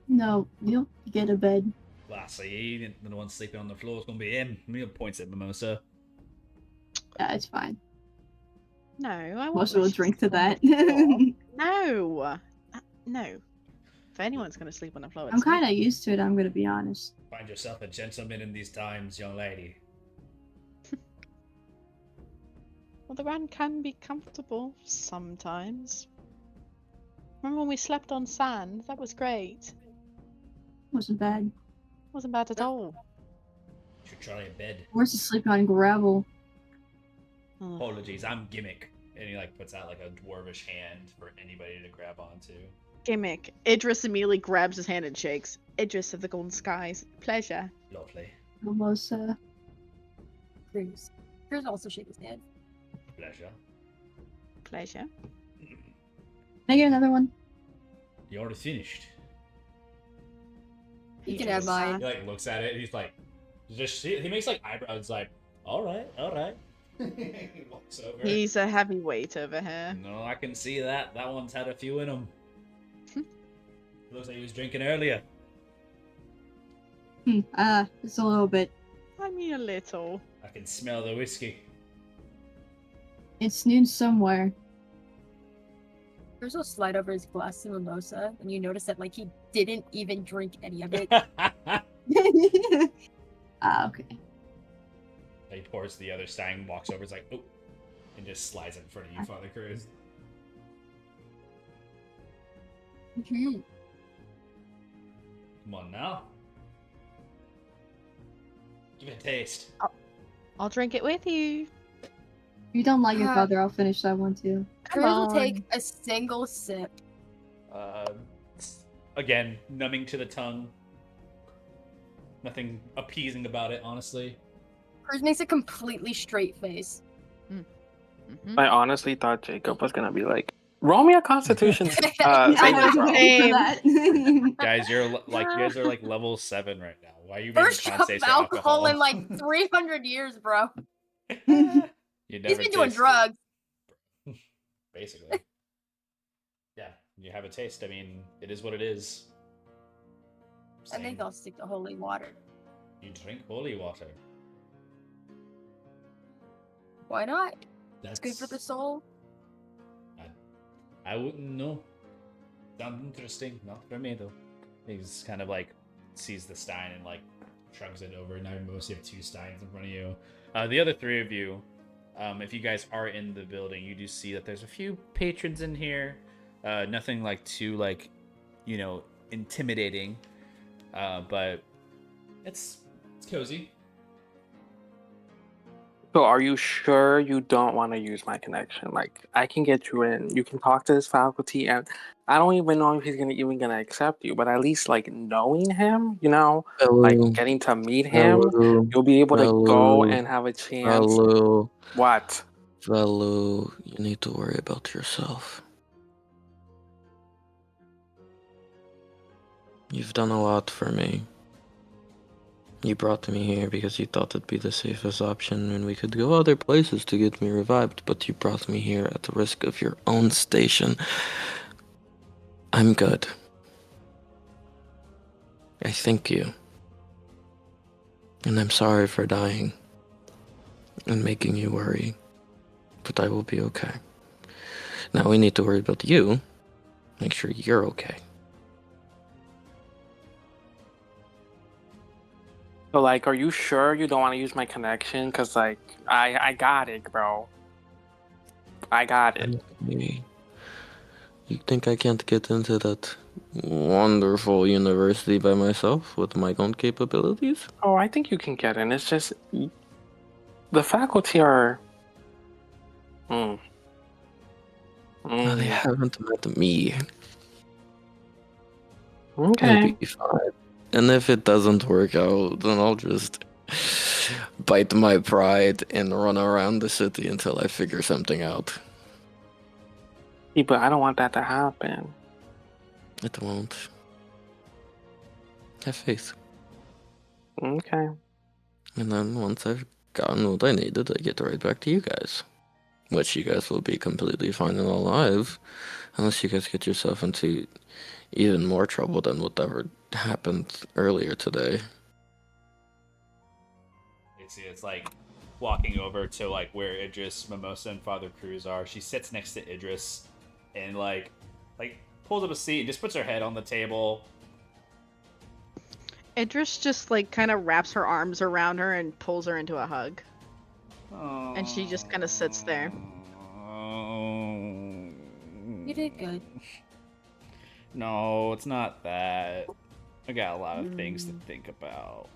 No, you'll get a bed. Well, I see. The one sleeping on the floor is going to be him. He points at Mimosa. Yeah, it's fine. No, I won't. Most will drink to that. No. No. If anyone's going to sleep on the floor, I'm kind of used to it, I'm going to be honest. Find yourself a gentleman in these times, young lady. Well, the ground can be comfortable sometimes. Remember when we slept on sand? That was great. Wasn't bad. Wasn't bad at all. You should try a bed. Worse is sleeping on gravel. Apologies, I'm Gimmick. And he like puts out like a dwarvish hand for anybody to grab onto. Gimmick. Idris immediately grabs his hand and shakes. Idris of the Golden Skies. Pleasure. Lovely. Almost, Cruz. Cruz also shake his hand. Pleasure. Pleasure. Can I get another one? You already finished. You can have mine. He like looks at it and he's like, he makes like eyebrows like, all right. He walks over. He's a heavyweight over here. No, I can see that. That one's had a few in him. Looks like he was drinking earlier. Just a little bit. I mean a little. I can smell the whiskey. It's noon somewhere. Cruz will slide over his glass to mimosa, and you notice that like he didn't even drink any of it. Okay. He pours the other stein, walks over, is like, oh, and just slides it in front of you, Father Cruz. Mhm. Come on now. Give it a taste. I'll drink it with you. If you don't like your father, I'll finish that one too. Cruz will take a single sip. Again, numbing to the tongue. Nothing appeasing about it, honestly. Cruz makes a completely straight face. Mm-hmm. I honestly thought Jacob was gonna be like, roll me a Constitution. I saving was throw. waiting for that. Guys, you guys are like level 7 right now. Why are you making First drop of constates alcohol in like 300 years, bro. You He's never been doing tasted- drugs. Basically. Yeah, you have a taste. I mean, it is what it is. I think I'll stick to holy water. You drink holy water. Why not? That's It's good for the soul. I wouldn't know. Sounds interesting. Not for me though. He's kind of like sees the stein and like shrugs it over. Now you mostly have 2 steins in front of you. The other 3 of you, if you guys are in the building, you do see that there's a few patrons in here. Nothing like too like, intimidating. But it's cozy. So are you sure you don't want to use my connection? Like, I can get you in. You can talk to this faculty, and I don't even know if he's even gonna accept you. But at least like knowing him, like getting to meet him, you'll be able to go and have a chance. What? Velu, you need to worry about yourself. You've done a lot for me. You brought me here because you thought it'd be the safest option and we could go other places to get me revived, but you brought me here at the risk of your own station. I'm good. I thank you. And I'm sorry for dying and making you worry, but I will be okay. Now we need to worry about you. Make sure you're okay. So, like, are you sure you don't want to use my connection? Cause like, I got it, bro. I got it. Okay. You think I can't get into that wonderful university by myself with my own capabilities? Oh, I think you can get in. It's just the faculty are. Mm. Well, they Mm. haven't met me. It'll Okay. be fine. And if it doesn't work out, then I'll just bite my pride and run around the city until I figure something out. Yeah, but I don't want that to happen. It won't. Have faith. Okay. And then once I've gotten what I needed, I get right back to you guys. Which you guys will be completely fine and alive, unless you guys get yourself into even more trouble than whatever happened earlier today. It's like walking over to like where Idris, Mimosa, and Father Cruz are. She sits next to Idris and like pulls up a seat and just puts her head on the table. Idris just like kind of wraps her arms around her and pulls her into a hug. And she just kind of sits there. You did good. No, it's not that. I got a lot of things to think about.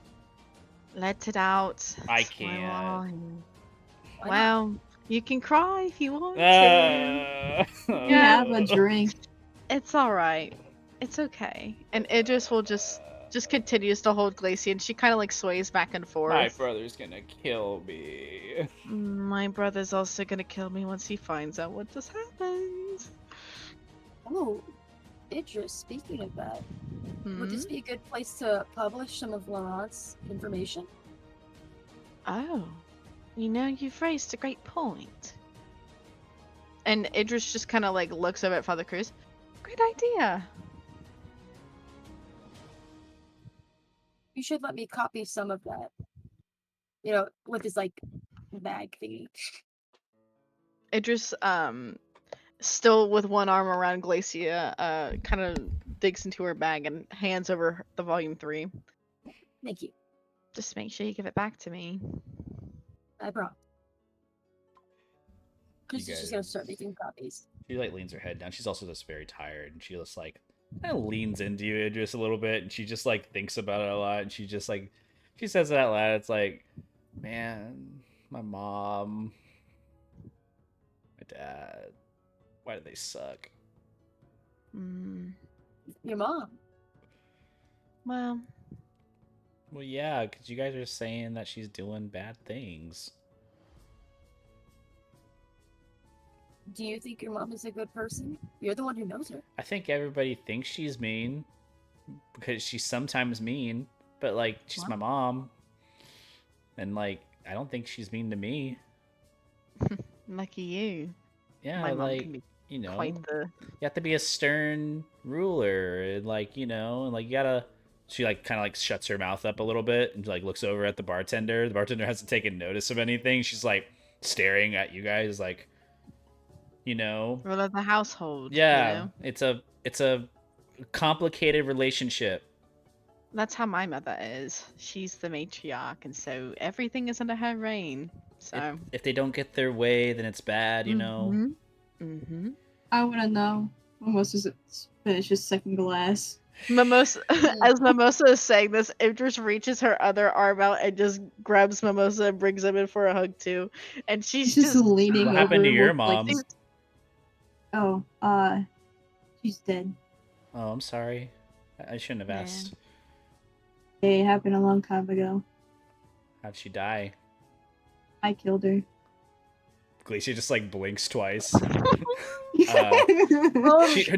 Let it out. I It's my can't. line. Why not? Well, you can cry if you want to. You have a drink. It's all right. It's okay. And Idris will just continues to hold Glacier, and she kind of like sways back and forth. My brother's gonna kill me. My brother's also gonna kill me once he finds out what just happened. Oh, Idris, speaking of that, would this Hmm? be a good place to publish some of Laurent's information? Oh, you've raised a great point. And Idris just kind of like looks over at Father Cruz. Great idea. You should let me copy some of that. With his like bag thingy. Idris, still with one arm around Glacia, kind of digs into her bag and hands over the volume 3. Thank you. Just make sure you give it back to me. I brought. Chris You is just gonna guys- start making copies. She like leans her head down. She's also just very tired, and she just like kind of leans into you just a little bit, and she just like thinks about it a lot, and she just like she says it out loud. It's like, man, my mom, my dad, why do they suck? Mm, Your mom. well, Well, yeah, because you guys are saying that she's doing bad things. Do you think your mom is a good person? You're the one who knows her. I think everybody thinks she's mean because she's sometimes mean, but like she's my mom, and like I don't think she's mean to me. lucky you. Yeah, My mom like can be you know, quite the. you have to be a stern ruler, and like and like you gotta. She like kind of like shuts her mouth up a little bit and like looks over at the bartender. The bartender hasn't taken notice of anything. She's like staring at you guys, like Rule of the household. yeah, it's a complicated relationship. That's how my mother is. She's the matriarch, and so everything is under her reign. So. If they don't get their way, then it's bad, Mm-hmm. I want to know. Almost as finish his second glass. Mimosa, as Mimosa is saying this, Idris reaches her other arm out and just grabs Mimosa and brings him in for a hug too. And she's She's just leaning What over. happened to your with, like, mom? oh, she's dead. Oh, I'm sorry. I shouldn't have Man. asked. It happened a long time ago. How'd she die? I killed her. quickly. She just like blinks twice. Oh,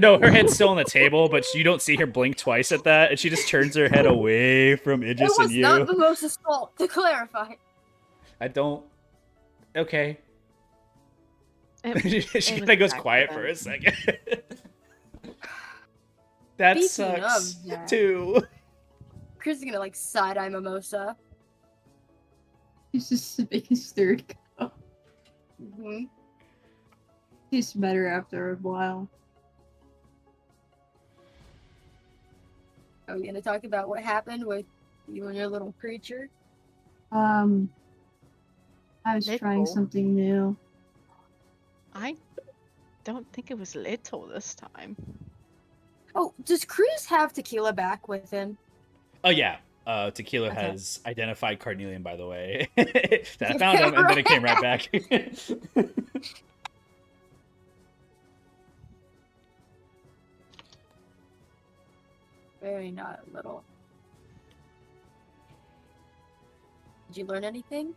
No, her head's still on the table, but you don't see her blink twice at that, and she just turns her head away from It Idris and was not you. Mimosa's fault, to clarify. I don't. Okay. It She was kind of goes an quiet for a accident. second. That Speaking sucks of that. too. Chris is gonna like side-eye Mimosa. it's just the biggest third. Mm-hmm. Tastes better after a while. Are we gonna talk about what happened with you and your little creature? I was trying Little. something new. I don't think it was little this time. Oh, does Cruz have tequila back with him? Oh yeah. Tequila Okay. has identified Carnelian, by the way. That I found him, and then it came right back. Very not little. Did you learn anything?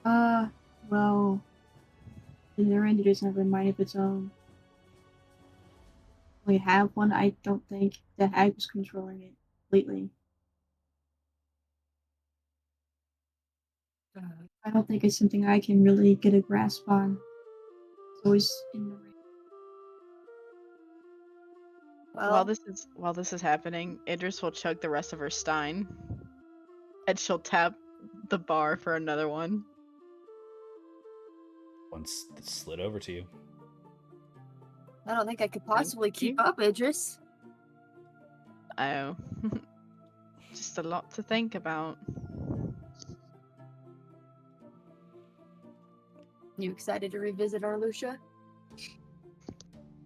Well, the Narendra doesn't have a mind of its own. We have one. I don't think the hag was controlling it completely. I don't think it's something I can really get a grasp on. It's always in the ring. Well, While this is happening, Idris will chug the rest of her stein, and she'll tap the bar for another one. Once it slid over to you. I don't think I could possibly keep you. up, Idris. Oh, just a lot to think about. You excited to revisit our Lucia?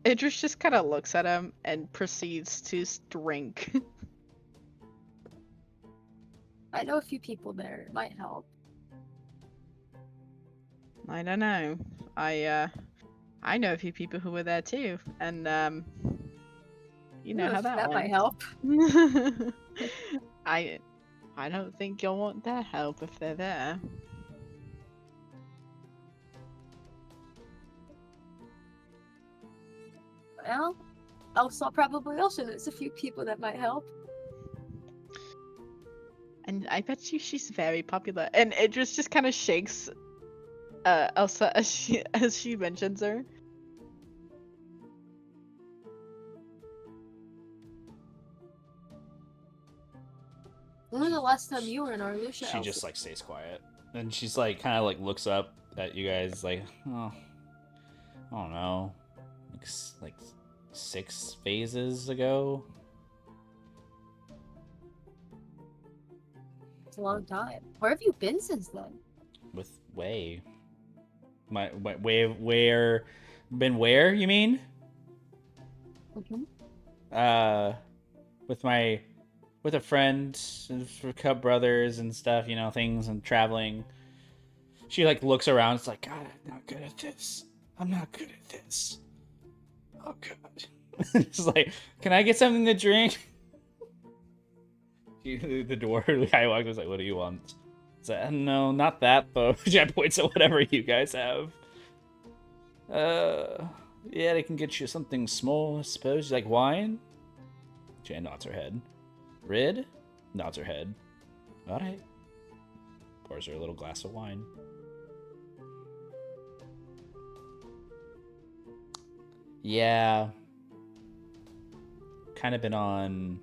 Idris just kind of looks at him and proceeds to drink. I know a few people there. It might help. I don't know. I know a few people who were there too, and you know how that might went. help. I don't think you'll want their help if they're there. Well, probably also there's a few people that might help. And I bet you she's very popular. And Idris just kind of shakes Elsa as she mentions her. When was the last time you were in our Lucia? She just like stays quiet, and she's like kind of like looks up at you guys like, oh, I don't know, like 6 phases ago. It's a long time. Where have you been since then? With Way. My Way where been where you mean? With a friend for Cub Brothers and stuff, you know, things and traveling. She like looks around. It's like, God, I'm not good at this. I'm not good at this. Oh God. It's like, can I get something to drink? The dwarf guy walks was like, what do you want? It's like, no, not that though. She points at whatever you guys have. Yeah, they can get you something small, I suppose. Like wine? Jan nods her head. Rid? Nods her head. Alright. Pours her a little glass of wine. Yeah. Kind of been on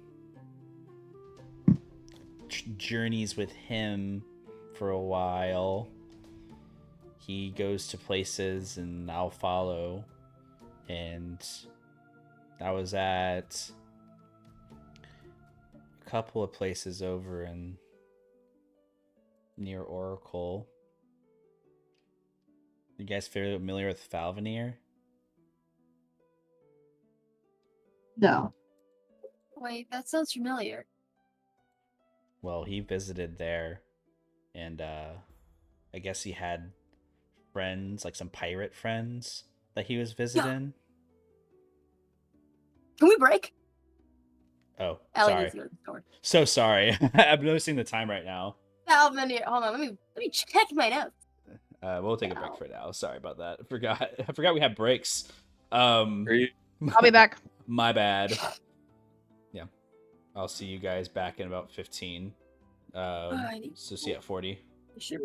journeys with him for a while. He goes to places and I'll follow. And I was at a couple of places over in near Oracle. You guys familiar with Falvanir? No. Wait, that sounds familiar. Well, he visited there, and I guess he had friends, like some pirate friends that he was visiting. Can we break? Oh, Ellie sorry. needs to go to the store. So sorry. I'm noticing the time right now. Hold on, let me check my notes. We'll take a break for now. Sorry about that. I forgot we had breaks. Are you- I'll be back. My bad. Yeah. I'll see you guys back in about 15. So see you at 40. Sure.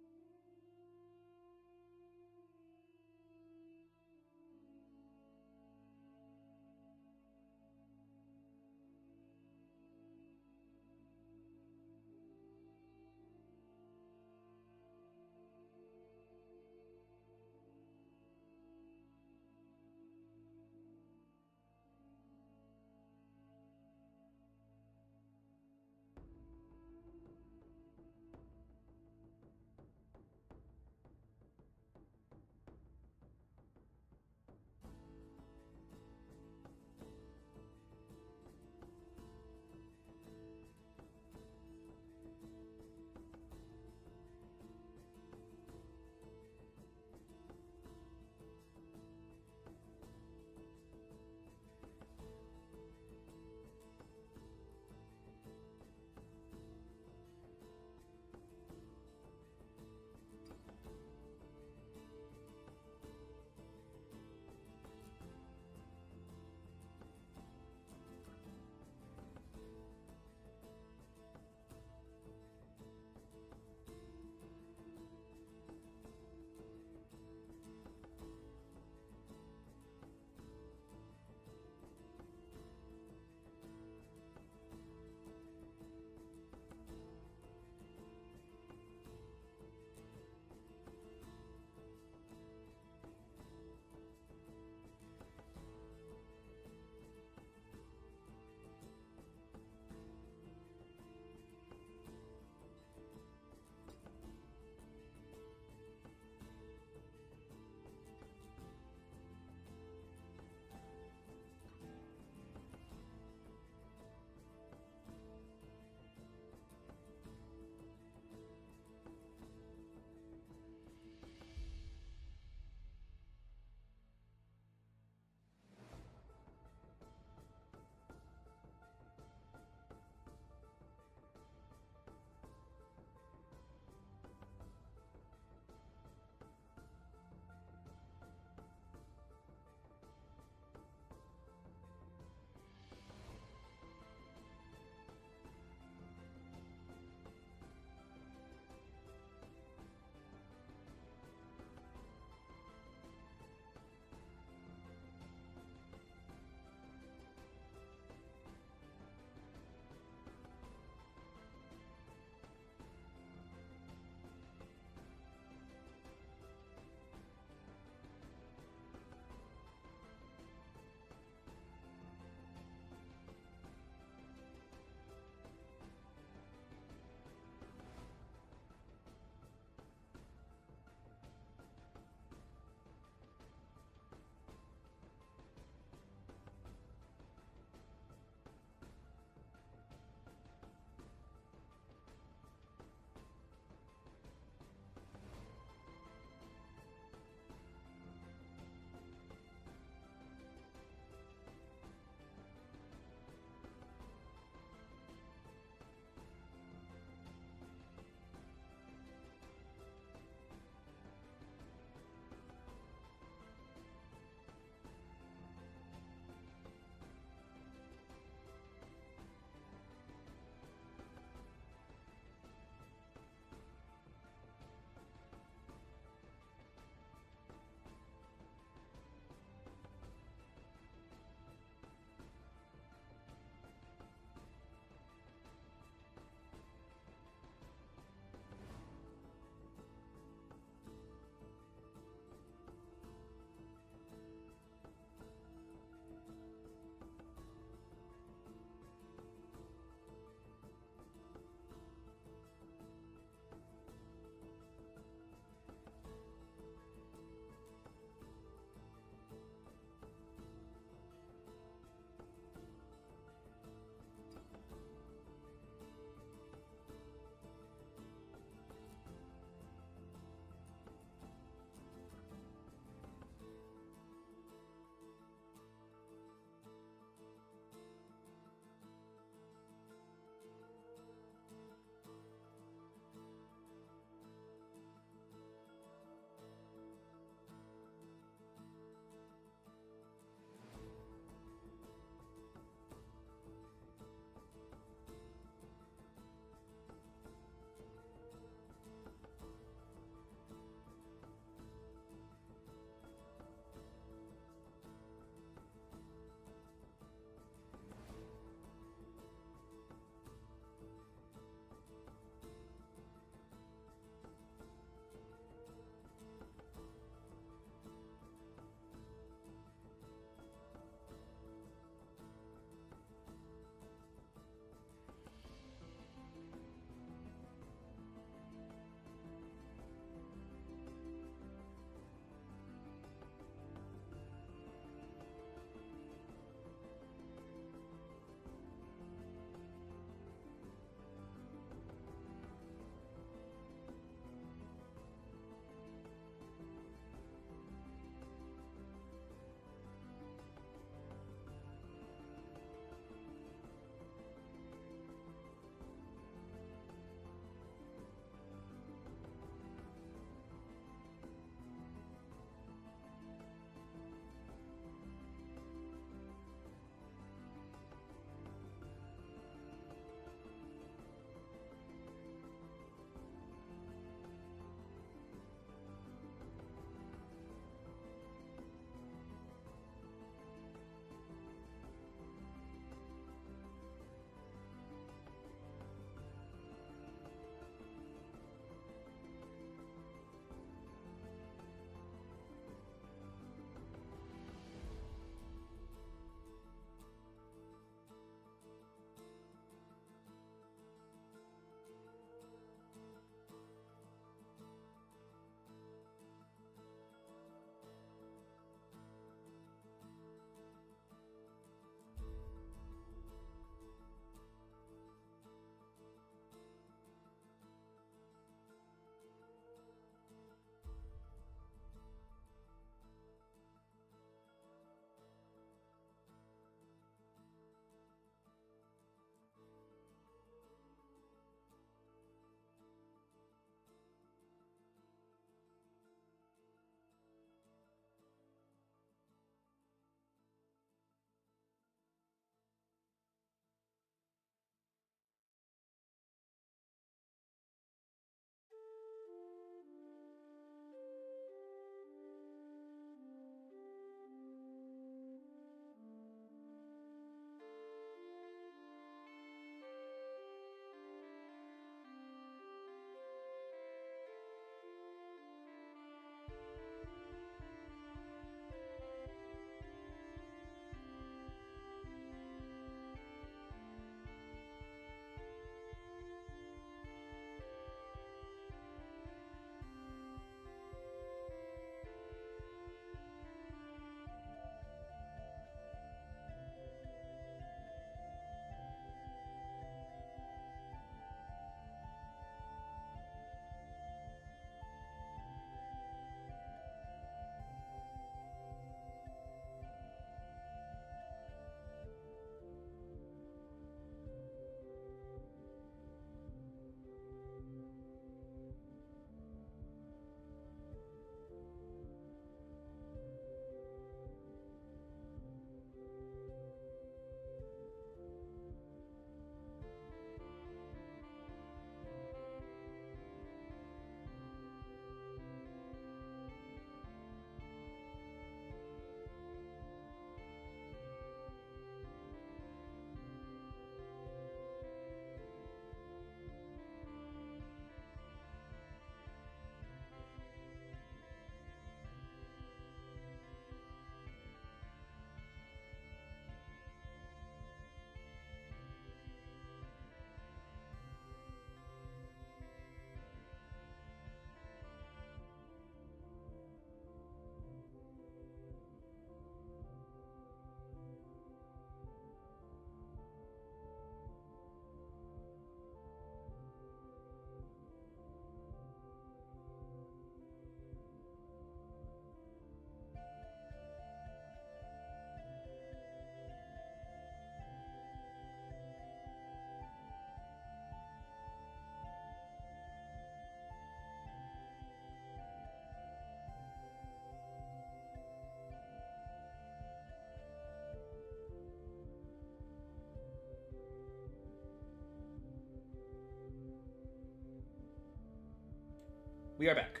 we are back.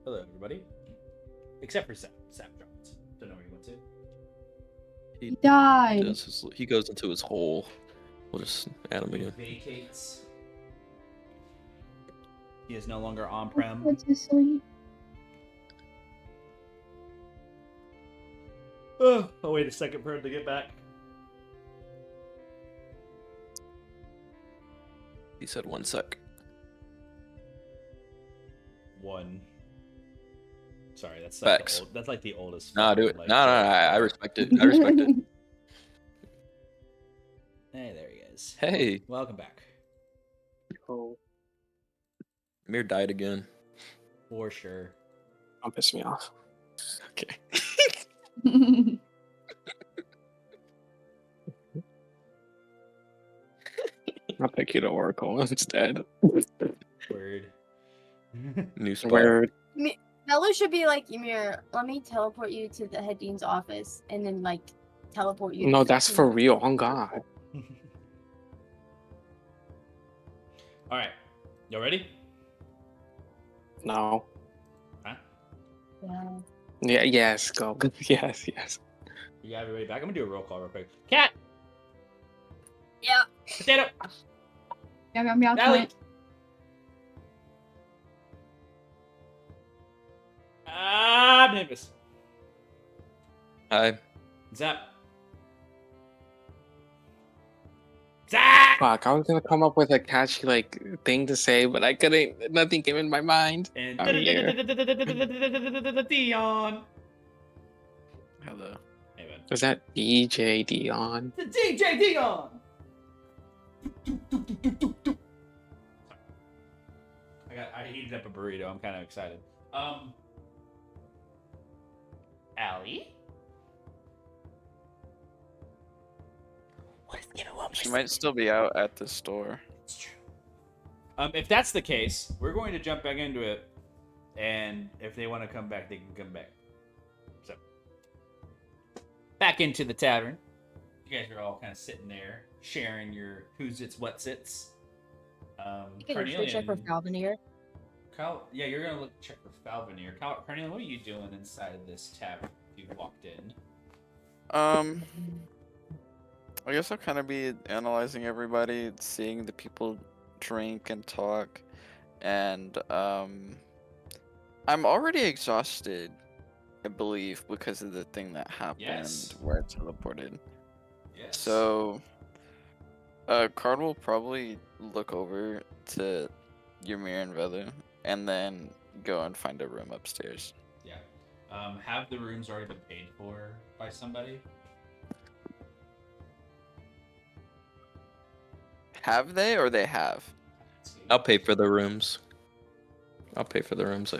Hello, everybody. Except for Sap. Sap dropped. Don't know where he went to. He died. He goes into his hole. We'll just add him He again. vacates. He is no longer on-prem. Went to sleep. Oh, I'll wait a second for him to get back. He said 1 sec. One. Sorry, that's like Facts. that's like the oldest. Nah, do it. Like, No, I respect it. I respect it. Hey, there he is. Hey, Welcome back. Oh, Mir died again. For sure. don't piss me off. Okay. I'll pick you to Oracle instead. Word. New spot. Where Bella should be like, Ymir, let me teleport you to the head dean's office and then like teleport you. no, to that's for real. On God. All right. Y'all ready? No. Huh? Yeah. Yeah. Yes. Go. Yes. Yes. You got everybody back? I'm gonna do a roll call real quick. Cat! Yeah. Potato! Meow, meow, meow, Allie! cat. Nimbus. Hi. Zap. Zap! Fuck. I was gonna come up with a catchy like thing to say, but I couldn't. Nothing came in my mind. And I'm here. Dion. Hello. Hey, man. Was that DJ Dion? The DJ Dion. I heated up a burrito. I'm kind of excited. Allie? What is She might still be out at the store. It's true. If that's the case, we're going to jump back into it, and if they want to come back, they can come back. So, back into the tavern. You guys are all kind of sitting there, sharing your who's its, what's its. You can check for Falconeer. Kyle, yeah, you're gonna check for Falconeer. Carnelian, what are you doing inside of this tavern? You walked in. I guess I'll kind of be analyzing everybody, seeing the people drink and talk, and I'm already exhausted, I believe, because of the thing that happened Yes. where I teleported. Yes. So, Card will probably look over to Ymir and Velu, and then go and find a room upstairs. Yeah. Have the rooms already been paid for by somebody? Have they, or they have? I'll pay for the rooms. I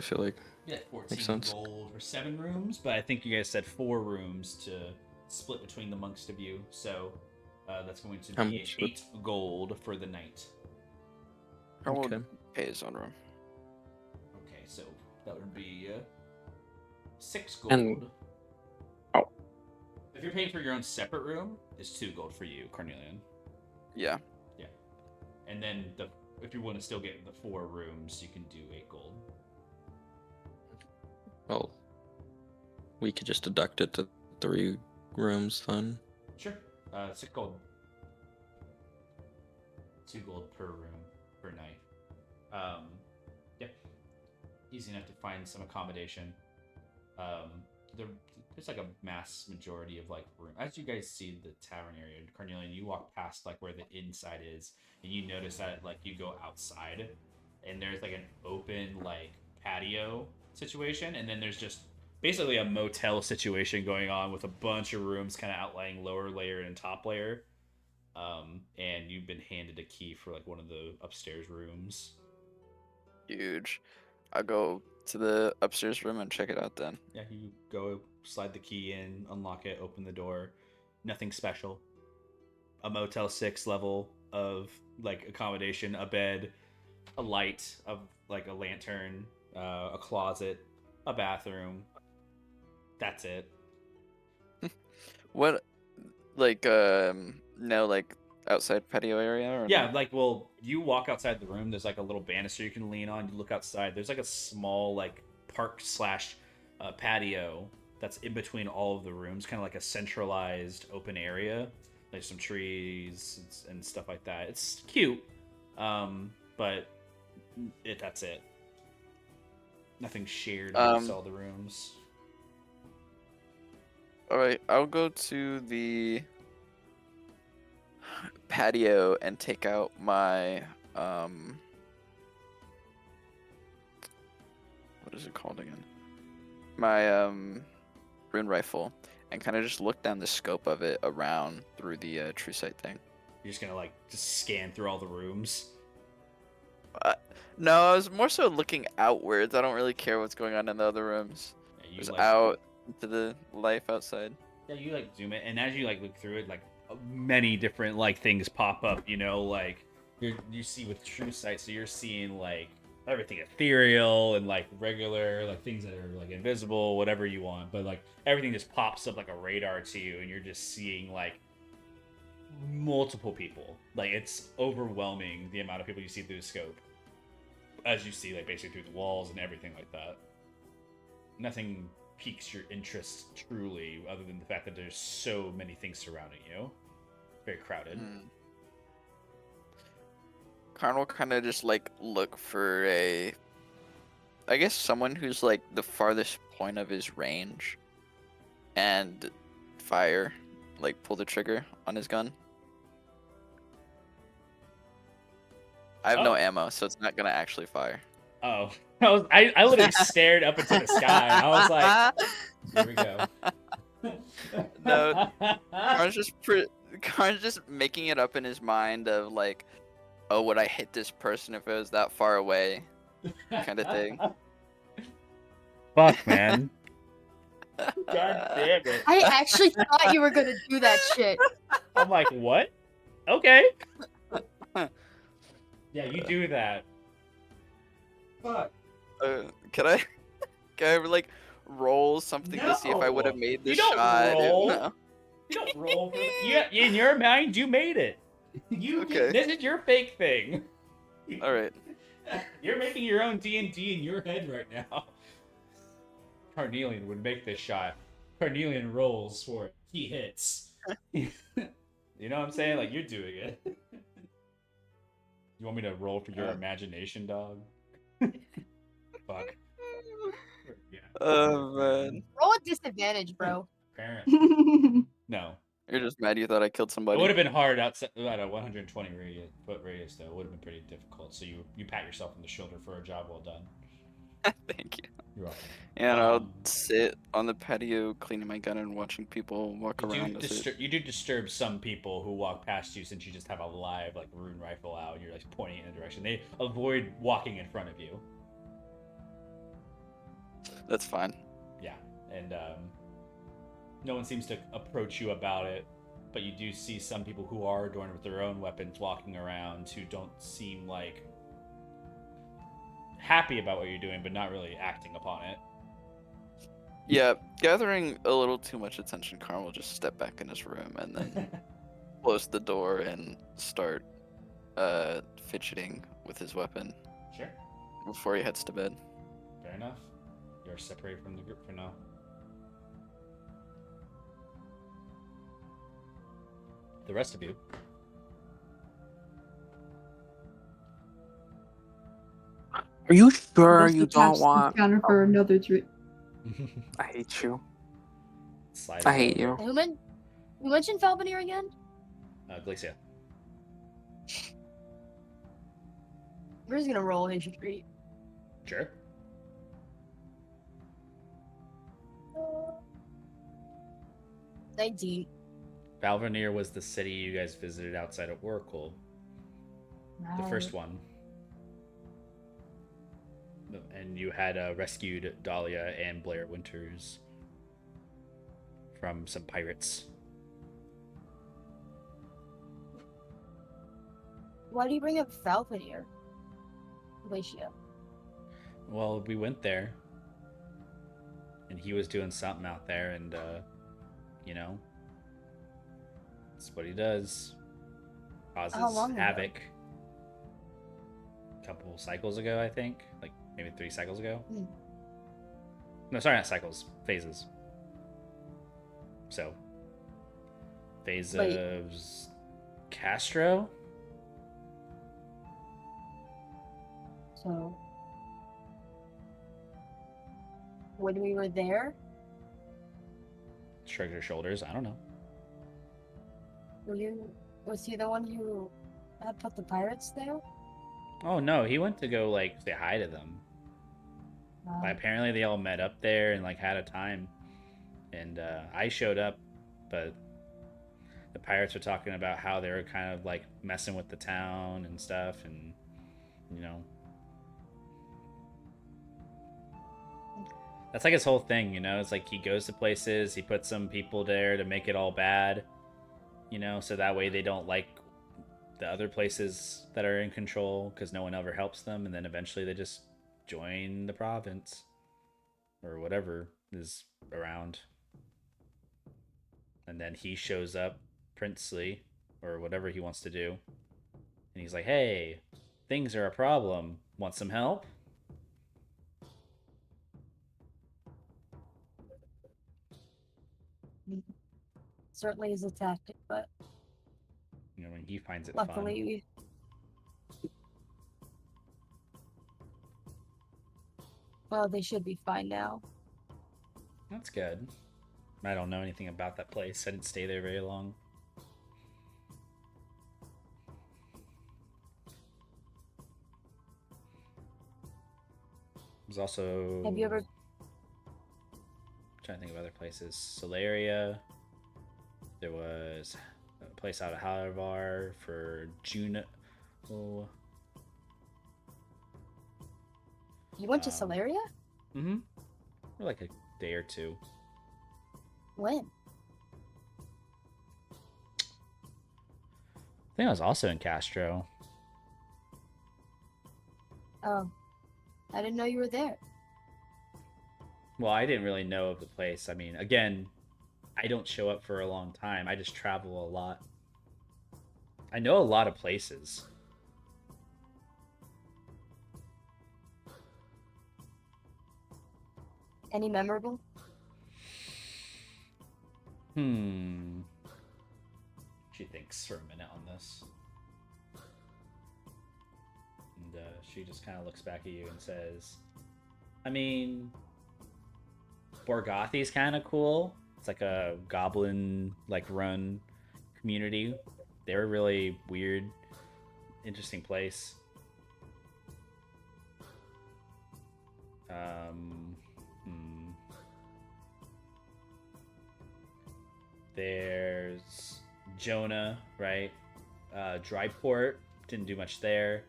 feel like. Yeah, 14 Makes sense. gold for 7 rooms, but I think you guys said 4 rooms to split between the amongst of you, so that's going to How be much 8 gold for the night. Card will Okay. pay his own room. Okay, so that would be 6 gold. And- oh. If you're paying for your own separate room, it's 2 gold for you, Carnelian. Yeah. And then if you want to still get the 4 rooms, you can do 8 gold. Well, we could just deduct it to 3 rooms then. Sure. 6 gold. 2 gold per room per night. Yeah. Easy enough to find some accommodation. There's like a mass majority of like room. As you guys see the tavern area, Carnelian, you walk past like where the inside is, and you notice that like you go outside, and there's like an open like patio situation, and then there's just basically a motel situation going on with a bunch of rooms kind of outlying lower layer and top layer. And you've been handed a key for like one of the upstairs rooms. Huge. I'll go to the upstairs room and check it out then. Yeah, you go slide the key in, unlock it, open the door. Nothing special. A Motel 6 level of like accommodation, a bed, a light, of like a lantern, a closet, a bathroom. That's it. What, like, no, like, outside patio area? Or Yeah, no? like, well, you walk outside the room. There's like a little banister you can lean on. You look outside. There's like a small like park slash patio that's in between all of the rooms, kind of like a centralized open area. Like some trees and stuff like that. It's cute, but that's it. Nothing shared amongst all the rooms. All right, I'll go to the patio and take out my what is it called again? My rune rifle, and kind of just look down the scope of it around through the true sight thing. You're just gonna like just scan through all the rooms. No, I was more so looking outwards. I don't really care what's going on in the other rooms. Yeah, you Just like out into the life outside. Yeah, you like zoom in, and as you like look through it, like many different like things pop up. You know, like you see with true sight, so you're seeing like everything ethereal and like regular, like things that are like invisible, whatever you want. But like everything just pops up like a radar to you, and you're just seeing like multiple people. Like it's overwhelming the amount of people you see through the scope, as you see like basically through the walls and everything like that. Nothing piques your interest truly, other than the fact that there's so many things surrounding you. Very crowded. Karn will kind of just like look for I guess someone who's like the farthest point of his range, and fire, like pull the trigger on his gun. I have no ammo, so it's not gonna actually fire. Oh, I literally stared up into the sky. I was like, here we go. No, Karn's just making it up in his mind of like, oh, would I hit this person if it was that far away, kind of thing. Fuck, man. God damn it. I actually thought you were gonna do that shit. I'm like, what? Okay. Yeah, you do that. Fuck. Can I like roll something to see if I would have made this You don't shot? roll. No. You don't roll for in your mind, you made it. Okay. This is your fake thing. All right. You're making your own D&D in your head right now. Carnelian would make this shot. Carnelian rolls for it. He hits. You know what I'm saying? Like, you're doing it. You want me to roll for your imagination, dog? Fuck. Yeah. Oh man. Roll a disadvantage, bro. Apparently. No. You're just mad you thought I killed It somebody. would have been hard outside at a 120 foot radius, though. It would have been pretty difficult. So you pat yourself on the shoulder for a job well done. Thank you. You're welcome. And I'll sit on the patio cleaning my gun and watching people walk around. You do disturb some people who walk past you, since you just have a live like rune rifle out and you're like pointing in a direction. They avoid walking in front of you. That's fine. Yeah, and no one seems to approach you about it, but you do see some people who are adorned with their own weapons walking around who don't seem like happy about what you're doing, but not really acting upon it. Yeah, gathering a little too much attention, Karn will just step back in his room and then close the door and start fidgeting with his weapon. Sure. Before he heads to bed. Fair enough. You're separated from the group for now. The rest of you. Are you sure Must you have don't passed the want? counter for another drink. I hate you. Slide I hate you. Who mentioned Falconeer again? Glacia. We're just gonna roll his retreat. Sure. Uh, 19. Valvernier was the city you guys visited outside of Oracle. The first one. And you had rescued Dahlia and Blair Winters from some pirates. Why do you bring up Falconeer? Glacia. Well, we went there. And he was doing something out there, and, you know, that's what he does. causes How long ago? havoc. A couple cycles ago, I think. Like maybe 3 cycles ago. Hmm. No, sorry, not cycles. Phases. So, phase Wait. of Castro? So, when we were there, Shrugged her shoulders. I don't know. was he the one who had put the pirates there? Oh no, he went to go like say hi to them. Apparently they all met up there and like had a time, and I showed up, but the pirates were talking about how they were kind of like messing with the town and stuff, and you know, that's like his whole thing, you know. It's like he goes to places, he puts some people there to make it all bad, you know, so that way they don't like the other places that are in control because no one ever helps them, and then eventually they just join the province or whatever is around. And then he shows up, Princely, or whatever he wants to do, and he's like, hey, things are a problem. Want some help? Certainly is a tactic, but You know, when he finds it fun. luckily, well, they should be fine now. That's good. I don't know anything about that place. I didn't stay there very long. There's also... Have you ever? I'm trying to think of other places. Solaria. There was a place out of Halavar for Juno. Oh. You went to Solaria? Mm-hmm. For like a day or two. When? I think I was also in Castro. Oh, I didn't know you were there. Well, I didn't really know of the place. I mean, again, I don't show up for a long time. I just travel a lot. I know a lot of places. Any memorable? She thinks for a minute on this. And she just kind of looks back at you and says, I mean, Borgothi's kind of cool. It's like a goblin like run community. They're a really weird, interesting place. There's Jonah, right? Dryport, didn't do much there.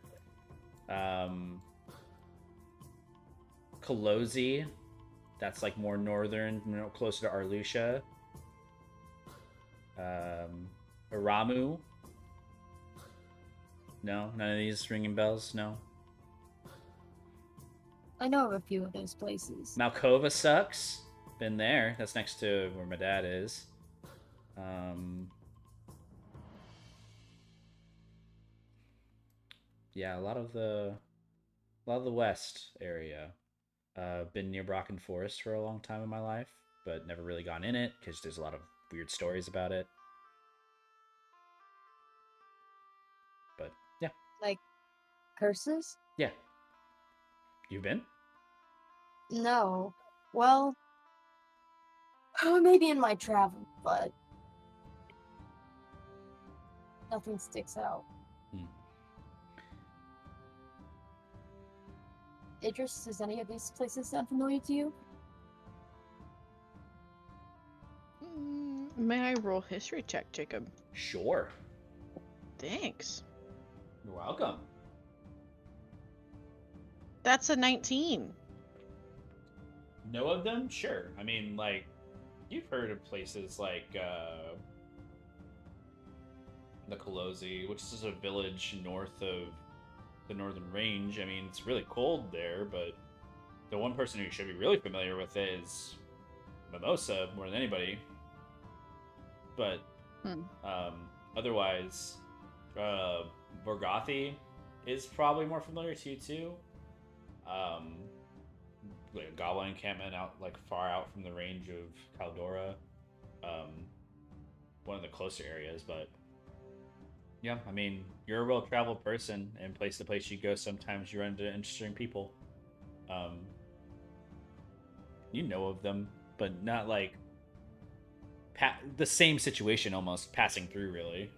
Kolosi, that's like more northern, closer to Arlusha. Aramu. No, none of these ringing bells. No. I know of a few of those places. Malkova sucks. Been there. That's next to where my dad is. Yeah, a lot of the west area. Been near Brocken Forest for a long time in my life, but never really gone in it because there's a lot of weird stories about it. But yeah. Like curses? Yeah. You've been? No. Well, maybe in my travel, but nothing sticks out. Idris, does any of these places sound familiar to you? May I roll history check, Jacob? Sure. Thanks. You're welcome. That's a 19. Know of them? Sure. I mean, like, you've heard of places like the Kolosi, which is a village north of the Northern Range. I mean, it's really cold there, but the one person who should be really familiar with it is Mimosa more than anybody. But otherwise, Borgothi is probably more familiar to you too. Like a goblin encampment out like far out from the range of Caldora. One of the closer areas, but yeah, I mean, you're a well-traveled person, and place to place you go, sometimes you run into interesting people. You know of them, but not like the same situation almost passing through, really.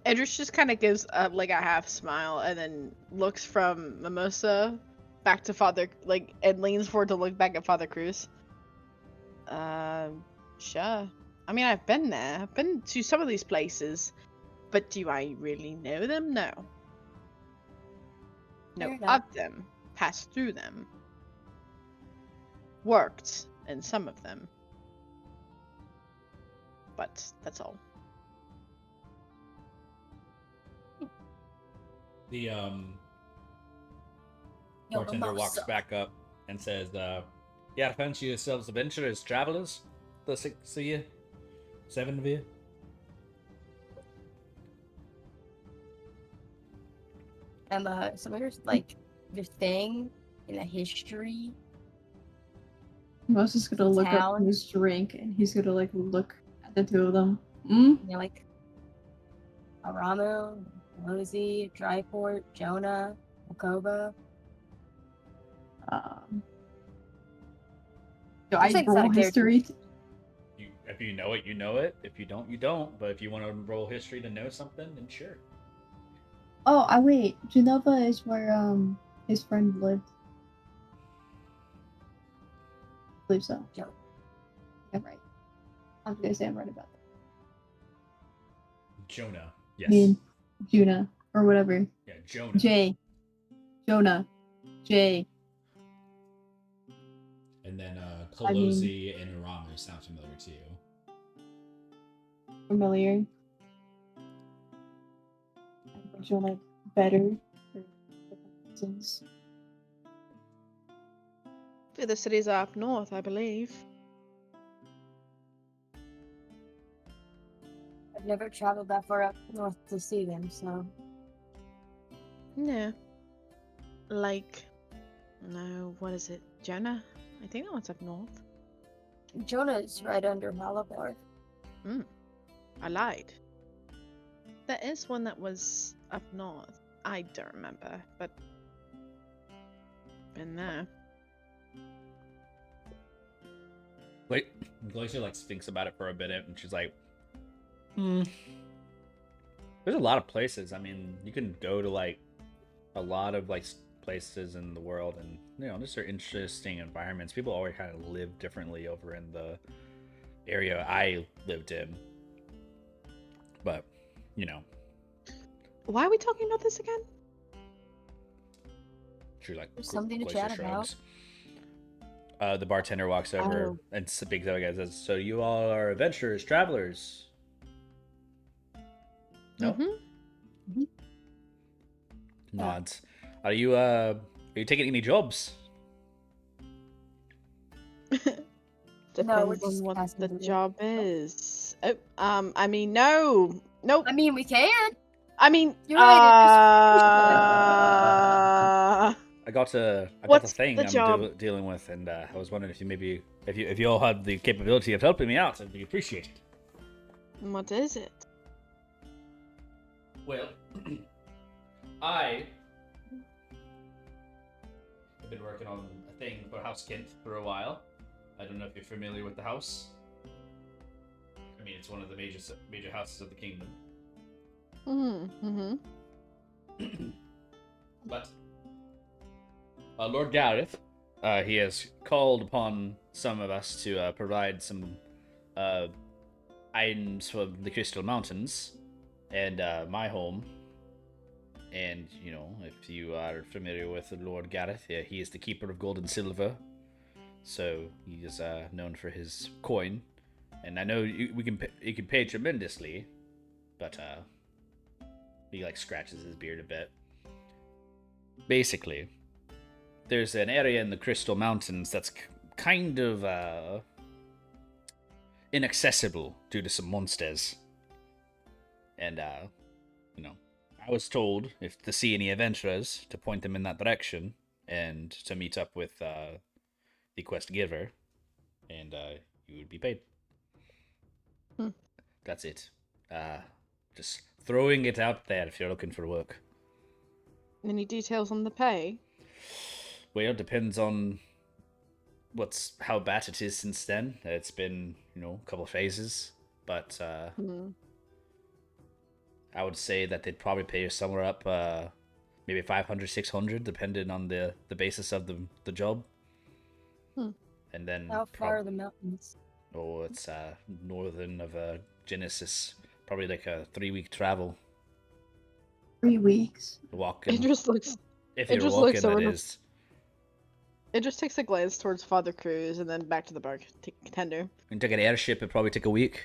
Idris just kind of gives up like a half smile and then looks from Mimosa back to Father, like, and leans forward to look back at Father Cruz. Sure. I mean, I've been there. I've been to some of these places, but do I really know them? No. Fair No, enough. of them. Passed through them. Worked in some of them. But that's all. The Yo, bartender walks mimosa. back up and says, "Yeah, fancy yourselves adventurers, travelers? The 6 of you, 7 of you." So there's like this thing in the history. Moses gonna look up Town. his drink and he's gonna like look at the two of them. Like Aramu, Lozy, Dryport, Jonah, Makova. Do Looks I like it's roll out of character. history? If you know it, you know it. If you don't, you don't. But if you want to roll history to know something, then sure. Oh, I wait. Genova is where his friend lived. I believe so. Yeah. I'm right. I was gonna say I'm right about that. Jonah, yes. I mean, Juna or whatever. Yeah, Jonah. Jonah. J. And then I mean- Kolosi and Aramu sound familiar to you. Familiar. I Jonah better for different reasons. The other cities are up north, I believe. I've never traveled that far up north to see them, so No. Like, no, what is it? Jonah? I think that one's up north. Jonah's right under Malabar. I lied. There is one that was up north. I don't remember, but been there. Wait, Glacier like thinks about it for a minute, and she's like, There's a lot of places. I mean, you can go to like a lot of like places in the world, and these are interesting environments. People always kind of live differently over in the area I lived in, but Why are we talking about this again? she like There's something to Glacier chat shrugs. The bartender walks over and speaks up again and says, "So you all are adventurers, travelers?" No. Mm-hmm. Nods. Are you taking any jobs? Depends we're just on what asking the to do. job is. Oh, I mean, no. Nope. I mean, we can. I mean, You're right, I got the What's thing the I'm job? dealing with, and I was wondering if you all had the capability of helping me out, it'd be appreciated. What is it? Well, I have been working on a thing for House Kent for a while. I don't know if you're familiar with the house. I mean, it's one of the major houses of the kingdom. Mm-hmm. But Lord Gareth, he has called upon some of us to provide some items from the Crystal Mountains and my home. And, if you are familiar with Lord Gareth, he is the keeper of gold and silver. So he is known for his coin. And I know he can pay tremendously, but he scratches his beard a bit. Basically, there's an area in the Crystal Mountains that's kind of inaccessible due to some monsters. And I was told if to see any adventurers to point them in that direction and to meet up with the quest giver, and you would be paid. Hmm. That's it. Just throwing it out there if you're looking for work. Any details on the pay? Well, it depends on how bad it is since then. It's been a couple of phases, but Hmm. I would say that they'd probably pay you somewhere up maybe 500, 600, depending on the basis of the job. Hmm. And then How far are the mountains? Oh, it's northern of Genesis. Probably like a 3-week travel. 3 weeks. Walking. It just looks. If it you're just walking, looks that over- is. It just takes a glance towards Father Cruz and then back to the bartender. You can take an airship, it'd probably take a week.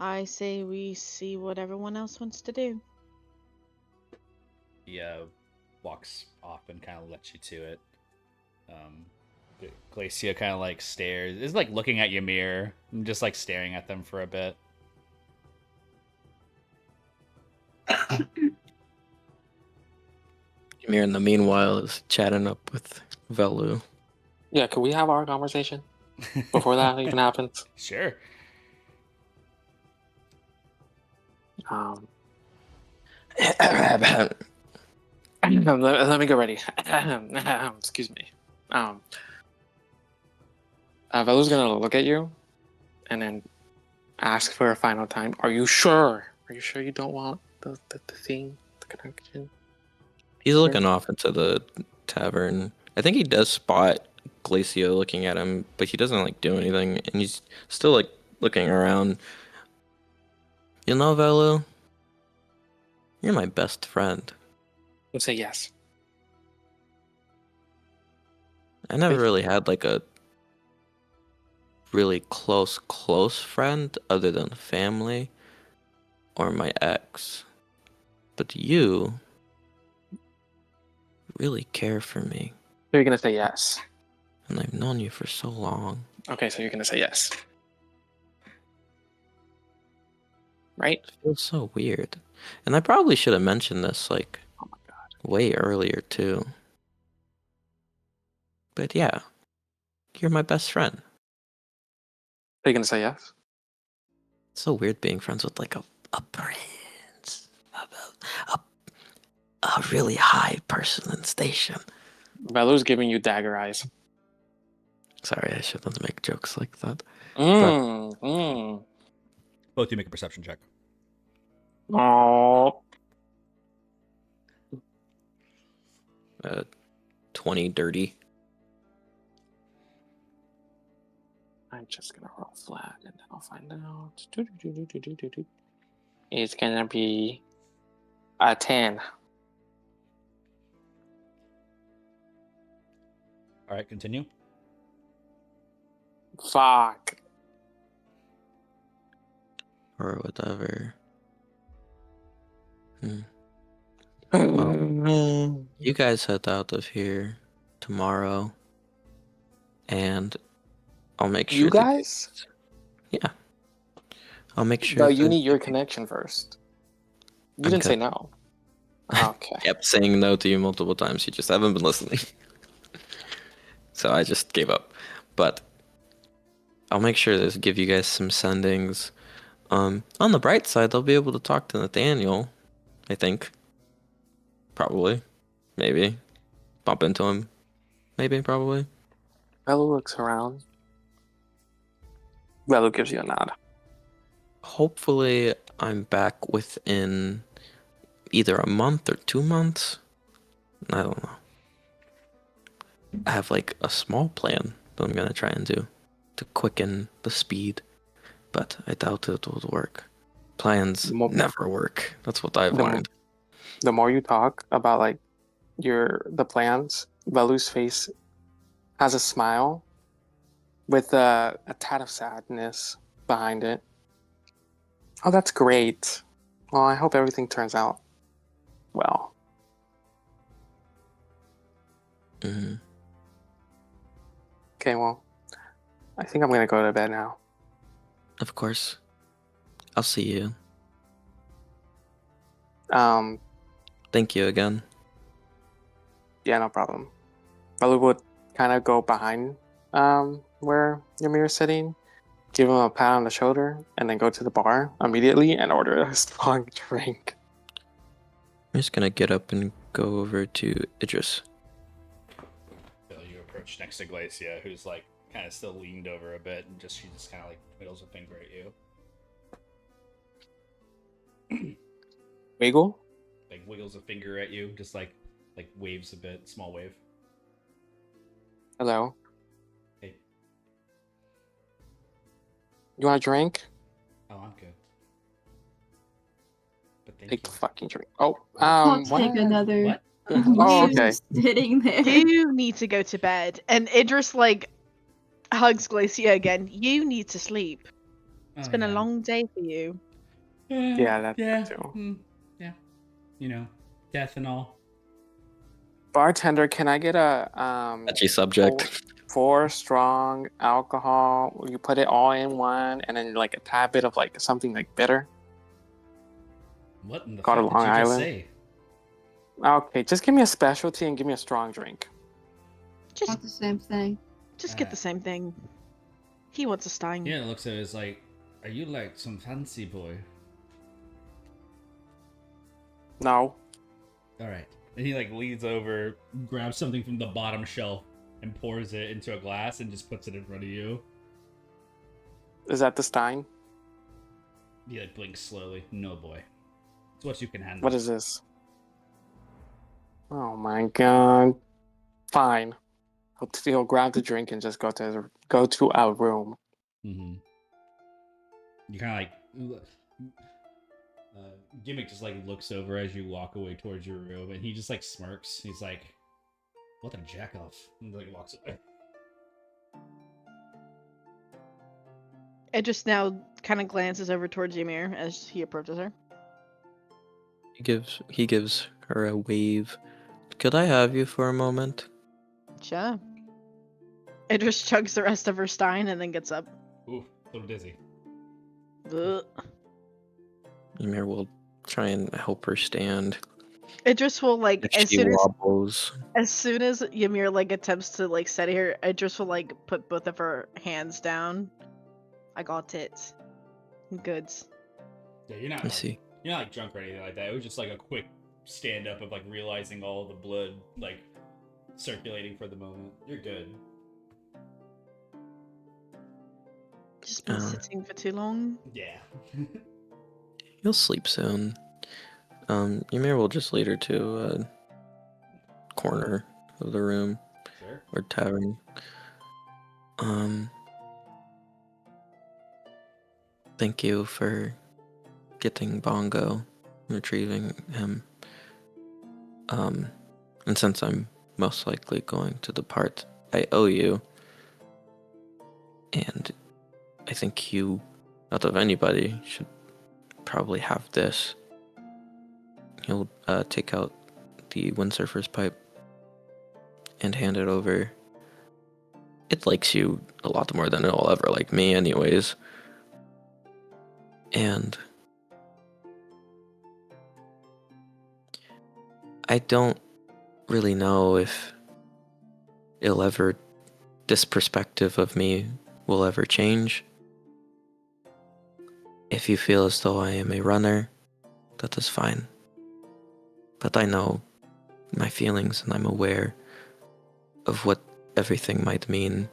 I say we see what everyone else wants to do. He walks off and kind of lets you to it. Glacia kind of like stares. Is like looking at Ymir, and just like staring at them for a bit. Ymir, in the meanwhile, is chatting up with Velu. Yeah, could we have our conversation before that even happens? Sure. Let me get ready. Excuse me. Velu's gonna look at you and then ask for a final time. Are you sure? Are you sure you don't want the thing, the connection? He's looking off into the tavern. I think he does spot Glacio looking at him, but he doesn't like do anything, and he's still like looking around. You know, Velu, you're my best friend. Would say yes. I never Thank you. really had like a really close friend other than family or my ex. But you really care for me, So you're gonna say yes. and I've known you for so long. Okay, so you're gonna say yes. Right? It feels so weird. And I probably should have mentioned this like Oh my god. way earlier too. But yeah, you're my best friend. Are you gonna say yes? It's so weird being friends with like a prince. A, a really high person in station. Velu's giving you dagger eyes. Sorry, I shouldn't make jokes like that. Mmm. Both you make a perception check. Oh. 20 dirty. I'm just gonna roll flat and then I'll find out. It's gonna be a 10. All right, continue. Fuck. Or whatever. You guys head out of here tomorrow, and I'll make sure. You guys? Yeah. I'll make sure. But you that need your connection first. You I'm didn't say good. no. Okay. Kept saying no to you multiple times. You just haven't been listening. So I just gave up. But I'll make sure to give you guys some sendings. On the bright side, they'll be able to talk to Nathaniel, I think. Probably. Maybe. Bump into him. Maybe, probably. Velu looks around. Velu gives you a nod. Hopefully, I'm back within either a month or 2 months. I don't know. I have like a small plan that I'm gonna try and do to quicken the speed, but I doubt it will work. Plans never work. That's what I've learned. The more you talk about like the plans, Velu's face has a smile with a tad of sadness behind it. Oh, that's great. Well, I hope everything turns out well. Mm-hmm. Okay, well, I think I'm gonna go to bed now. Of course. I'll see you. Thank you again. Yeah, no problem. Velu would kind of go behind where Ymir's sitting, give him a pat on the shoulder, and then go to the bar immediately and order a strong drink. I'm just gonna get up and go over to Idris. So you approach next to Glacia, who's like kind of still leaned over a bit, and she just kind of like twiddles a finger at you. Wiggle? Like wiggles a finger at you, just like waves a bit, small wave. Hello. Hey. You want a drink? Oh, I'm good. But Take the fucking drink. Oh, I'll what? take another. What? Oh, She's okay. sitting there. You need to go to bed. And Idris like hugs Glacia again. You need to sleep. It's been a long day for you. Yeah, that's yeah. too. Yeah. You know, death and all. Bartender, can I get a Touchy subject. four strong alcohol? You put it all in one, and then like a tad bit of like something like bitter. What in the Called a fuck did Long you just Island. say? Okay, just give me a specialty and give me a strong drink. Just Not the same thing. Just get the same thing. He wants a stein. Yeah, it looks at it as like, are you like some fancy boy? No. Alright. And he like leans over, grabs something from the bottom shelf, and pours it into a glass and just puts it in front of you. Is that the stein? He like blinks slowly. No boy. It's what you can handle. What is this? Oh my god. Fine. He'll grab the drink and just go to our room. Mm-hmm. You kind of like Gimmick just like looks over as you walk away towards your room, and he just like smirks. He's like, "What a jack off!" And like walks away. It just now kind of glances over towards Ymir as he approaches her. He gives her a wave. Could I have you for a moment? Sure. It just chugs the rest of her stein and then gets up. Ooh, a little dizzy. Ugh. Ymir will try and help her stand. Idris will like If she wobbles. as soon as Ymir like attempts to like steady her, Idris will like put both of her hands down. I got it. Goods. Yeah, you're not. I see. You're not like drunk or anything like that. It was just like a quick stand up of like realizing all the blood like circulating for the moment. You're good. Just been sitting for too long. Yeah. You'll sleep soon. Ymir will just lead her to a corner of the room. Sure. Or tavern. Thank you for getting Bongo, retrieving him. And since I'm most likely going to depart, I owe you. And I think you, out of anybody, should probably have this. He'll take out the windsurfer's pipe and hand it over. It likes you a lot more than it'll ever like me anyways. And I don't really know if this perspective of me will ever change. If you feel as though I am a runner, that is fine. But I know my feelings and I'm aware of what everything might mean.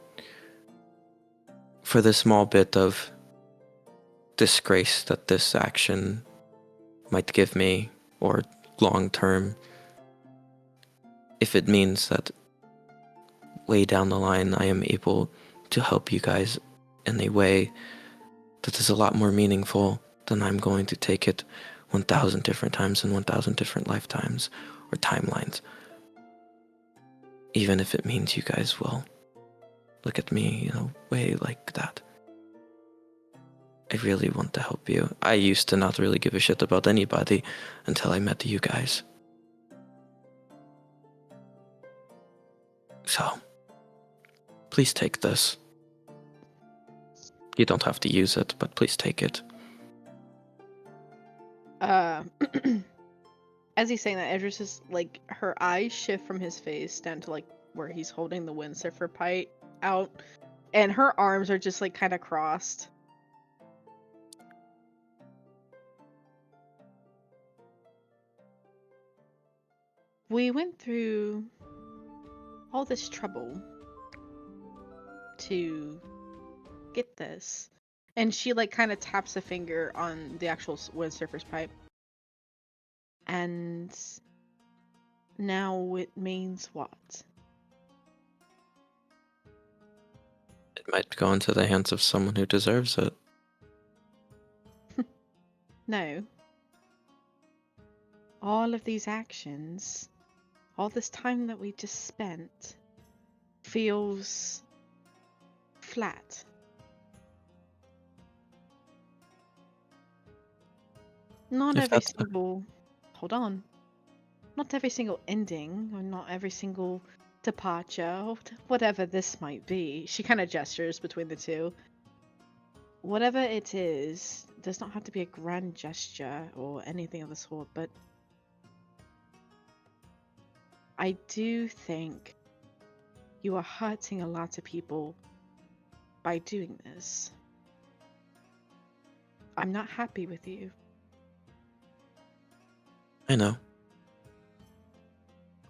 For the small bit of disgrace that this action might give me, or long term, if it means that way down the line I am able to help you guys in a way that is a lot more meaningful, then I'm going to take it 1,000 different times in 1,000 different lifetimes or timelines. Even if it means you guys will look at me in a way like that. I really want to help you. I used to not really give a shit about anybody until I met you guys. So, please take this. You don't have to use it, but please take it. As he's saying that, Idris is like, her eyes shift from his face down to like where he's holding the windsurfer pipe out, and her arms are just like kind of crossed. We went through all this trouble to get this. And she like kind of taps a finger on the actual windsurfer's pipe. And now it means what? It might go into the hands of someone who deserves it. No. All of these actions, all this time that we just spent, feels flat. Not every single... Hold on. Not every single ending, or not every single departure, or whatever this might be. She kind of gestures between the two. Whatever it is, does not have to be a grand gesture or anything of the sort, but I do think you are hurting a lot of people by doing this. I'm not happy with you. I know.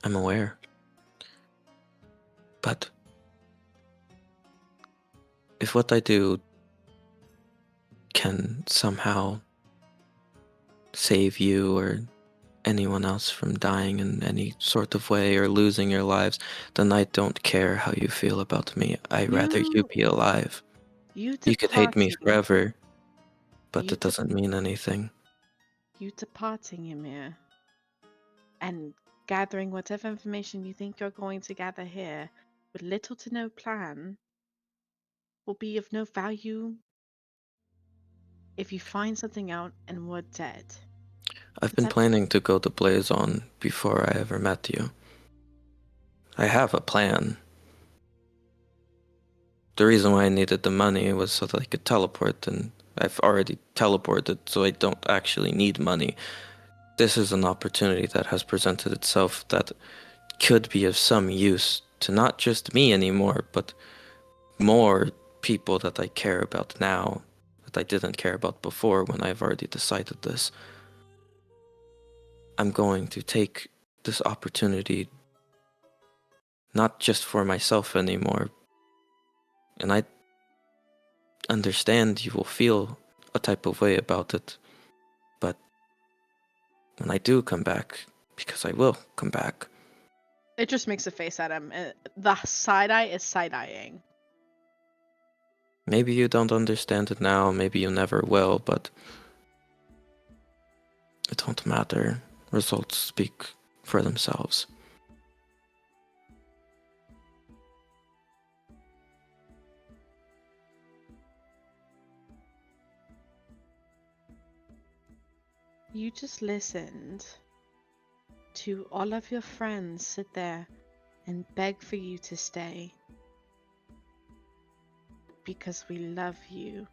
I'm aware. But if what I do can somehow save you or anyone else from dying in any sort of way or losing your lives, then I don't care how you feel about me. I'd rather you be alive. You could hate me forever. but You it doesn't mean anything. You departing, Ymir, and gathering whatever information you think you're going to gather here with little to no plan will be of no value if you find something out and we're dead. I've Is been that planning to go to Blazon before I ever met you. I have a plan. The reason why I needed the money was so that I could teleport, and I've already teleported, so I don't actually need money. This is an opportunity that has presented itself that could be of some use to not just me anymore, but more people that I care about now that I didn't care about before when I've already decided this. I'm going to take this opportunity not just for myself anymore. And I understand you will feel a type of way about it. But when I do come back, because I will come back, It just makes a face at him. The side eye is side eyeing. maybe you don't understand it now, maybe you never will, but it don't matter. Results speak for themselves. You just listened to all of your friends sit there and beg for you to stay because we love you.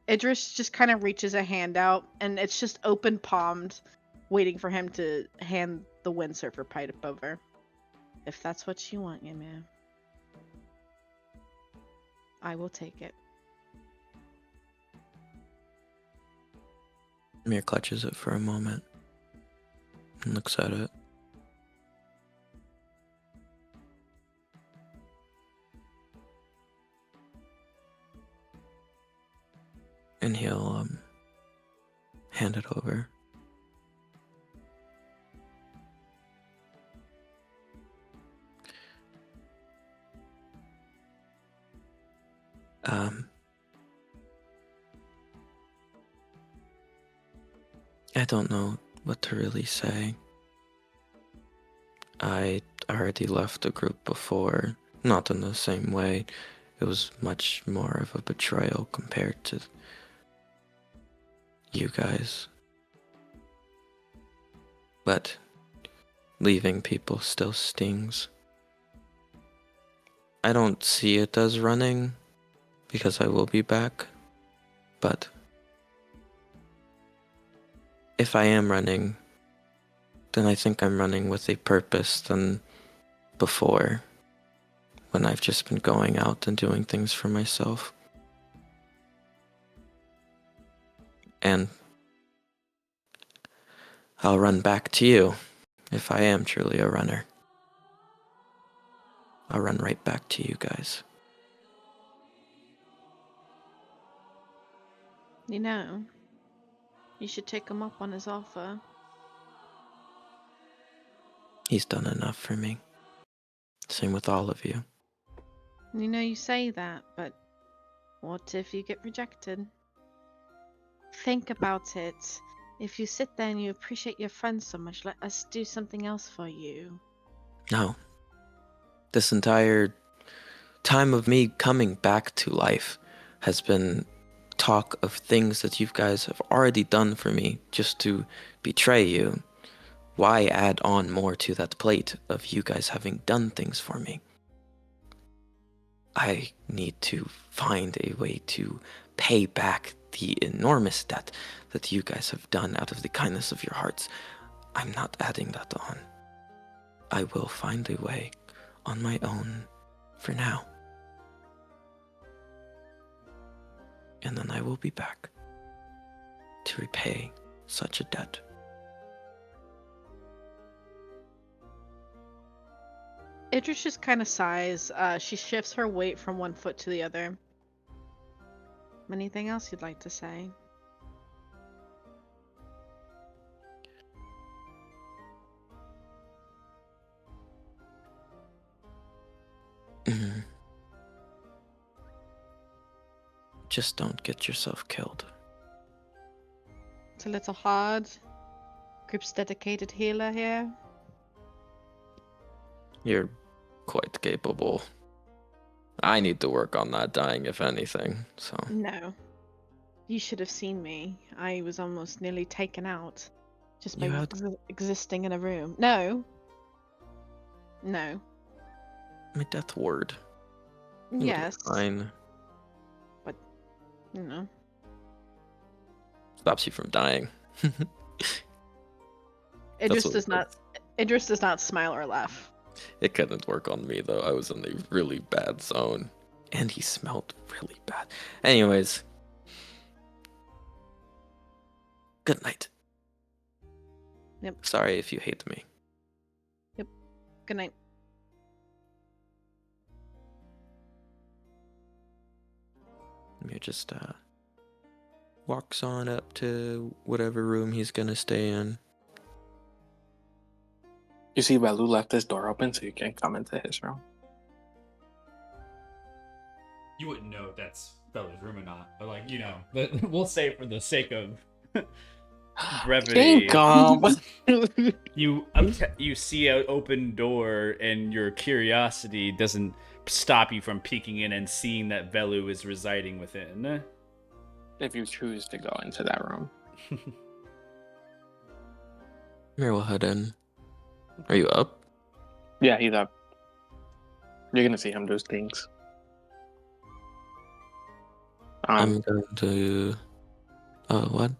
Idris just kind of reaches a hand out, and it's just open palmed, waiting for him to hand the windsurfer pipe over. If that's what you want, Ymir, I will take it. Mir clutches it for a moment and looks at it. And he'll hand it over. I don't know what to really say. I already left the group before, not in the same way. It was much more of a betrayal compared to you guys. But leaving people still stings. I don't see it as running, because I will be back. But if I am running, then I think I'm running with a purpose than before, when I've just been going out and doing things for myself. And I'll run back to you if I am truly a runner. I'll run right back to you guys. You know, you should take him up on his offer. He's done enough for me. Same with all of you. You know, you say that, but what if you get rejected? Think about it. If you sit there and you appreciate your friends so much, let us do something else for you. No. This entire time of me coming back to life has been talk of things that you guys have already done for me just to betray you. Why add on more to that plate of you guys having done things for me? I need to find a way to pay back the enormous debt that you guys have done out of the kindness of your hearts. I'm not adding that on. I will find a way on my own for now. And then I will be back to repay such a debt. Idris just kind of sighs. She shifts her weight from one foot to the other. Anything else you'd like to say? Just don't get yourself killed. It's a little hard. Group's dedicated healer here. You're quite capable. I need to work on that dying, if anything, so... No. You should have seen me. I was almost nearly taken out just by You had- existing in a room. No. No. My death ward. You'll be Yes. Fine. You know. Stops you from dying. Idris what does it not. Idris does not smile or laugh. It couldn't work on me, though. I was in a really bad zone. And he smelled really bad. Anyways. Good night. Yep. Sorry if you hate me. Good night. Mir just walks on up to whatever room he's gonna stay in. You see, Balu left his door open so you can come into his room. You wouldn't know if that's Bella's room or not, but like, you know, but we'll say for the sake of brevity. You see an open door, and your curiosity doesn't stop you from peeking in and seeing that Velu is residing within. If you choose to go into that room. Mir will head in. Are you up? Yeah, he's up. You're gonna see him do things. I'm going to... what?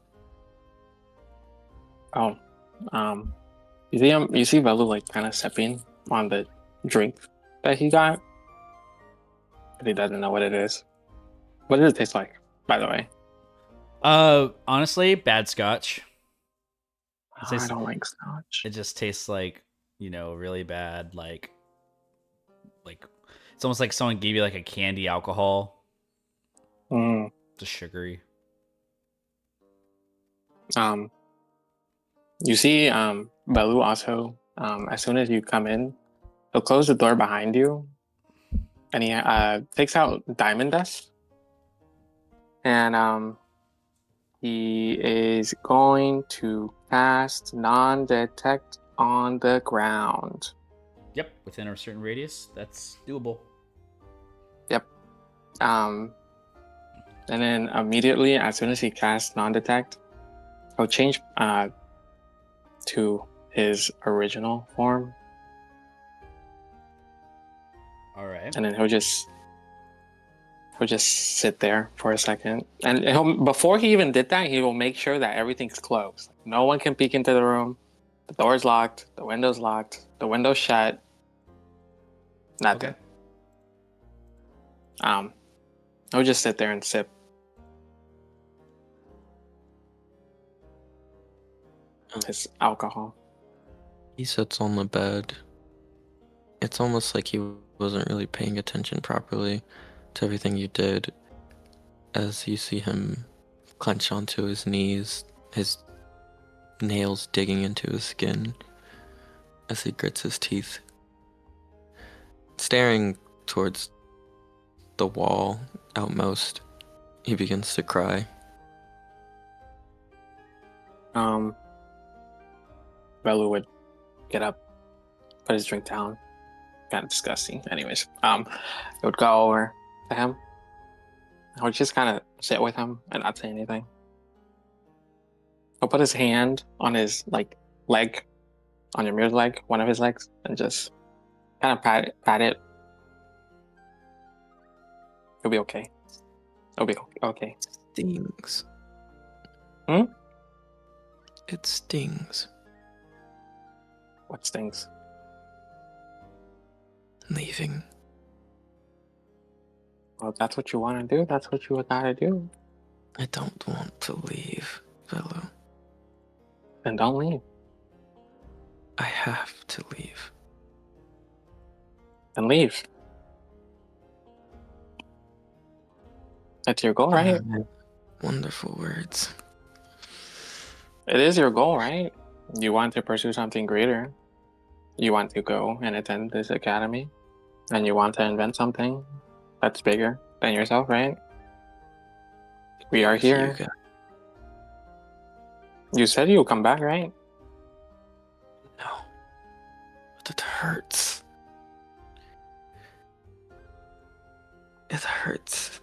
You see him. You see Velu like kind of sipping on the drink that he got, but he doesn't know what it is. What does it taste like, by the way? Honestly, bad scotch. I don't like scotch. It just tastes like, you know, really bad. Like it's almost like someone gave you like a candy alcohol. Just sugary. You see, Balu also, as soon as you come in, he'll close the door behind you, and he takes out diamond dust, and he is going to cast non-detect on the ground. Yep, within a certain radius, that's doable. Yep. And then immediately, as soon as he casts non-detect, he'll change to his original form. All right. And then he'll just sit there for a second. And before he even did that, he will make sure that everything's closed. No one can peek into the room. The door's locked. The window's locked. The window's shut. Nothing. Okay. He'll just sit there and sip. His alcohol. He sits on the bed. It's almost like he wasn't really paying attention properly to everything you did, as you see him clench onto his knees, his nails digging into his skin as he grits his teeth. Staring towards the wall outmost, he begins to cry. Belu would get up, put his drink down. Kind of disgusting. Anyways, it would go over to him. I would just kind of sit with him and not say anything. He'll put his hand on his leg, on your mirrored leg, one of his legs, and just kind of pat it. It'll be okay. It'll be okay. Stings. Hmm? It stings. What stings? Leaving. Well, if that's what you want to do, that's what you gotta do. I don't want to leave, Velu. Then don't leave. I have to leave. Then leave. That's your goal, right? Wonderful words. It is your goal, right? You want to pursue something greater. You want to go and attend this academy. And you want to invent something that's bigger than yourself, right? We are See you here. guys. You said you'll come back, right? No. But it hurts. It hurts.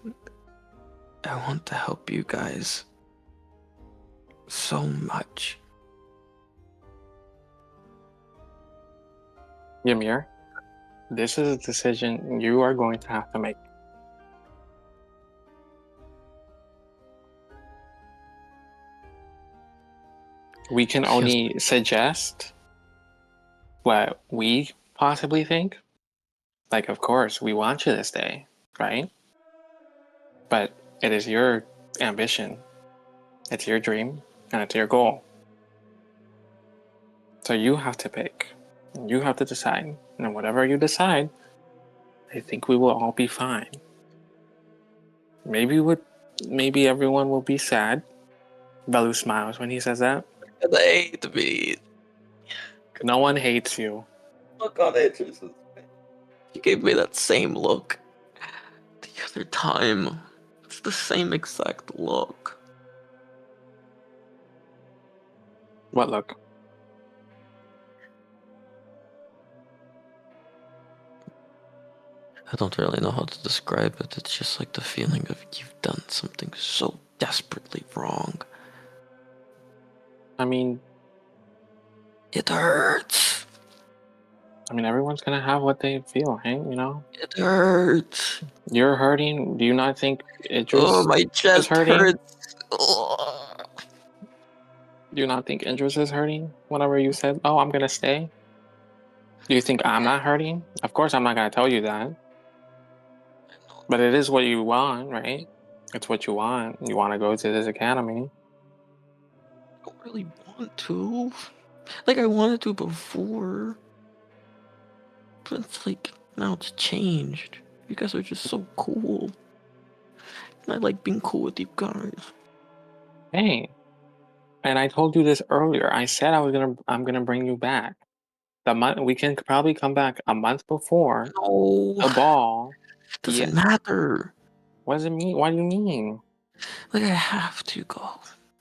I want to help you guys so much. Ymir, this is a decision you are going to have to make. We can Yes. only suggest what we possibly think. Like, of course, we want you to stay, right? But it is your ambition, it's your dream, and it's your goal. So you have to pick. You have to decide. And whatever you decide, I think we will all be fine. Maybe everyone will be sad. Belu smiles when he says that. They hate me. No one hates you. Look on Idris's face. He gave me that same look the other time. It's the same exact look. What look? I don't really know how to describe it. It's just like the feeling of you've done something so desperately wrong. I mean, It hurts. everyone's gonna have what they feel, Hank, you know? It hurts. You're hurting. Do you not think Oh, Idris my is chest hurting? hurts. Ugh. Do you not think Idris is hurting whenever you said, "Oh, I'm gonna stay"? Do you think I'm not hurting? Of course, I'm not gonna tell you that. But it is what you want, right? It's what you want. You want to go to this academy. I don't really want to. Like I wanted to before. But it's like, now it's changed. You guys are just so cool. And I like being cool with you guys. Hey, and I told you this earlier. I said I'm gonna bring you back. The month we can probably come back a month before No. the ball. It doesn't matter. What does it mean? What do you mean? Like, I have to go.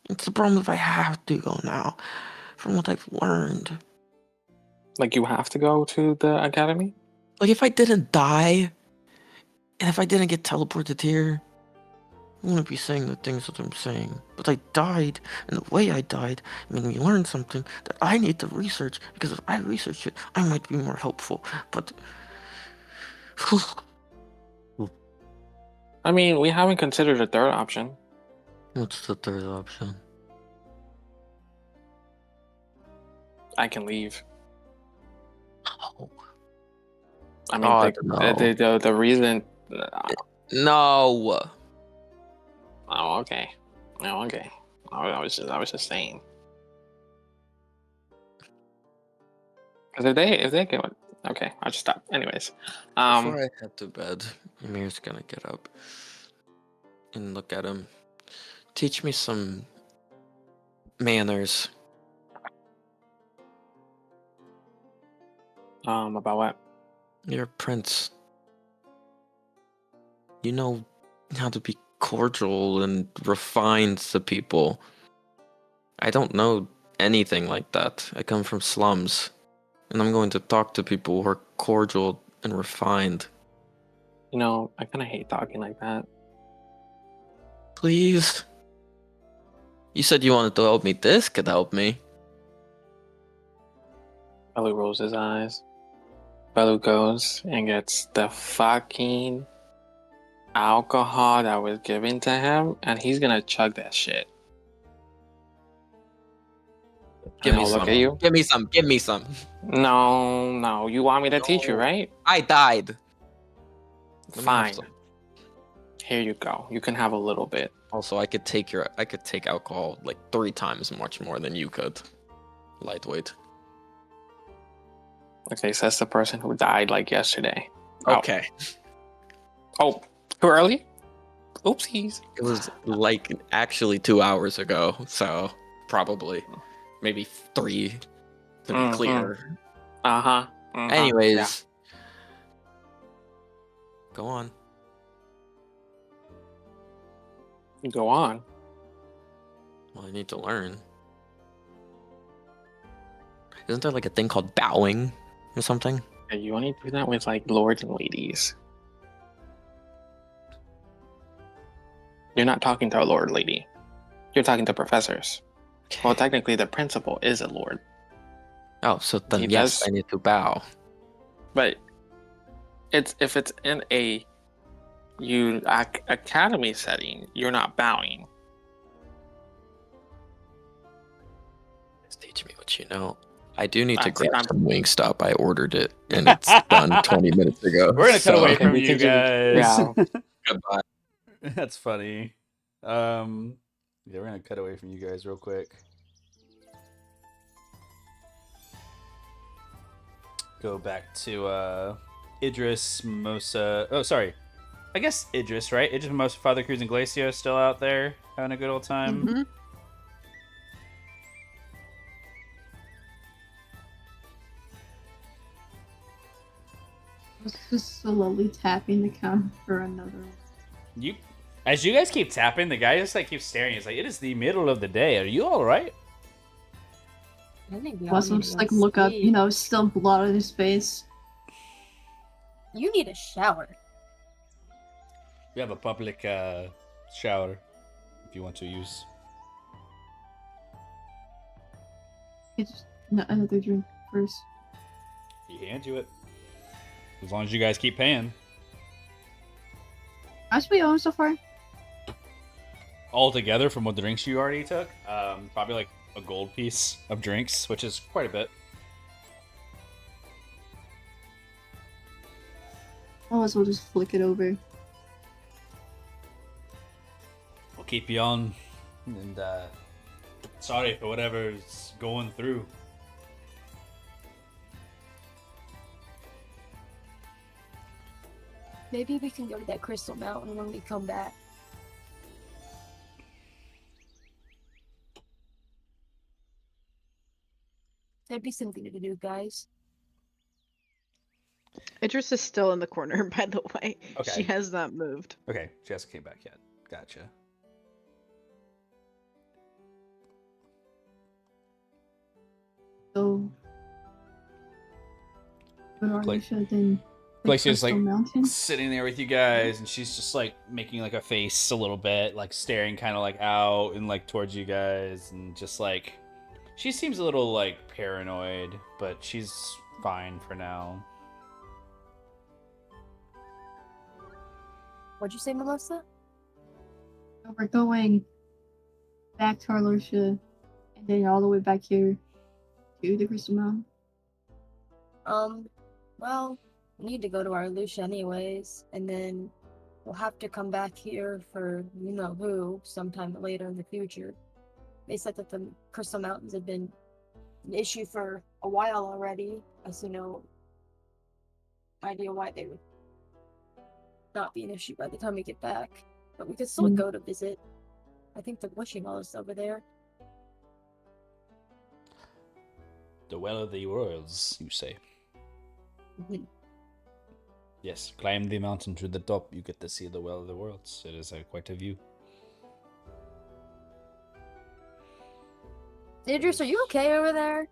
It's the problem if I have to go now. From what I've learned. Like you have to go to the academy? Like, if I didn't die, and if I didn't get teleported here, I wouldn't be saying the things that I'm saying. But I died, and the way I died made me learn something that I need to research, because if I research it, I might be more helpful. But... I mean, we haven't considered a third option. What's the third option? I can leave. Oh. I mean, the reason. No. Oh, okay. Oh, okay. I was just saying. Because if they get okay, I'll just stop. Anyways, Before I head to bed, Ymir's gonna get up and look at him. Teach me some manners. about what? You're a prince. You know how to be cordial and refined to people. I don't know anything like that. I come from slums, and I'm going to talk to people who are cordial and refined. You know, I kind of hate talking like that. Please? You said you wanted to help me. This could help me. Belu rolls his eyes. Belu goes and gets the fucking alcohol that was given to him, and he's gonna chug that shit. Give And me I'll some. look at you. Give me some. Give me some. No, you want me to teach you, No. right? I died. Let me have Fine. some. Here you go. You can have a little bit. Also, I could take alcohol like 3 times much more than you could. Lightweight. Okay, says the person who died like yesterday. Okay. Oh, too early? Oopsies. It was like actually 2 hours ago, so probably maybe 3 to be clear. Uh-huh. Anyways, go on. Go on. Well, I need to learn. Isn't there like a thing called bowing or something? And you only do that with like lords and ladies. You're not talking to a lord lady. You're talking to professors. Well, Okay. technically, the principal is a lord. Oh, so then He yes, does, I need to bow. but if it's in a academy setting, you're not bowing. Just teach me what you know. I do need to See, grab some Wingstop. I ordered it and it's done 20 minutes ago. We're gonna cut away Okay, from we you could just- guys. yeah. Goodbye. That's funny. Yeah, we're gonna cut away from you guys real quick. Go back to Idris, Mimosa. Oh, sorry. I guess Idris, right? Idris, Mimosa, Father Cruz, and Glacio still out there having a good old time. Mm-hmm. I was just slowly tapping the counter for another one. As you guys keep tapping, the guy just like keeps staring. He's like, "It is the middle of the day. Are you all right?" I think we all Also, need just to like go look up, sleep. still blood on his face. You need a shower. We have a public shower if you want to use. It's another drink first. He hands you it. As long as you guys keep paying. How much we own so far? All together from what drinks you already took, probably like a gold piece of drinks, which is quite a bit. Oh, so we'll just flick it over. We'll keep you on, and sorry for whatever's going through. Maybe we can go to that Crystal Mountain when we come back. That'd be something to do, guys. Idris is still in the corner, by the way. Okay. She has not moved. Okay, Jess came back yet. Gotcha. So, but Like- Alicia then. Glacier's like Mountain? sitting there with you guys, and she's just like making like a face a little bit, like staring kind of like out and like towards you guys, and just like she seems a little like paranoid, but she's fine for now. What'd you say, Melissa? So we're going back to Arlosia, and then all the way back here to the Crystal Mountain. Well, we need to go to our Lucia anyways, and then we'll have to come back here for you know who sometime later in the future. They said that the Crystal Mountains had been an issue for a while already. I see no idea why they would not be an issue by the time we get back. But we could still go to visit. I think the wishing well is over there. The Well of the Worlds, you say? Mhm. Yes, climb the mountain to the top. You get to see the Well of the Worlds. It is quite a view. Idris, are you okay over there?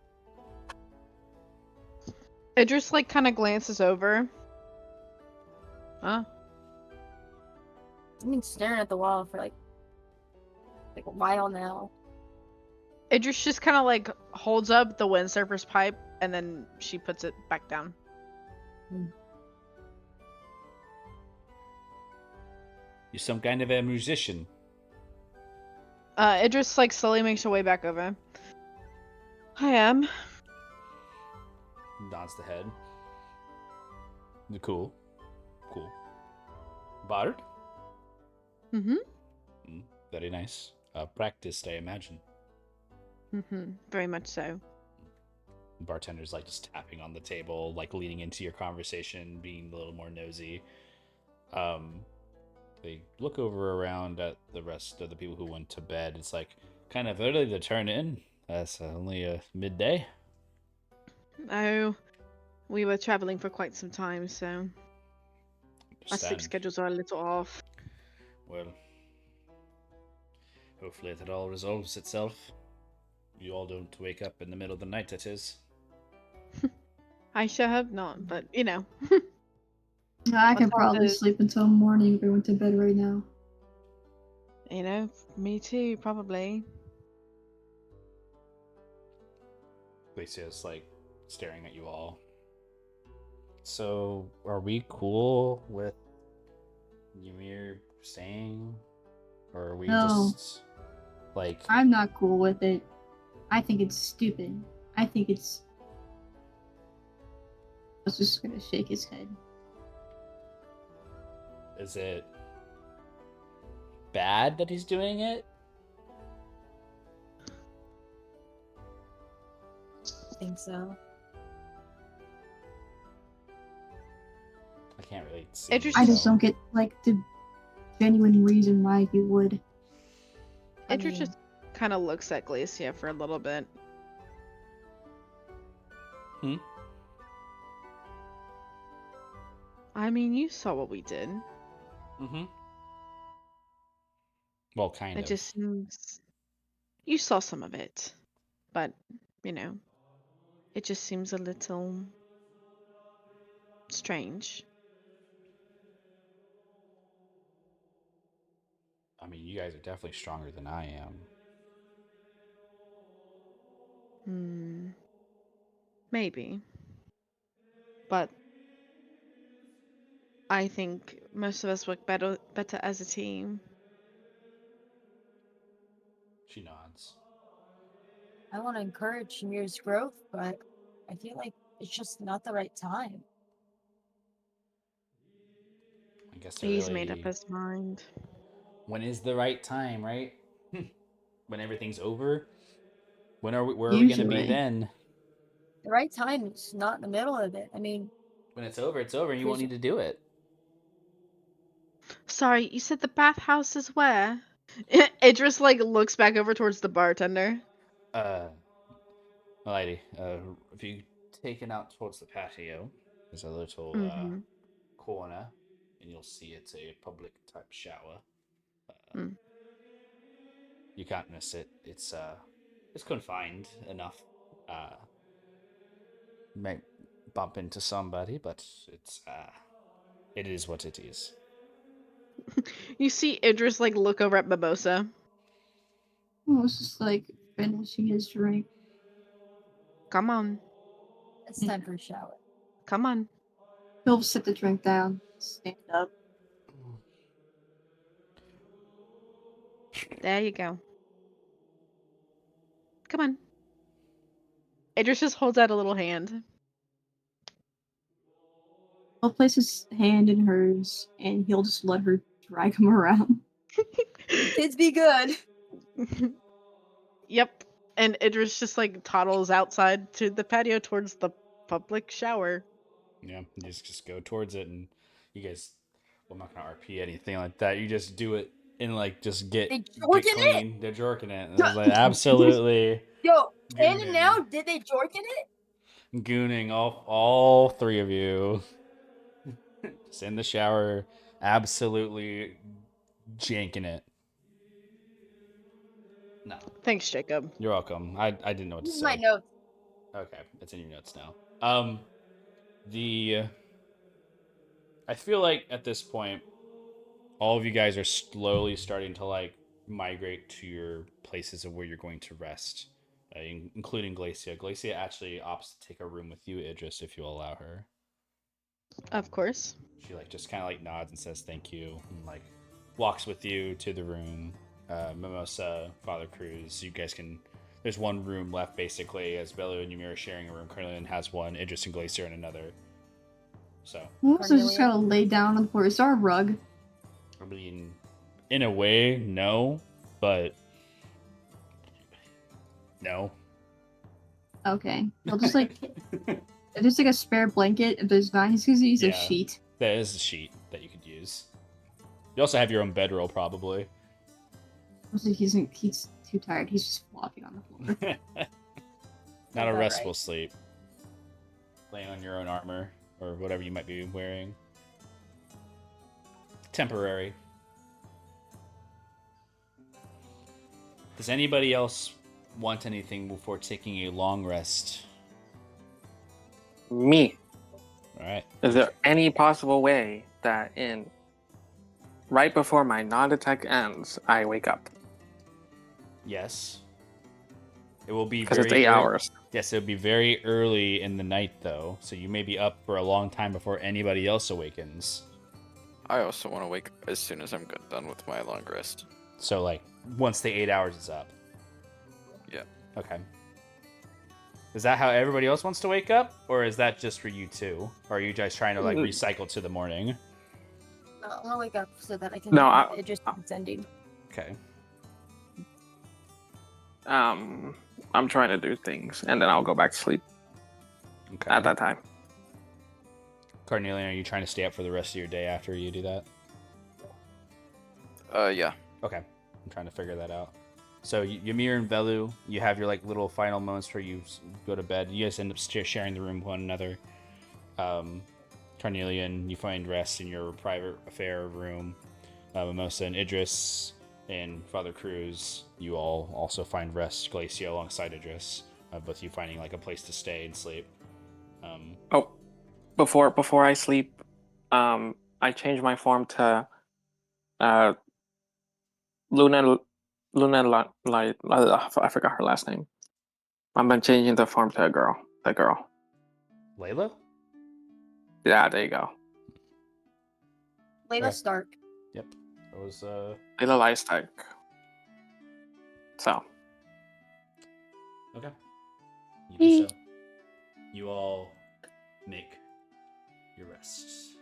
Idris like kind of glances over. Huh? I've been staring at the wall for like a while now. Idris just kind of like holds up the windsurfer's pipe and then she puts it back down. You're some kind of a musician. Idris like slowly makes her way back over. I am. Nods the head. Cool. Cool. Bard? Mm-hmm. Very nice. Practiced, I imagine. Mm-hmm. Very much so. Bartender's like just tapping on the table, like leaning into your conversation, being a little more nosy. They look over around at the rest of the people who went to bed. It's like kind of early to turn in. That's only midday. Oh, we were traveling for quite some time, so our sleep Understand. schedules are a little off. Well, Hopefully it all resolves itself. You all don't wake up in the middle of the night, that is. I sure hope not, but you know. I What's could all probably this? sleep until morning if I went to bed right now. You know, me too, probably. Glacier's like staring at you all. So, are we cool with Ymir staying? Or are we No. just like. I'm not cool with it. I think it's stupid. I think it's. I was just gonna shake his head. Is it bad that he's doing it? I think so. I can't really see. Idris I just so- don't get like the genuine reason why he would. Idris just kind of looks at Glacia for a little bit. Hmm? I mean, you saw what we did. Mm-hmm. Well, kind It of. just seems you saw some of it, but you know, it just seems a little strange. I mean, you guys are definitely stronger than I am. Hmm. Maybe. But I think most of us work better as a team. She nods. I want to encourage Ymir's growth, but I feel like it's just not the right time. I guess they're He's made up really. his mind. When is the right time, right? When everything's over? Where are we gonna be Usually. then? The right time is not in the middle of it. I mean, When it's over, and you won't need to do it. Sorry, you said the bathhouse is where? Idris like looks back over towards the bartender. Lady, if you take it out towards the patio, there's a little Mm-hmm. corner, and you'll see it's a public type shower. Mm. You can't miss it. It's confined enough. Might bump into somebody, but it is what it is. You see Idris like look over at Mimosa. Oh, it's just like finishing his drink. Come on, it's time for a shower. come on. He'll sit the drink down, stand up. There you go. Come on. Idris just holds out a little hand. He'll place his hand in hers, and he'll just let her drag him around. Kids be good. Yep. And Idris just like toddles outside to the patio towards the public shower. Yeah, you just go towards it, and you guys. Well, I'm not gonna RP anything like that. You just do it and like just get They jorking clean. They're jorking it. And I was like, absolutely Yo, canon gooning, now, did they jorking it? gooning all three of you. Just in the shower, absolutely janking it. No, Thanks, Jacob. you're welcome. I didn't know what to This is say. my note. Okay, it's in your notes now. The I feel like at this point, all of you guys are slowly starting to like migrate to your places of where you're going to rest, including Glacia. Glacia actually opts to take a room with you, Idris, if you allow her. Of course. She like just kind of like nods and says thank you, and like walks with you to the room. Mimosa, Father Cruz, you guys can. There's one room left basically, as Bello and Ymir are sharing a room. Carlin has one, Idris and Glacier in another. So We'll also just Cornelia. gotta lay down on the floor. Is there a rug? I mean, in a way, no, but no. Okay. He'll just like if there's like a spare blanket, if there's not, he's gonna use a Yeah. sheet. That is a sheet that you could use. You also have your own bedroll, probably. He's too tired. He's just flopping on the floor. Not a about restful right. sleep. Laying on your own armor or whatever you might be wearing. Temporary. Does anybody else want anything before taking a long rest? Me. All right. Is there any possible way that right before my non-detect ends, I wake up? Yes. It will be Because very it's 8 hours. Yes, it will be very early in the night, though. So you may be up for a long time before anybody else awakens. I also want to wake up as soon as I'm done with my long rest. So, like, once the 8 hours is up. Yeah. Okay. Is that how everybody else wants to wake up? Or is that just for you two? Or are you guys trying to, like, recycle to the morning? I'm gonna wake up so that I can. No, it just it's ending. Okay. I'm trying to do things, and then I'll go back to sleep Okay. at that time. Carnelian, are you trying to stay up for the rest of your day after you do that? Yeah. Okay. I'm trying to figure that out. So Ymir and Velu, you have your like little final moments where you go to bed. You guys end up sharing the room with one another. Carnelian, you find rest in your private affair room. Mimosa and Idris and Father Cruz, you all also find rest. Glacia alongside Idris, both you finding like a place to stay and sleep. Oh, before I sleep, I change my form to Luna Light. I forgot her last name. I'm been changing the form to a girl. The girl. Layla? Yeah, there you go. Layla Okay. Stark. Yep. That was Layla Lightstack. So. okay. You do so. You all make your rests.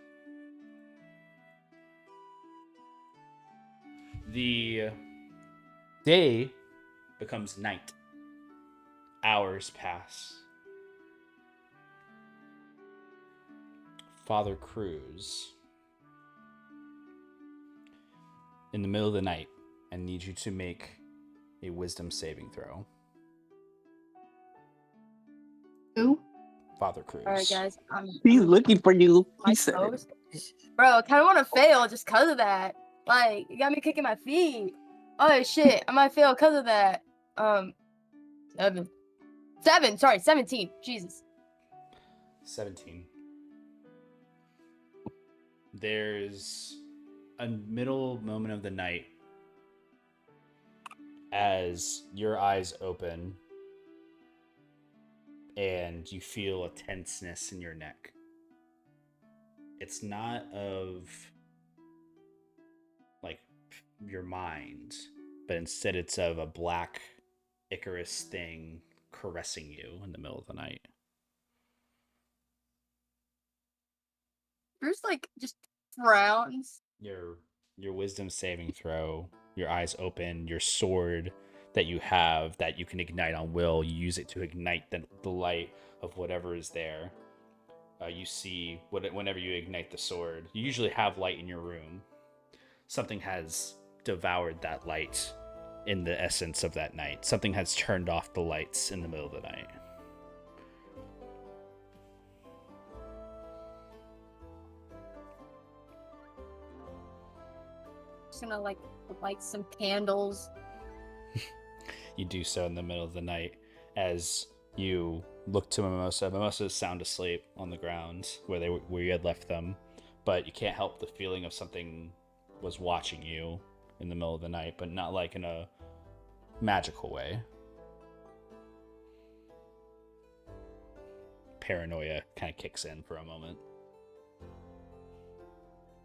The day becomes night. Hours pass. Father Cruz, in the middle of the night, I need you to make a wisdom saving throw. Who? Father Cruz. All right, guys. He's looking for you. My He said. toes. Bro, I kind of want to fail just cause of that. Like, you got me kicking my feet. Oh shit, I might fail cause of that. 7. Sorry, 17. Jesus. 17. There's a middle moment of the night as your eyes open and you feel a tenseness in your neck. It's not of like your mind, but instead it's of a black Icarus thing caressing you in the middle of the night. Bruce like just frowns. Your wisdom saving throw, your eyes open, your sword that you have that you can ignite on will, you use it to ignite the light of whatever is there. You see, whenever you ignite the sword, you usually have light in your room. Something has devoured that light in the essence of that night. Something has turned off the lights in the middle of the night. Just gonna like light some candles. You do so in the middle of the night as you look to Mimosa. Mimosa is sound asleep on the ground where you had left them, but you can't help the feeling of something was watching you in the middle of the night, but not like in a magical way. Paranoia kind of kicks in for a moment.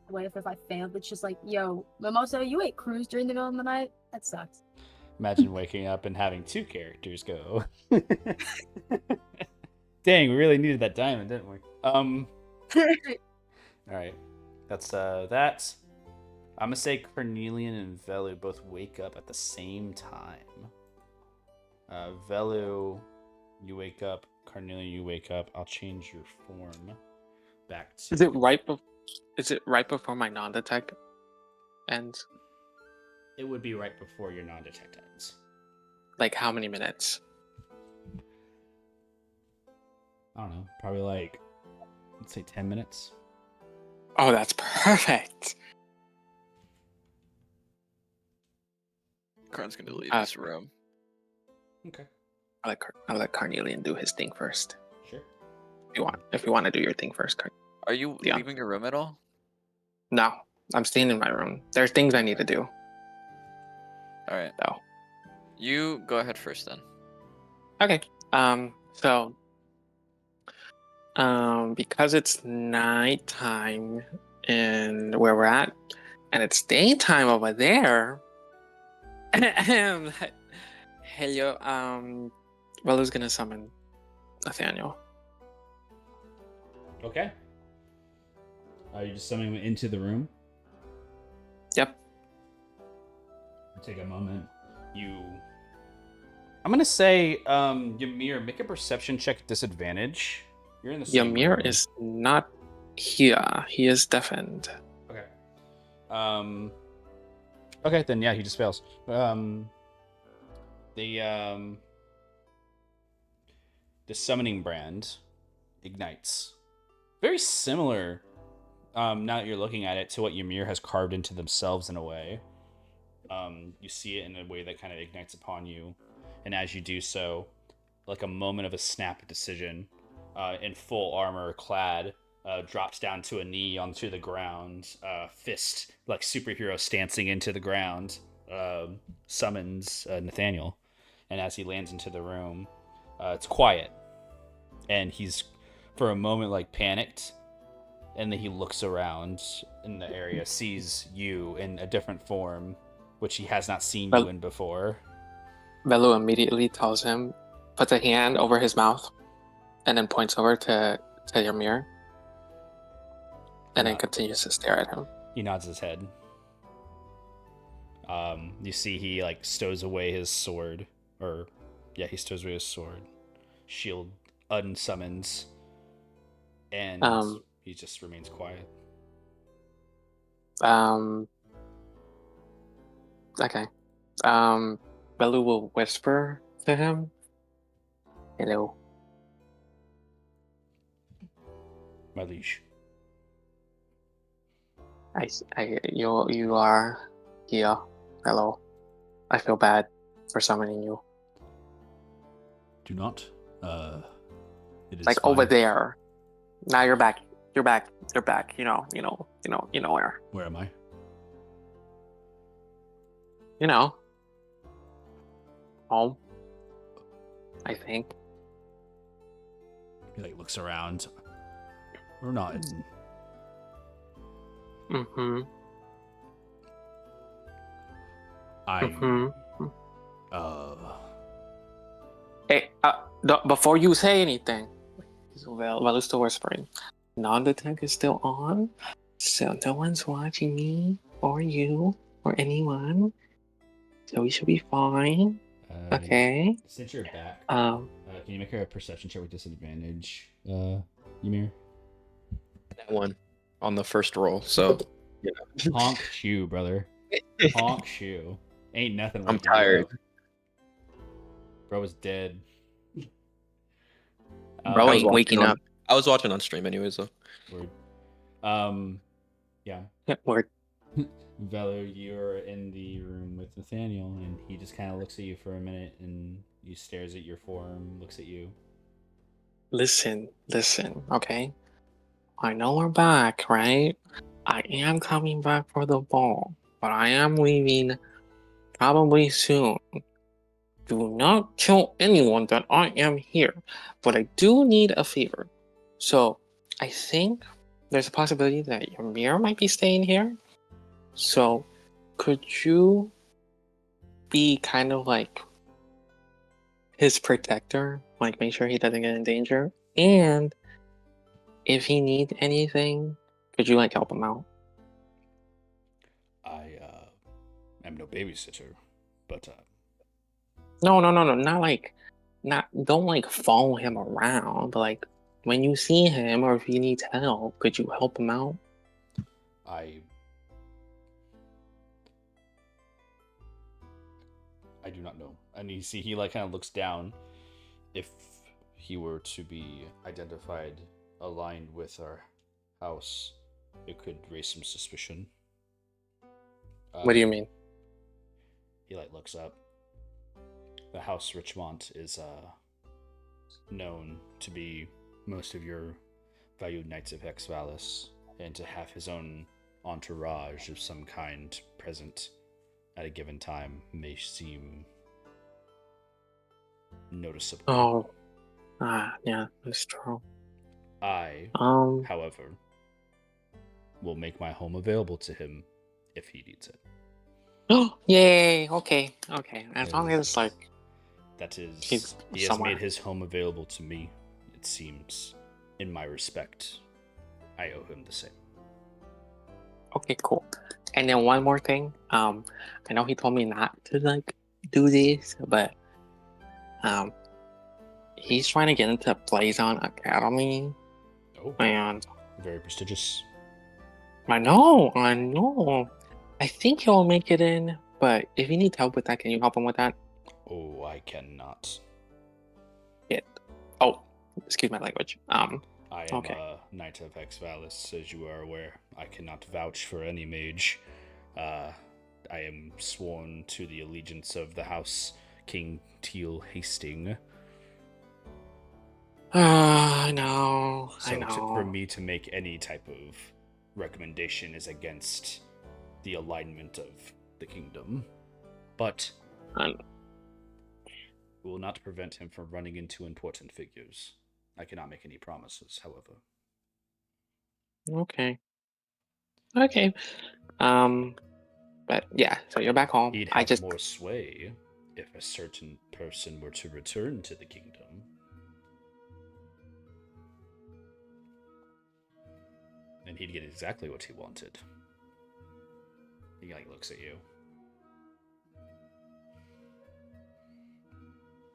What if I failed? It's just like, yo, Mimosa, you ate Cruz during the middle of the night? That sucks. Imagine waking up and having two characters go. Dang, we really needed that diamond, didn't we? All right, that's that. I'm gonna say Carnelian and Velu both wake up at the same time. Velu, you wake up. Carnelian, you wake up. I'll change your form back to. Is it right before my non-detect ends? It would be right before your non-detect ends. Like how many minutes? I don't know. Probably like, let's say 10 minutes. Oh, that's perfect. Karn's gonna leave Uh, this room. Okay. I'll let Carnelian do his thing first. Sure. If you want to do your thing first, Are you Yeah. leaving your room at all? No, I'm staying in my room. There's things I need to do. All right. So You go ahead first then. okay. So because it's nighttime and where we're at, and it's daytime over there. Hello. Well, who's gonna summon Nathaniel? Okay. Are you just summoning him into the room? Yep. Take a moment. I'm gonna say, Ymir, make a perception check at disadvantage. You're in the same Ymir room. is not here. He is deafened. Okay. Okay, then yeah, he just fails. The summoning brand ignites. Very similar, now that you're looking at it, to what Ymir has carved into themselves in a way. You see it in a way that kind of ignites upon you, and as you do so, like a moment of a snap decision, in full armor clad, drops down to a knee onto the ground, fist like superhero stancing into the ground, summons Nathaniel, and as he lands into the room, it's quiet, and he's for a moment like panicked, and then he looks around in the area, sees you in a different form, which he has not seen you in before. Velu immediately tells him, puts a hand over his mouth, and then points over to Ymir, and then continues to stare at him. He nods his head. You see he like stows away his sword, he stows away his sword. Shield unsummons, and he just remains quiet. Okay. Velu will whisper to him, "Hello." My liege. You are here. Hello. I feel bad for summoning you. Do not. It is like fine. over there. Now you're back. You're back. You're back. You know where. Where am I? You know. Home. I think. He like looks around. We're not in. Mm-hmm. Hey, before you say anything, Velu's still whispering. Non-detect is still on, so no one's watching me or you or anyone, so we should be fine. Okay. Since you're back, Um. Can you make her a perception check with disadvantage, Ymir? That one on the first roll, so you know. Honk shoe, brother. Honk shoe. Ain't nothing. I'm tired. Bro was dead. Bro ain't waking up. I was watching on stream anyways, though. Word. Yeah. Word. Velu, you're in the room with Nathaniel, and he just kind of looks at you for a minute, and he stares at your form, looks at you. Listen, okay? I know we're back, right? I am coming back for the ball, but I am leaving probably soon. Do not tell anyone that I am here, but I do need a favor. So, I think there's a possibility that Ymir might be staying here. So, could you be kind of like his protector? Like, make sure he doesn't get in danger? And if he needs anything, could you like help him out? I am no babysitter, but No, don't like follow him around, but like when you see him or if he needs help, could you help him out? I do not know. And you see he like kind of looks down. If he were to be identified aligned with our house, it could raise some suspicion. What do you mean? He like looks up. The House Richmont is known to be most of your valued Knights of Hex Valis, and to have his own entourage of some kind present at a given time may seem noticeable. Oh, yeah, that's true. I, however, will make my home available to him if he needs it. Oh, yay! Okay. As long as like that is, he's he has somewhere. made his home available to me. It seems, in my respect, I owe him the same. Okay, cool. And then one more thing. I know he told me not to like do this, but he's trying to get into Blazon Academy. Oh, and very prestigious. I know. I think he'll make it in, but if he needs help with that, can you help him with that? Oh, I cannot. Oh, excuse my language. I am okay. a Knight of Hex Valis, as you are aware. I cannot vouch for any mage. I am sworn to the allegiance of the House King Teal Hasting. I know. For me to make any type of recommendation is against the alignment of the kingdom. But will not prevent him from running into important figures. I cannot make any promises, however. Okay. But yeah, so you're back home. He'd have more sway if a certain person were to return to the kingdom. And he'd get exactly what he wanted. He like looks at you.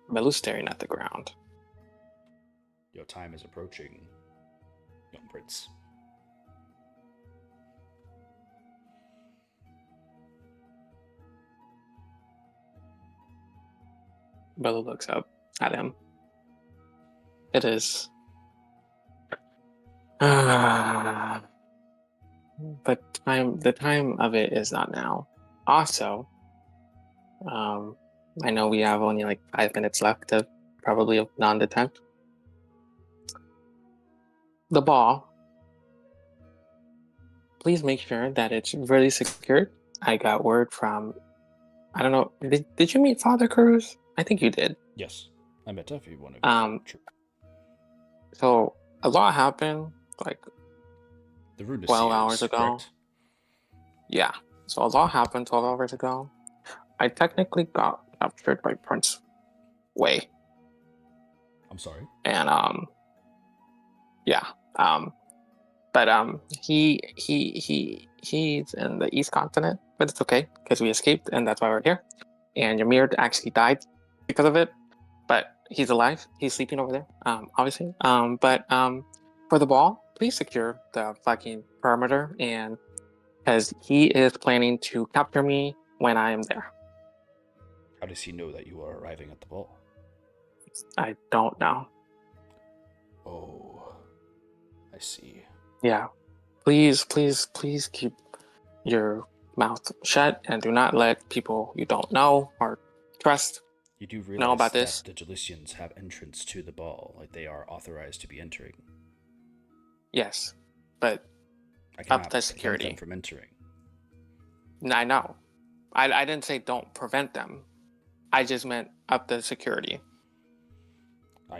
Melu's staring at the ground. Your time is approaching, young prince. Bella looks up at him. It is. But the time of it is not now. Also, I know we have only like 5 minutes left to probably non-detect. The ball. Please make sure that it's really secured. I got word from, I don't know, did you meet Father Cruz? I think you did. Yes, I met every one of you. True. So a lot happened like the Runiseers, 12 hours ago. Correct? Yeah. So a lot happened 12 hours ago. I technically got captured by Prince Wei. I'm sorry. And yeah. But he's in the East Continent, but it's okay because we escaped and that's why we're here. And Ymir actually died because of it, but he's alive. He's sleeping over there, obviously. But for the ball, please secure the fucking perimeter, and because he is planning to capture me when I am there. How does he know that you are arriving at the ball? I don't know. Oh, I see. Yeah. Please keep your mouth shut and do not let people you don't know or trust you do realize know about this. That the Jalicians have entrance to the ball, like they are authorized to be entering. Yes, but I cannot up the security prevent them from entering. I know. I didn't say don't prevent them. I just meant up the security.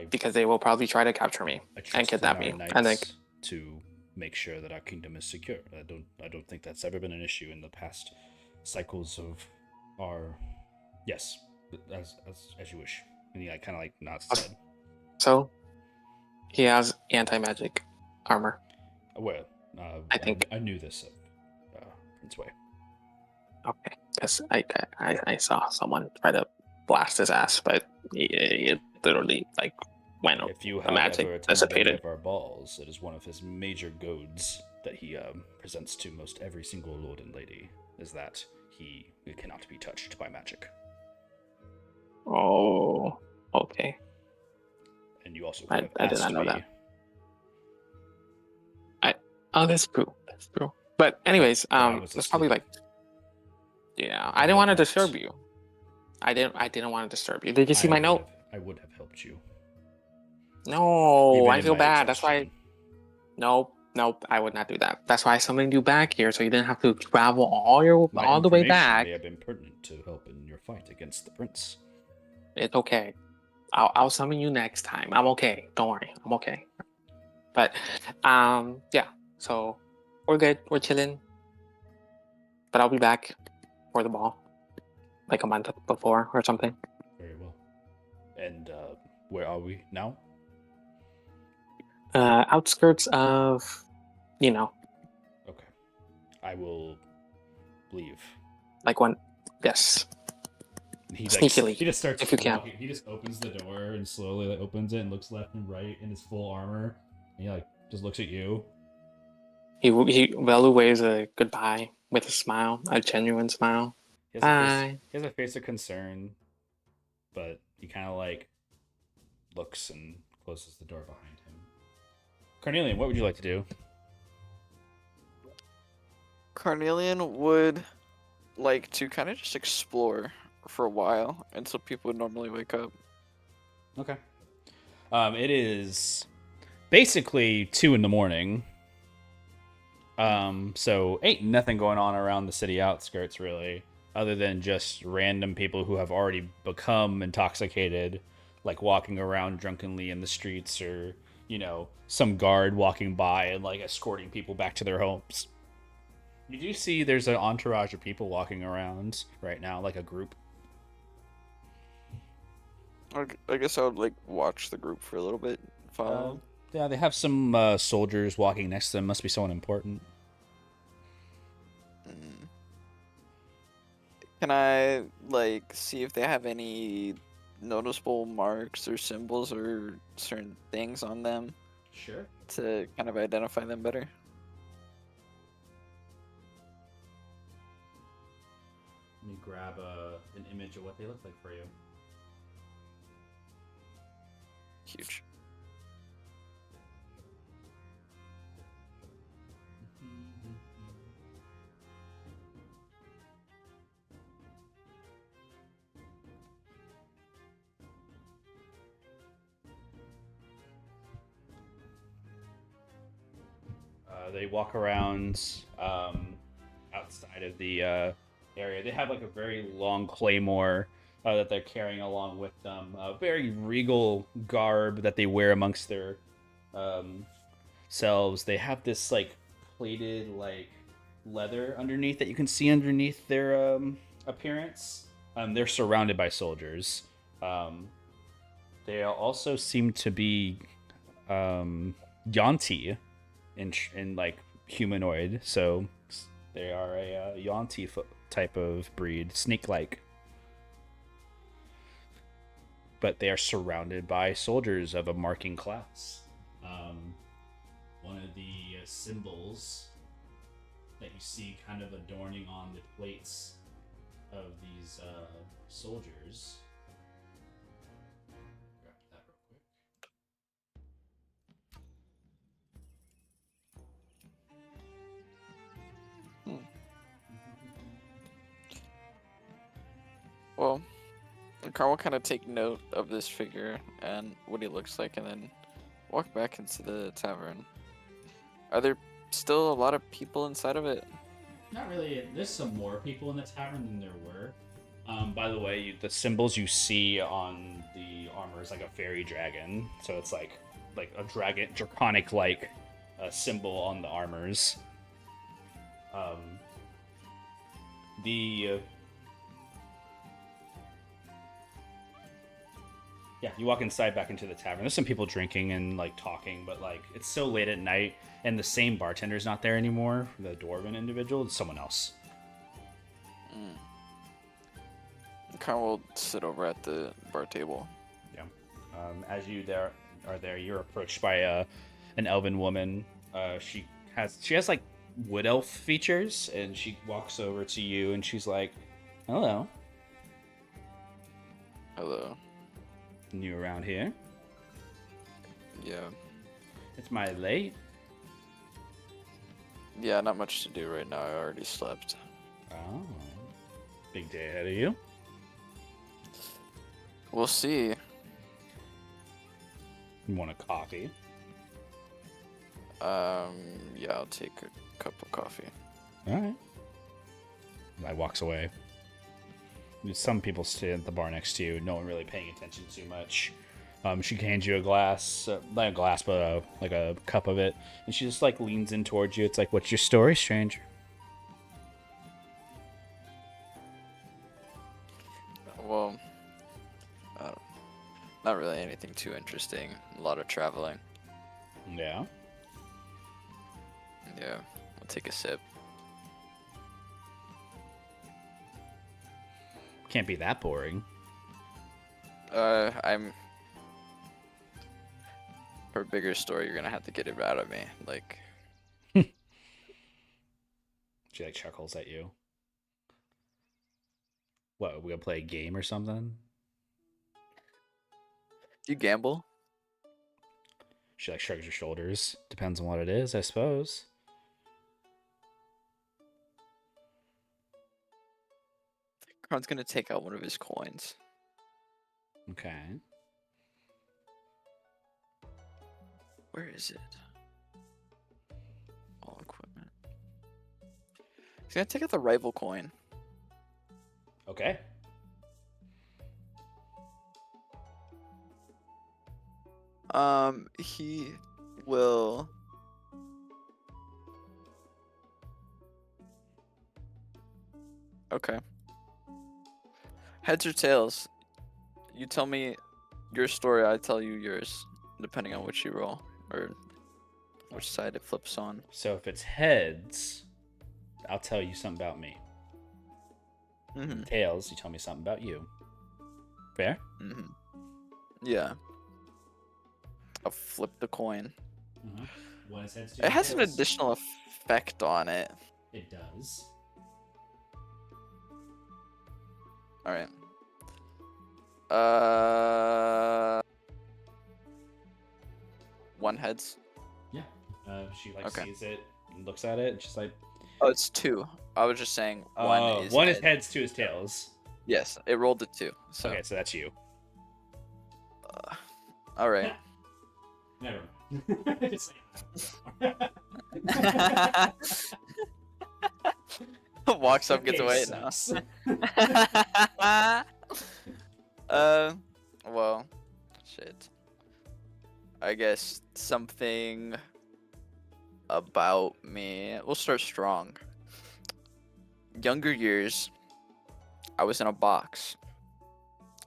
Because they will probably try to capture me and kidnap me. And then to make sure that our kingdom is secure. I don't think that's ever been an issue in the past cycles of our. Yes, as you wish. And he kind of like nods his head. So he has anti-magic armor. Well, I think I knew this of Prince Wei. Okay, because I saw someone try to blast his ass, but he literally like went. If you the have magic ever attended dissipated. any of our balls, it is one of his major goads that he presents to most every single lord and lady, is that he cannot be touched by magic. Oh, okay. And you also I did not know that. That's true. That's true. But anyways, that's probably like. Yeah, I didn't want to disturb you. I didn't want to disturb you. Did you see my note? I would have helped you. No, Even I in feel my bad. That's why. exhaustion. Nope, I would not do that. That's why I summoned you back here, so you didn't have to travel all My the way information back. may have been pertinent to help in your fight against the prince. It's okay. I'll summon you next time. I'm okay. Don't worry. I'm okay. But yeah. So we're good. We're chilling. But I'll be back for the ball, like a month before or something. Very well. And where are we now? Outskirts of, Okay. I will leave. like one. Yes. He Sneakily, he just starts if you can. walking. He just opens the door and slowly opens it and looks left and right in his full armor. And he just looks at you. He Velu waves a goodbye with a smile, a genuine smile. He Bye. has a face of concern, but he kind of looks and closes the door behind him. Carnelian, what would you like to do? Carnelian would like to kind of just explore for a while until people would normally wake up. Okay. It is basically 2 a.m. So ain't nothing going on around the city outskirts really, other than just random people who have already become intoxicated, like walking around drunkenly in the streets, or some guard walking by and escorting people back to their homes. You do see there's an entourage of people walking around right now, like a group. I guess I would watch the group for a little bit. Follow. Yeah, they have some soldiers walking next to them. Must be someone important. Can I see if they have any noticeable marks or symbols or certain things on them? Sure. To kind of identify them better. Let me grab an image of what they look like for you. Huge. They walk around outside of the area. They have a very long claymore that they're carrying along with them. A very regal garb that they wear amongst their selves. They have this plated leather underneath that you can see underneath their appearance. They're surrounded by soldiers. They also seem to be Yanti in humanoid, so they are a Yanti type of breed, snake-like. But they are surrounded by soldiers of a marking class. One of the symbols that you see kind of adorning on the plates of these soldiers. Grab that real quick. Well, Carl will kind of take note of this figure and what he looks like, and then walk back into the tavern. Are there still a lot of people inside of it? Not really. There's some more people in the tavern than there were. By the way, the symbols you see on the armor is like a fairy dragon, so it's like a dragon, draconic symbol on the armors. Yeah, you walk inside back into the tavern. There's some people drinking and talking, but it's so late at night, and the same bartender's not there anymore. The dwarven individual, it's someone else. Carl will sit over at the bar table. Yeah. As you are there, you're approached by an elven woman. She has wood elf features, and she walks over to you, and she's like, "Hello." Hello. New around here? Yeah. It's my late. Yeah, not much to do right now. I already slept. Oh. Big day ahead of you. We'll see. You want a coffee? Yeah, I'll take a cup of coffee. All right. I walks away. Some people sit at the bar next to you, no one really paying attention too much. She hands you a glass, not a glass, but like a cup of it, and she just like leans in towards you. It's like, "What's your story, stranger?" Well, not really anything too interesting. A lot of traveling. Yeah. Yeah, I'll take a sip. Can't be that boring. I'm. For a bigger story, you're gonna have to get it out of me. Like, She like chuckles at you. What? We gonna play a game or something? do you gamble? She like shrugs her shoulders. Depends on what it is, I suppose. Kron's gonna take out one of his coins. Okay. Where is it? All equipment. He's gonna take out the rival coin. Okay. He will. Okay. Heads or tails? You tell me your story, I tell you yours, depending on which you roll or which side it flips on. So if it's heads, I'll tell you something about me. Mm-hmm. Tails, you tell me something about you. Fair? Mm-hmm. Yeah. I'll flip the coin. Uh-huh. One is heads, two It is has an tails. additional effect on it. It does. All right. One heads. Yeah. She like Okay. sees it and looks at it and she's like, Oh, it's two. I was just saying one is one is head. heads, two is tails. Yes, it rolled a two. So, Okay, so that's you. all right. Never mind. Just say Walks up, gets Okay, away sucks. now. Well, shit. I guess something about me. We'll start strong. Younger years, I was in a box.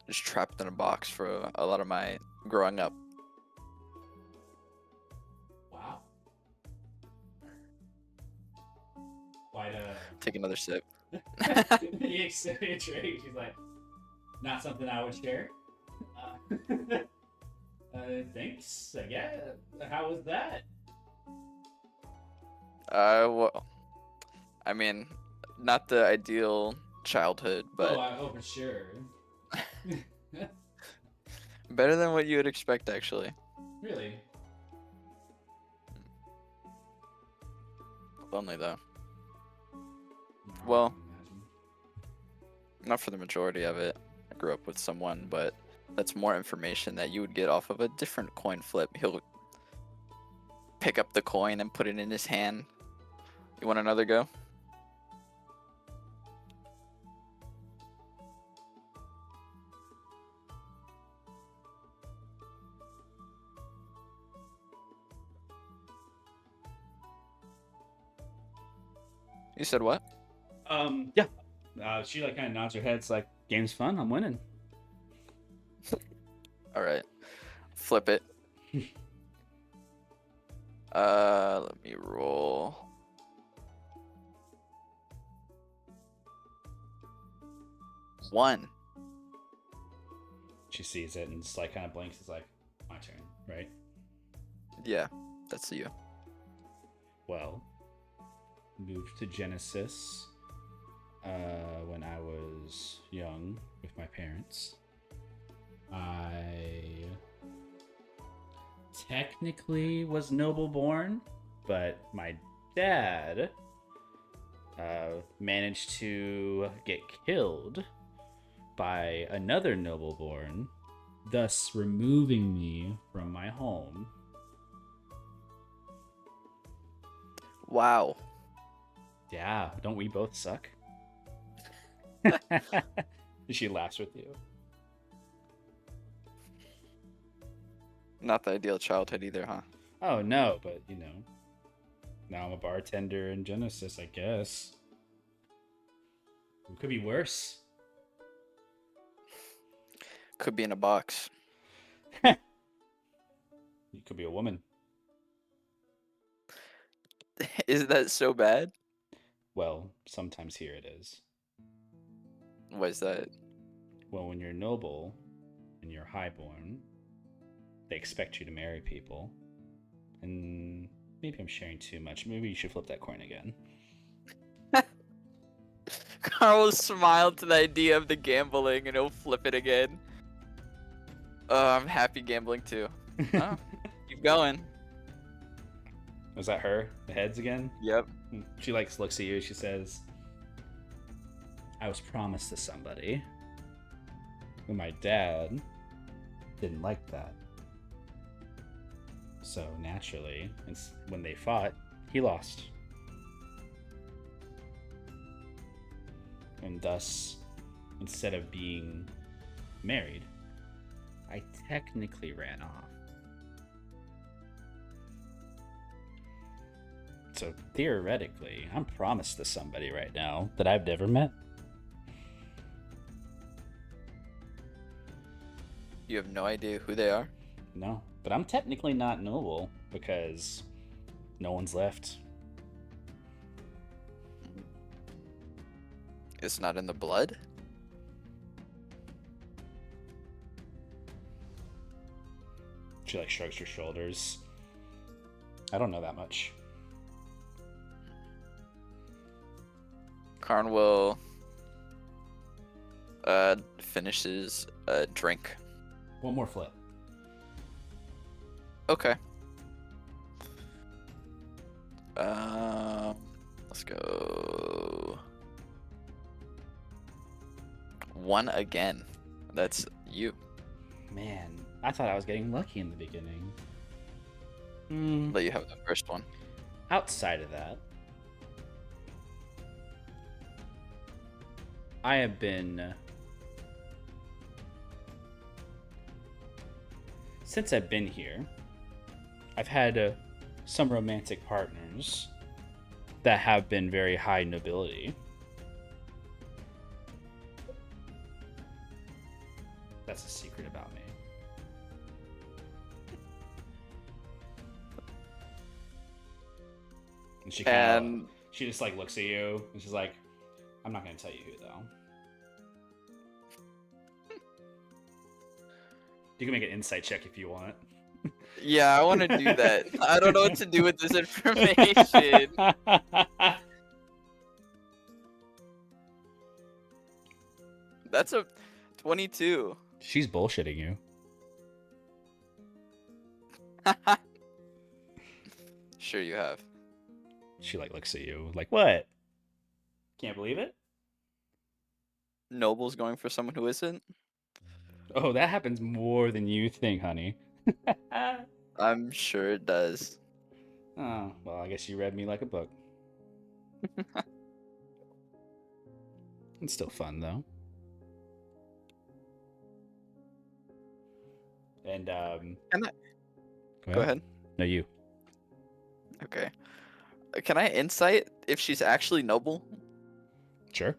Just trapped in a box for a lot of my growing up. Wow. Quite Take another sip. the experience, right? She's like, not something I would share. Thanks. Yeah. How was that? Well, I mean, not the ideal childhood, but Oh, I hope it's sure. better than what you would expect, actually. Really? Lonely though. No, I Well- can imagine. Not for the majority of it. I grew up with someone, but that's more information that you would get off of a different coin flip. He'll pick up the coin and put it in his hand. You want another go? You said what? Yeah. She like kind of nods her head. It's like, game's fun. I'm winning. All right. Flip it. Let me roll. One. She sees it and just like kind of blinks. It's like, my turn, right? Yeah, that's you. Well, moved to Genesis when I was young with my parents. I technically was noble born, but my dad managed to get killed by another noble born thus removing me from my home. Wow. Yeah, don't we both suck? She laughs with you. Not the ideal childhood either, huh? Oh no, but you know, now I'm a bartender in Genesis, I guess. It could be worse. Could be in a box. You could be a woman. Is that so bad? Well, sometimes here it is. What is that? Well, when you're noble and you're highborn, they expect you to marry people. And maybe I'm sharing too much. Maybe you should flip that coin again. Carl smiled to the idea of the gambling and he'll flip it again. I'm happy gambling too. Oh, keep going. Was that her? The heads again? Yep. She looks at you. She says, I was promised to somebody. And my dad didn't like that. So naturally, when they fought, he lost. And thus, instead of being married, I technically ran off. So theoretically, I'm promised to somebody right now that I've never met. You have no idea who they are? No, but I'm technically not noble because no one's left. It's not in the blood? She shrugs her shoulders. I don't know that much. Karn will finish his drink. One more flip. Okay. Let's go. One again. That's you. Man, I thought I was getting lucky in the beginning. Let you have the first one. Outside of that, I have been... Since I've been here, I've had some romantic partners that have been very high nobility. That's a secret about me. And she just looks at you and she's like, I'm not gonna tell you who though. You can make an insight check if you want. Yeah, I want to do that. I don't know what to do with this information. That's a 22. She's bullshitting you. Sure you have. She looks at you like, what? Can't believe it? Noble's going for someone who isn't? Oh, that happens more than you think, honey. I'm sure it does. Oh, well, I guess you read me like a book. It's still fun, though. And, Can I... Go ahead. No, you. Okay. Can I insight if she's actually noble? Sure.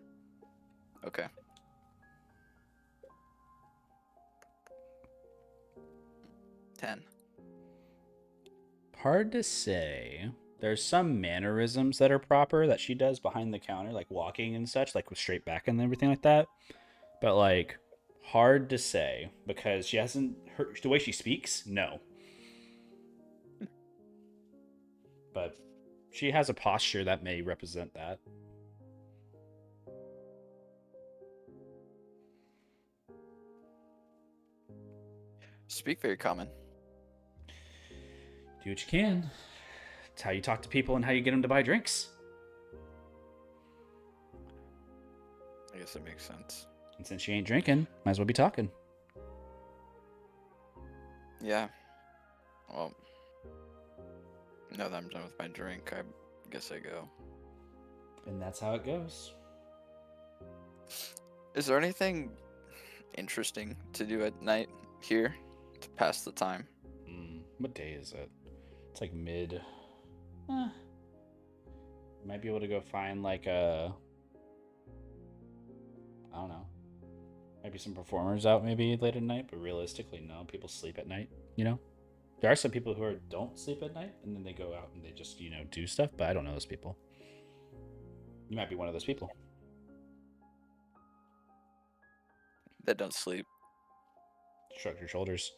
Okay. Ten. Hard to say. There's some mannerisms that are proper that she does behind the counter, like walking and such, like with straight back and everything like that. But hard to say because she hasn't the way she speaks. No. But she has a posture that may represent that. Speak very common. Do what you can. It's how you talk to people and how you get them to buy drinks. I guess that makes sense. And since she ain't drinking, might as well be talking. Yeah. Well, now that I'm done with my drink, I guess I go. And that's how it goes. Is there anything interesting to do at night here to pass the time? What day is it? It's like mid. Might be able to go find like a. I don't know. Maybe some performers out maybe late at night, but realistically, no. People sleep at night, you know? There are some people who don't sleep at night and then they go out and they just, do stuff, but I don't know those people. You might be one of those people. That don't sleep. Shrug your shoulders.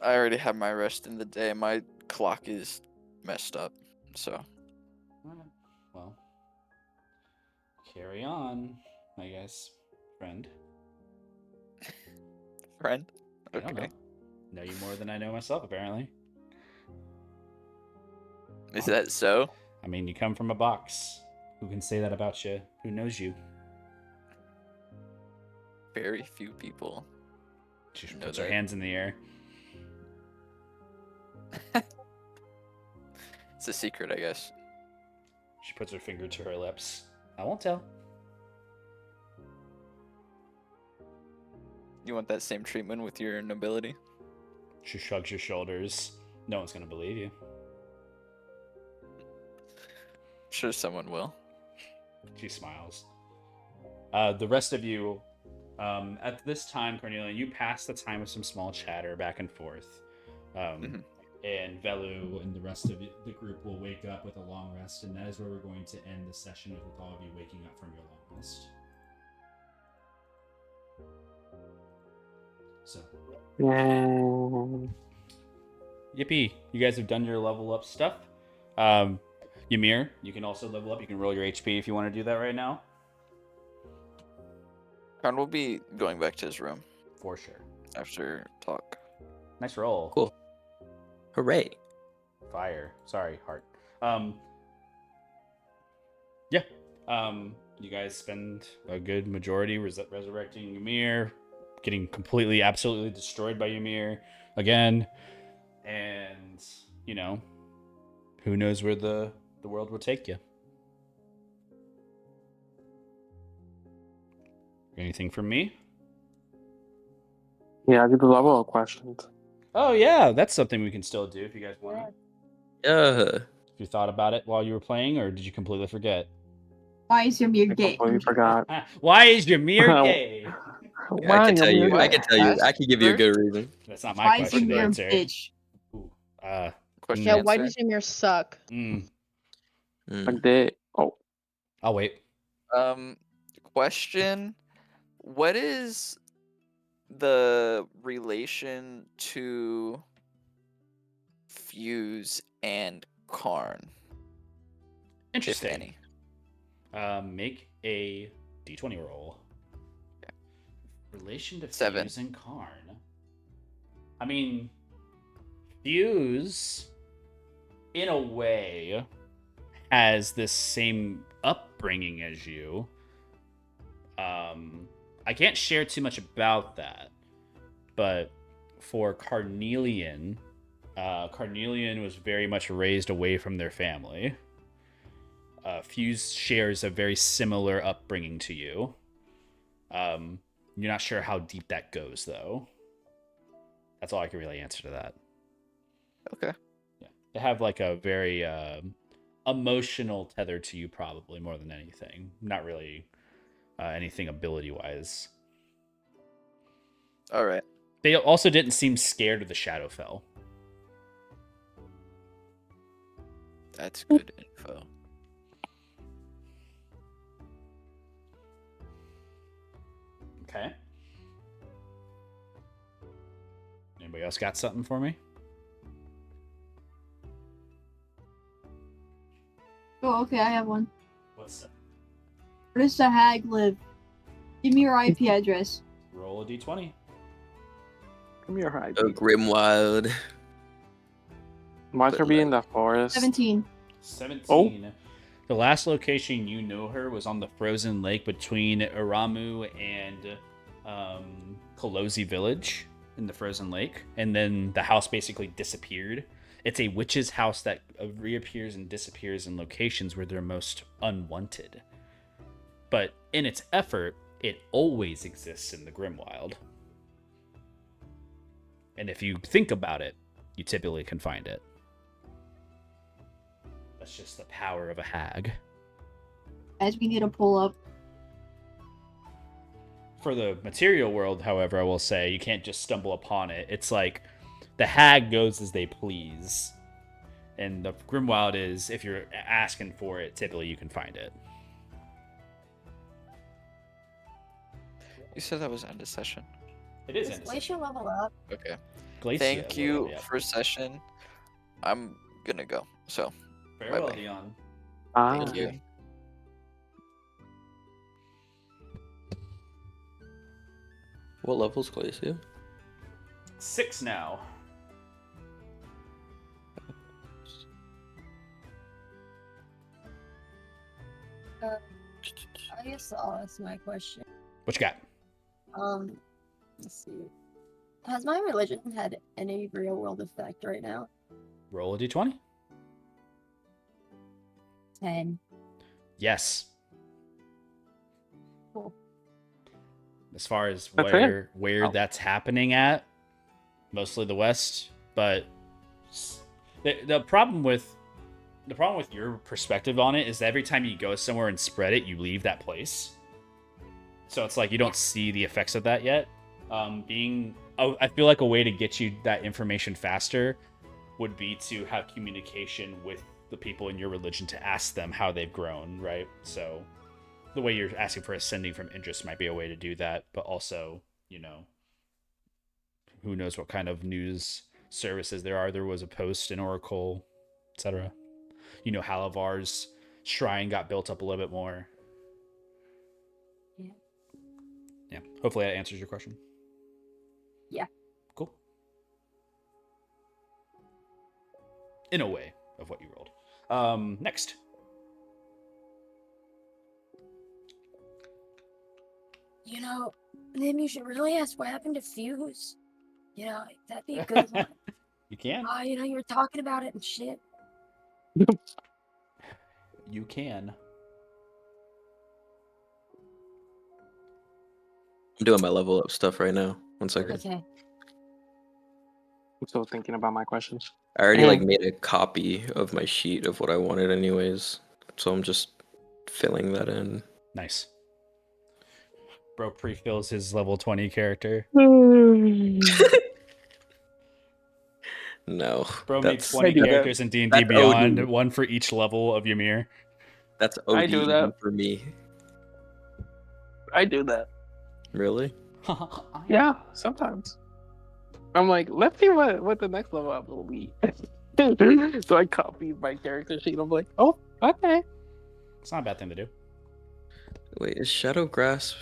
I already have my rest in the day. My clock is messed up, so. Well, carry on, I guess, friend. Friend? I don't know. Know you more than I know myself, apparently. Is that so? I mean, you come from a box. Who can say that about you? Who knows you? Very few people. She puts her hands in the air. It's a secret, I guess. She puts her finger to her lips. I won't tell. You want that same treatment with your nobility? She shrugs her shoulders. No one's gonna believe you. Sure, someone will. She smiles. The rest of you, at this time, Cornelia, you pass the time with some small chatter back and forth. And Velu and the rest of the group will wake up with a long rest, and that is where we're going to end the session with all of you waking up from your long rest. So. Yippee! You guys have done your level up stuff. Ymir, you can also level up. You can roll your HP if you want to do that right now. Karn will be going back to his room. For sure. After talk. Nice roll. Cool. Hooray. Fire. Sorry, heart. Yeah. You guys spend a good majority resurrecting Ymir, getting completely, absolutely destroyed by Ymir again. And, who knows where the world will take you. Anything from me? Yeah, I did the level up questions. Oh, yeah. That's something we can still do if you guys want to. Yeah. If you thought about it while you were playing, or did you completely forget? Why is Ymir I gay? completely forgot. Why is Ymir gay? I can tell you. I gay? can tell you. I can give you a good reason. That's not my Why is question to Ymir a answer. bitch? Ooh, Question Yeah, why answer. does Ymir suck? Like they. Oh, I'll wait. Question. What is the relation to Fuse and Karn? Interesting. If any. Make a d20 roll. Okay. Relation to 7. Fuse and Karn. I mean, Fuse, in a way, has this same upbringing as you. I can't share too much about that, but for Carnelian, Carnelian was very much raised away from their family. Fuse shares a very similar upbringing to you. You're not sure how deep that goes, though. That's all I can really answer to that. Okay. Yeah, they have like a very emotional tether to you, probably more than anything. Not really anything ability-wise. All right. They also didn't seem scared of the Shadowfell. That's good info. Okay. Anybody else got something for me? Oh, okay, I have one. What's that? Where does the hag live? Give me your IP address. Roll a d20. give me your high. Oh, Grimwild. Watch her be in the forest. 17. 17. The last location you know her was on the frozen lake between Iramu and Kolosi Village in the frozen lake, and then the house basically disappeared. It's a witch's house that reappears and disappears in locations where they're most unwanted. But in its effort, it always exists in the Grimwild. And if you think about it, you typically can find it. That's just the power of a hag. As we need to pull up. For the material world, however, I will say you can't just stumble upon it. It's like the hag goes as they please. And the Grimwild is, if you're asking for it, typically you can find it. You said that was end of session. It is Does in Glacier level up? Okay. Glacia. Thank you Yeah. for session. I'm gonna go. So Farewell, bye-bye. Dion. thank you. What level's Glacia? 6 now. I guess I'll ask my question. What you got? Let's see. Has my religion had any real world effect right now? Roll a d20. 10. Yes. Cool. As far as That's where Oh. that's happening at, mostly the West, but the problem with your perspective on it is that every time you go somewhere and spread it, you leave that place. So it's like you don't see the effects of that yet. I feel like a way to get you that information faster would be to have communication with the people in your religion to ask them how they've grown, right? So the way you're asking for ascending from interest might be a way to do that, but also, who knows what kind of news services there are. There was a post in Oracle, etc. Halavar's shrine got built up a little bit more. Yeah. Hopefully that answers your question. Yeah. Cool. In a way of what you rolled. Next. Then you should really ask what happened to Fuse. That'd be a good one. You can. You were talking about it and shit. You can. I'm doing my level up stuff right now. 1 second. Okay. I'm still thinking about my questions. I already made a copy of my sheet of what I wanted anyways. So I'm just filling that in. Nice. Bro pre-fills his level 20 character. No. Bro made that's 20 do that. characters in D&D That's Beyond, OD. one for each level of Ymir. That's I OD do that. for me. I do that. Really? Yeah, sometimes. I'm like, let's see what the next level up will be. So I copied my character sheet. I'm like, oh, okay. It's not a bad thing to do. Wait, is Shadow Grasp?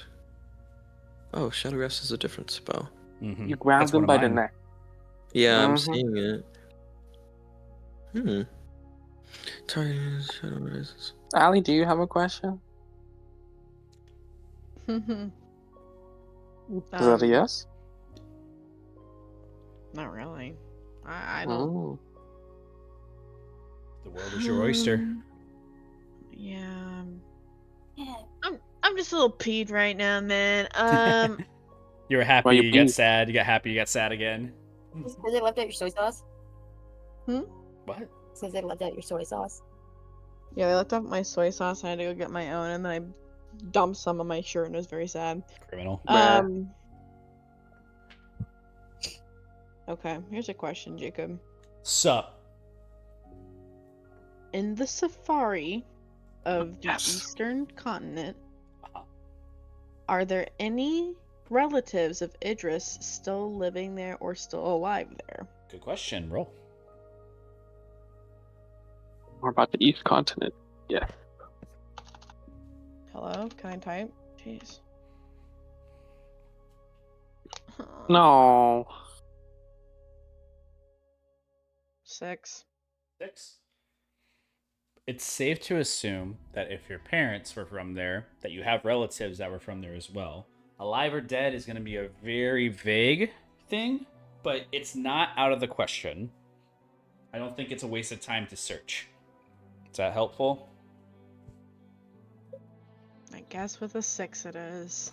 Oh, Shadow Grasp is a different spell. Mm-hmm. You grab That's them one of by the mine. neck. Yeah, I'm Mhm. seeing it. Target Shadow Grasp. Allie, do you have a question? Is that a yes? Not really. I don't. Oh. The world is your oyster. Yeah. Yeah. I'm just a little peed right now, man. You were happy, Why you you got peed? sad, you got happy, you got sad again. Because they left out your soy sauce? What? Since they left out your soy sauce. Yeah, they left off my soy sauce. I had to go get my own, and then I dumped some on my shirt, and it was very sad. Criminal. Okay, here's a question, Jacob. Sup? In the safari of the Yes. eastern continent, Uh-huh. are there any relatives of Idris still living there or still alive there? Good question. Roll. More about the East Continent. Yeah. Hello? Can I type? Jeez. No. 6. 6. It's safe to assume that if your parents were from there, that you have relatives that were from there as well. Alive or dead is going to be a very vague thing, but it's not out of the question. I don't think it's a waste of time to search. Is that helpful? I guess with a 6 it is.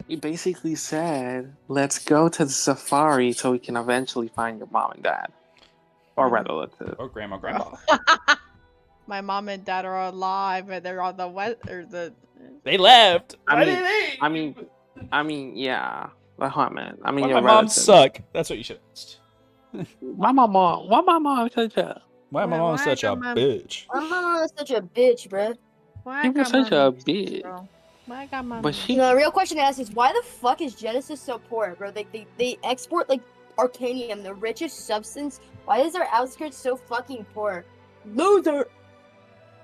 You basically said, let's go to the safari so we can eventually find your mom and dad. Or relative. Or grandma. My mom and dad are alive, and they're on the west or the. They left. I Why mean- did they? I mean, yeah. That's what I meant. I mean, Why your my mom relative. suck? That's what you should have asked. Why my mom such a... Why my Why- mom why such I a got my- bitch? My mom is such a bitch, bruh. Why I You were got such my a mixed, bitch. bro? Why I got my But mixed? she- The real question to ask is why the fuck is Genesis so poor, bro? They export like arcanium, the richest substance. Why is their outskirts so fucking poor? Loser.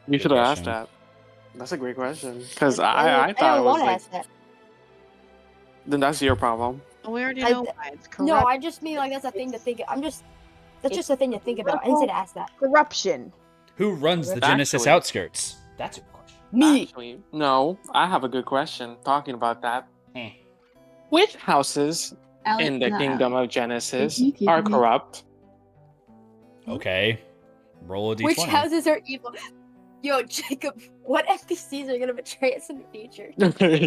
You Good should have asked question. that. That's a great question. Because I I thought don't it was want to like... ask that. Then that's your problem. We already I- know why it's corrupt. No, I just mean like that's a thing to think. That's just a thing to think about. I didn't say to ask that. corruption. Who runs the Actually- Genesis outskirts? That's your question. Me. Actually, no. I have a good question talking about that. Eh. Which houses Alex, in the no, kingdom Alex. of Genesis If you keep are me- corrupt? Okay. Roll a d20. Which houses are evil? Yo, Jacob, what NPCs are gonna betray us in the future?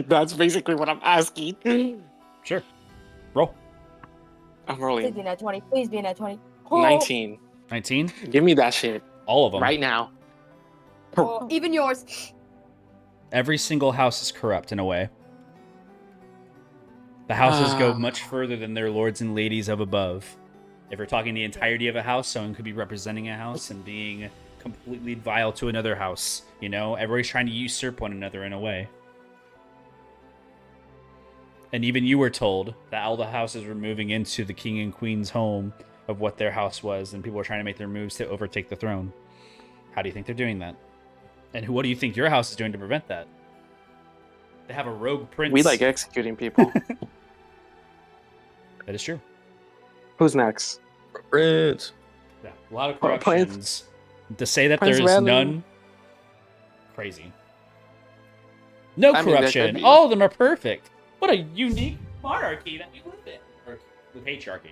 That's basically what I'm asking. Sure. Roll. I'm Please be rolling. in that 20. Please be in that 20. Oh, 19. 19. Give me that shit All of them. right now. oh, even yours. Every single house is corrupt in a way. The houses go much further than their lords and ladies of above. If we're talking the entirety of a house, someone could be representing a house and being completely vile to another house. You know, everybody's trying to usurp one another in a way. And even you were told that all the houses were moving into the king and queen's home of what their house was, and people were trying to make their moves to overtake the throne. How do you think they're doing that? And what do you think your house is doing to prevent that? They have a rogue prince. We like executing people. That is true. Who's next? Prince. Yeah, a lot of Prince- corruptions. To say that Prince there's Relu. none, crazy. No I mean, there corruption. could be. All of them are perfect. What a unique monarchy that we live in. Or the patriarchy.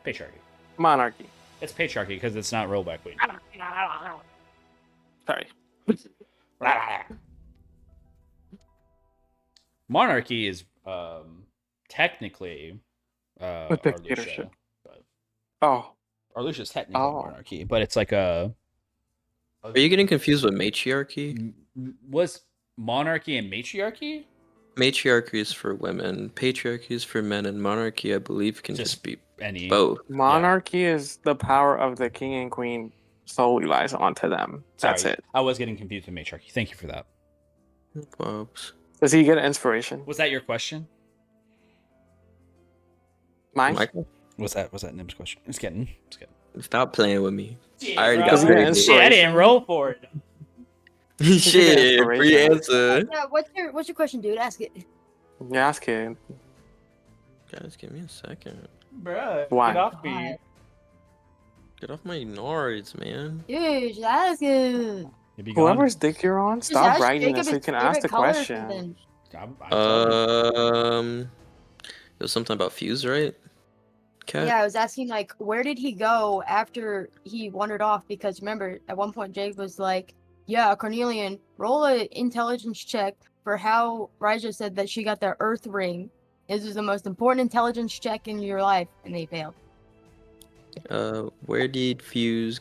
Patriarchy. Monarchy. It's patriarchy because it's not rollback queen. Sorry. Monarchy is technically A Arlucia, dictatorship. but Oh. Arlucia's technically Oh. monarchy, but it's like a. Are you getting confused with matriarchy? Was monarchy and matriarchy? Matriarchy is for women, patriarchy is for men, and monarchy, I believe, can just be Any both. Monarchy is the power of the king and queen solely lies onto them. That's Sorry, it. I was getting confused with matriarchy. Thank you for that. Whoops. Does he get inspiration? Was that your question? Mine? Michael, Was that Nim's question? It's getting. stop playing with me. Yeah, I already bro. got the very Shit, I inspiration. didn't roll for it. Shit, free inspiration. answer. Yeah, what's your question, dude? Ask it. Yeah, ask him. Guys, give me a second. Bruh, Why? get off me. Get off my nards, man. Dude, just ask it. You be gone? Whoever's dick you're on, Just stop ask writing Jacob it so you his can ask the favorite color or question. something. I'm sorry. It was something about Fuse, right? Cat? Yeah, I was asking like, where did he go after he wandered off? Because remember, at one point Jake was like, "Yeah, Cornelian, roll an intelligence check for how Raja said that she got the Earth Ring. This is the most important intelligence check in your life," and they failed. Where did Fuse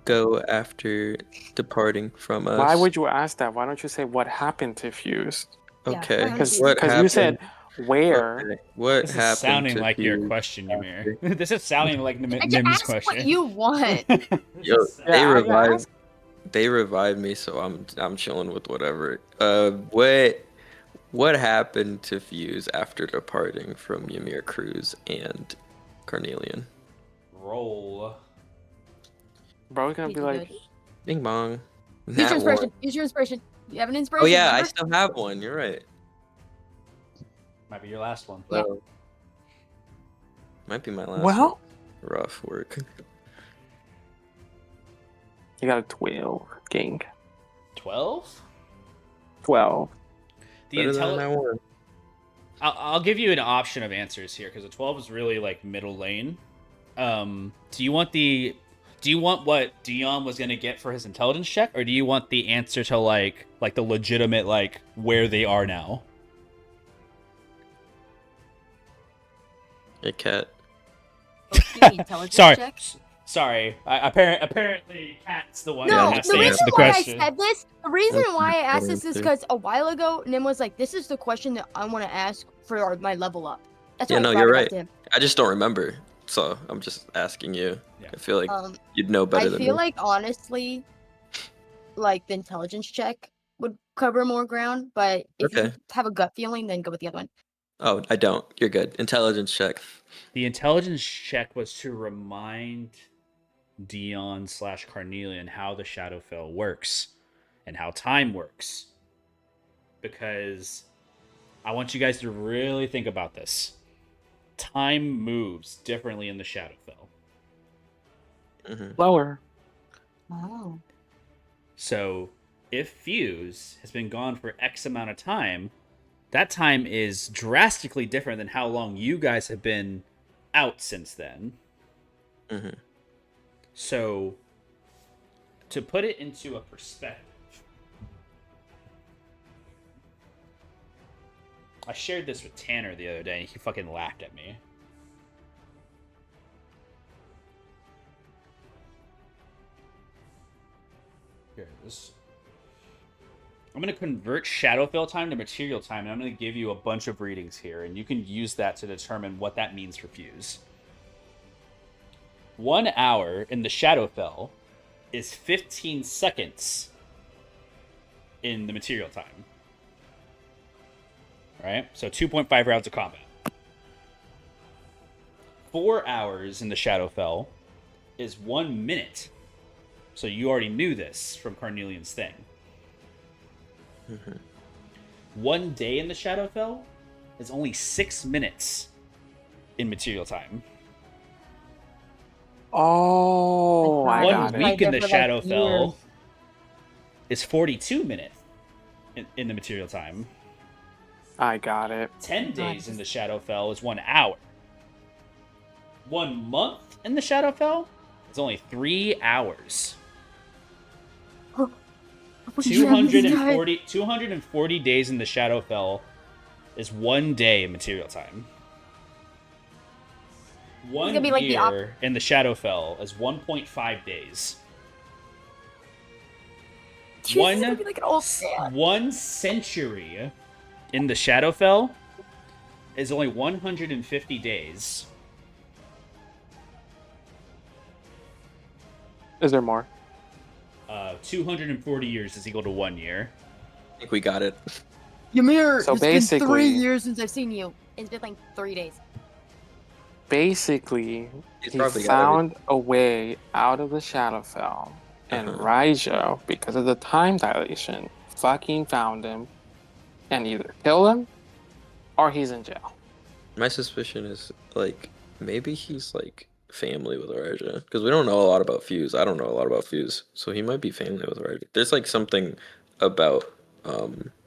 go after departing from us? Why would you ask that? Why don't you say what happened to Fuse? Yeah, Okay, why don't what Because happened? you said where. Okay, what This is happened sounding to like your Fuse question, after- Ymir. This is sounding like I just Nim's ask question. what you want. Yo, Yeah, they I revived. asked- They revived me, so I'm chilling with whatever. What happened to Fuse after departing from Ymir Cruz and Carnelian? Roll. Bro, it's gonna be like, Bing bong. Use your Nat inspiration. one. Use your inspiration. You have an Oh inspiration. yeah, I remember? still have one. You're right. Might be your last one. Yeah. So, might be my last. well, one. Rough work. you got a 12, gang. 12? 12. The Better than I intelligence. won. I'll give you an option of answers here because a 12 is really like middle lane. Do you want what Dion was gonna get for his intelligence check, or do you want the answer to like the legitimate like where they are now? Hey, Cat. Intelligence Sorry, check? sorry. Apparently, Cat's the one No, that has the to reason answer the why question. I said this, the reason That's why I not asked this is answer. because a while ago, Nim was like, "This is the question that I want to ask for my level up." That's Yeah, why no, I brought you're it right. up to him. I just don't remember, so I'm just asking you. Yeah. I feel like Um, you'd know better I than feel me. like honestly, like the intelligence check would cover more ground, but if you Okay. have a gut feeling, then go with the other one. Oh, I don't. You're good. Intelligence check. The intelligence check was to remind Dion / Carnelian how the Shadowfell works and how time works. Because I want you guys to really think about this. Time moves differently in the Shadowfell. Lower. Oh. So if Fuse has been gone for X amount of time, that time is drastically different than how long you guys have been out since then. Mm-hmm. So to put it into a perspective, I shared this with Tanner the other day and he fucking laughed at me. Here it is. I'm going to convert Shadowfell time to material time, and I'm going to give you a bunch of readings here, and you can use that to determine what that means for Fuse. 1 hour in the Shadowfell is 15 seconds in the material time. Right? So 2.5 rounds of combat. 4 hours in the Shadowfell is 1 minute. So you already knew this from Carnelian's thing. 1 day in the Shadowfell is only 6 minutes in material time. Oh, I One got week it. in the For, like, Shadowfell years. is 42 minutes in the material time. I got it. 10 days in the Shadowfell is 1 hour. 1 month in the Shadowfell is only 3 hours. 240 days in the Shadowfell is 1 day in material time. 1 gonna be like the year in the Shadowfell is 1.5 days. He's gonna be like an old man. 1 century in the Shadowfell is only 150 days. Is there more? 240 years is equal to 1 year. I think we got it. Ymir, So it's been 3 basically- years since I've seen you. It's been like 3 days. Basically, He's he probably got found a way out of the Shadowfell, and Raijo, because of the time dilation, fucking found him and either killed him or he's in jail. My suspicion is like maybe he's like family with Raja because we don't know a lot about Fuse. I don't know a lot about Fuse, so he might be family with Raja. There's like something about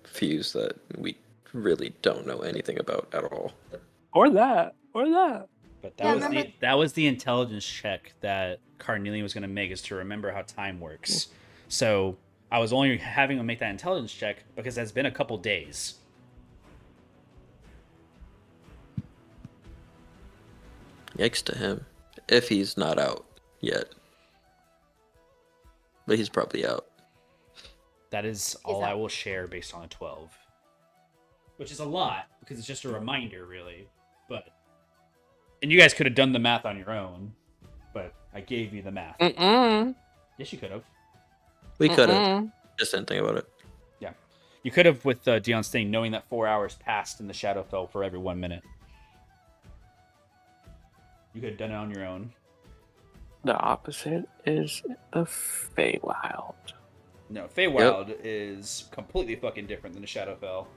Fuse that we really don't know anything about at all. Or that. But Yeah, that was the intelligence check that Carnelian was going to make, is to remember how time works. So I was only having him make that intelligence check because it's been a couple days. Yikes to him if he's not out yet, but he's probably out. That is all I will share based on a 12. Which is a lot, because it's just a reminder, really. And you guys could have done the math on your own, but I gave you the math. Yes, you could have. We could have. Just didn't think about it. Yeah. You could have with Dion's thing, knowing that 4 hours passed in the Shadowfell for every 1 minute. You could have done it on your own. The opposite is the Feywild. No, Feywild is completely fucking different than the Shadowfell.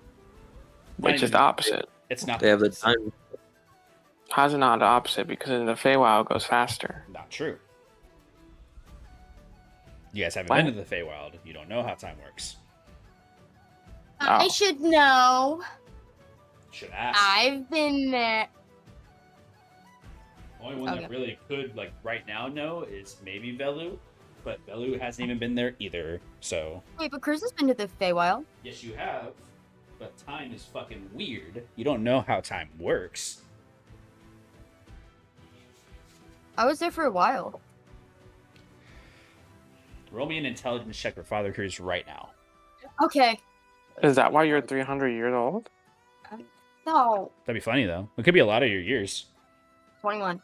Which is the opposite. It's not. They have the time. How's it not the opposite? Because in the Feywild goes faster. Not true. You guys haven't What? been to the Feywild. You don't know how time works. I should know. should ask. I've been there. Only one that really could, like, right now know is maybe Velu, but Velu hasn't even been there either, so... Wait, but Cruz has been to the Feywild. Yes, you have, but time is fucking weird. You don't know how time works. I was there for a while. Roll me an intelligence check for Father Cruz right now. Okay. Is that why you're 300 years old? No. That'd be funny, though. It could be a lot of your years. 21.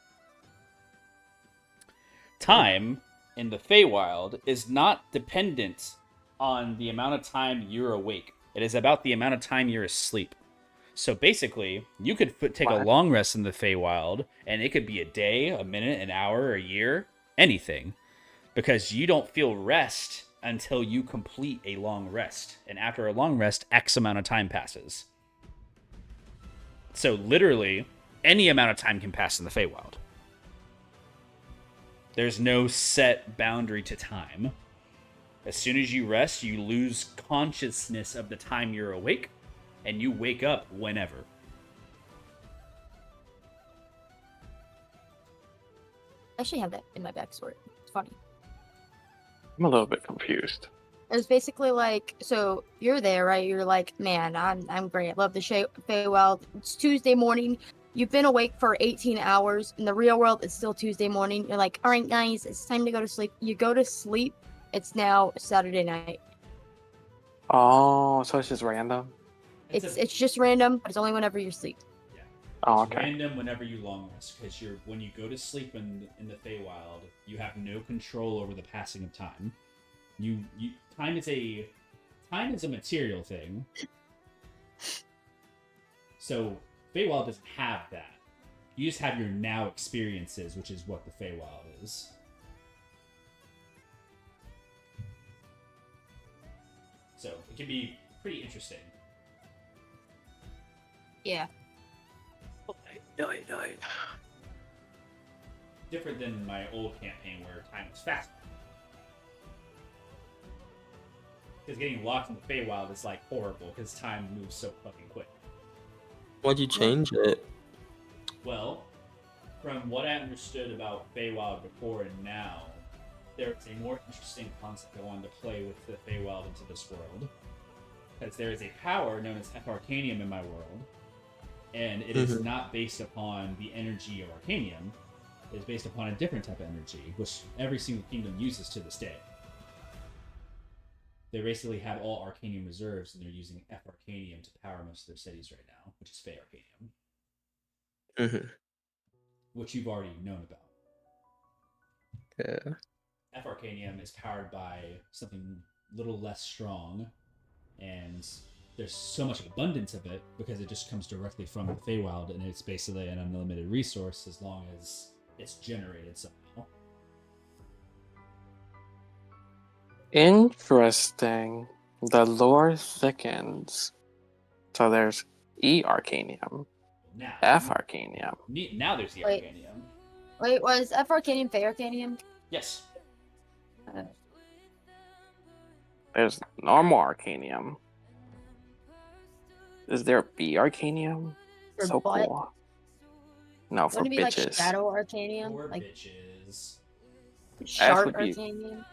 Time in the Feywild is not dependent on the amount of time you're awake. It is about the amount of time you're asleep. So basically, you could take a long rest in the Feywild, and it could be a day, a minute, an hour, a year, anything. Because you don't feel rest until you complete a long rest. And after a long rest, X amount of time passes. So literally, any amount of time can pass in the Feywild. There's no set boundary to time. As soon as you rest, you lose consciousness of the time you're awake, and you wake up whenever. I actually have that in my backstory. It's funny. I'm a little bit confused. It was basically like, so you're there, right? You're like, man, I'm great. I love the Feywild. It's Tuesday morning. You've been awake for 18 hours. In the real world, it's still Tuesday morning. You're like, all right, guys, it's time to go to sleep. You go to sleep. It's now Saturday night. Oh, so it's just random? It's just random, but it's only whenever you sleep. Yeah. Oh, It's okay. random whenever you long rest, because when you go to sleep in the Feywild, you have no control over the passing of time. Time is a material thing. So Feywild doesn't have that. You just have your now experiences, which is what the Feywild is. So it can be pretty interesting. Yeah. Different than my old campaign where time was fast. Because getting locked in the Feywild is like horrible because time moves so fucking quick. Why'd you change it? Well, from what I understood about Feywild before and now, there's a more interesting concept I wanted to play with the Feywild into this world. Because there is a power known as F Arcanium in my world, and it is not based upon the energy of Arcanium. It is based upon a different type of energy, which every single kingdom uses to this day. They basically have all Arcanium reserves, and they're using F Arcanium to power most of their cities right now, which is Fey Arcanium. Which you've already known about. Yeah. F Arcanium is powered by something a little less strong, and there's so much abundance of it because it just comes directly from the Feywild, and it's basically an unlimited resource as long as it's generated somehow. Interesting. The lore thickens. So there's E Arcanium, Now, F Arcanium. now there's the Wait. Arcanium. Wait, was F Arcanium Fey Arcanium? Yes. There's normal Arcanium. Is there B Arcanium? For So butt? cool. No, for Wouldn't it be like bitches. Shadow Arcanium? Or Like bitches. Shard would be- Arcanium?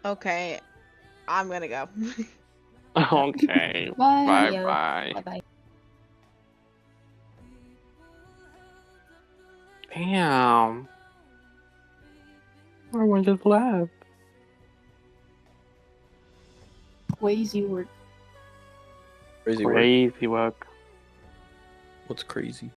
Okay, I'm gonna go. Okay. Bye. Bye Yo. bye. Bye-bye. Damn. Everyone just left. Crazy work. Crazy work. Crazy work. What's crazy?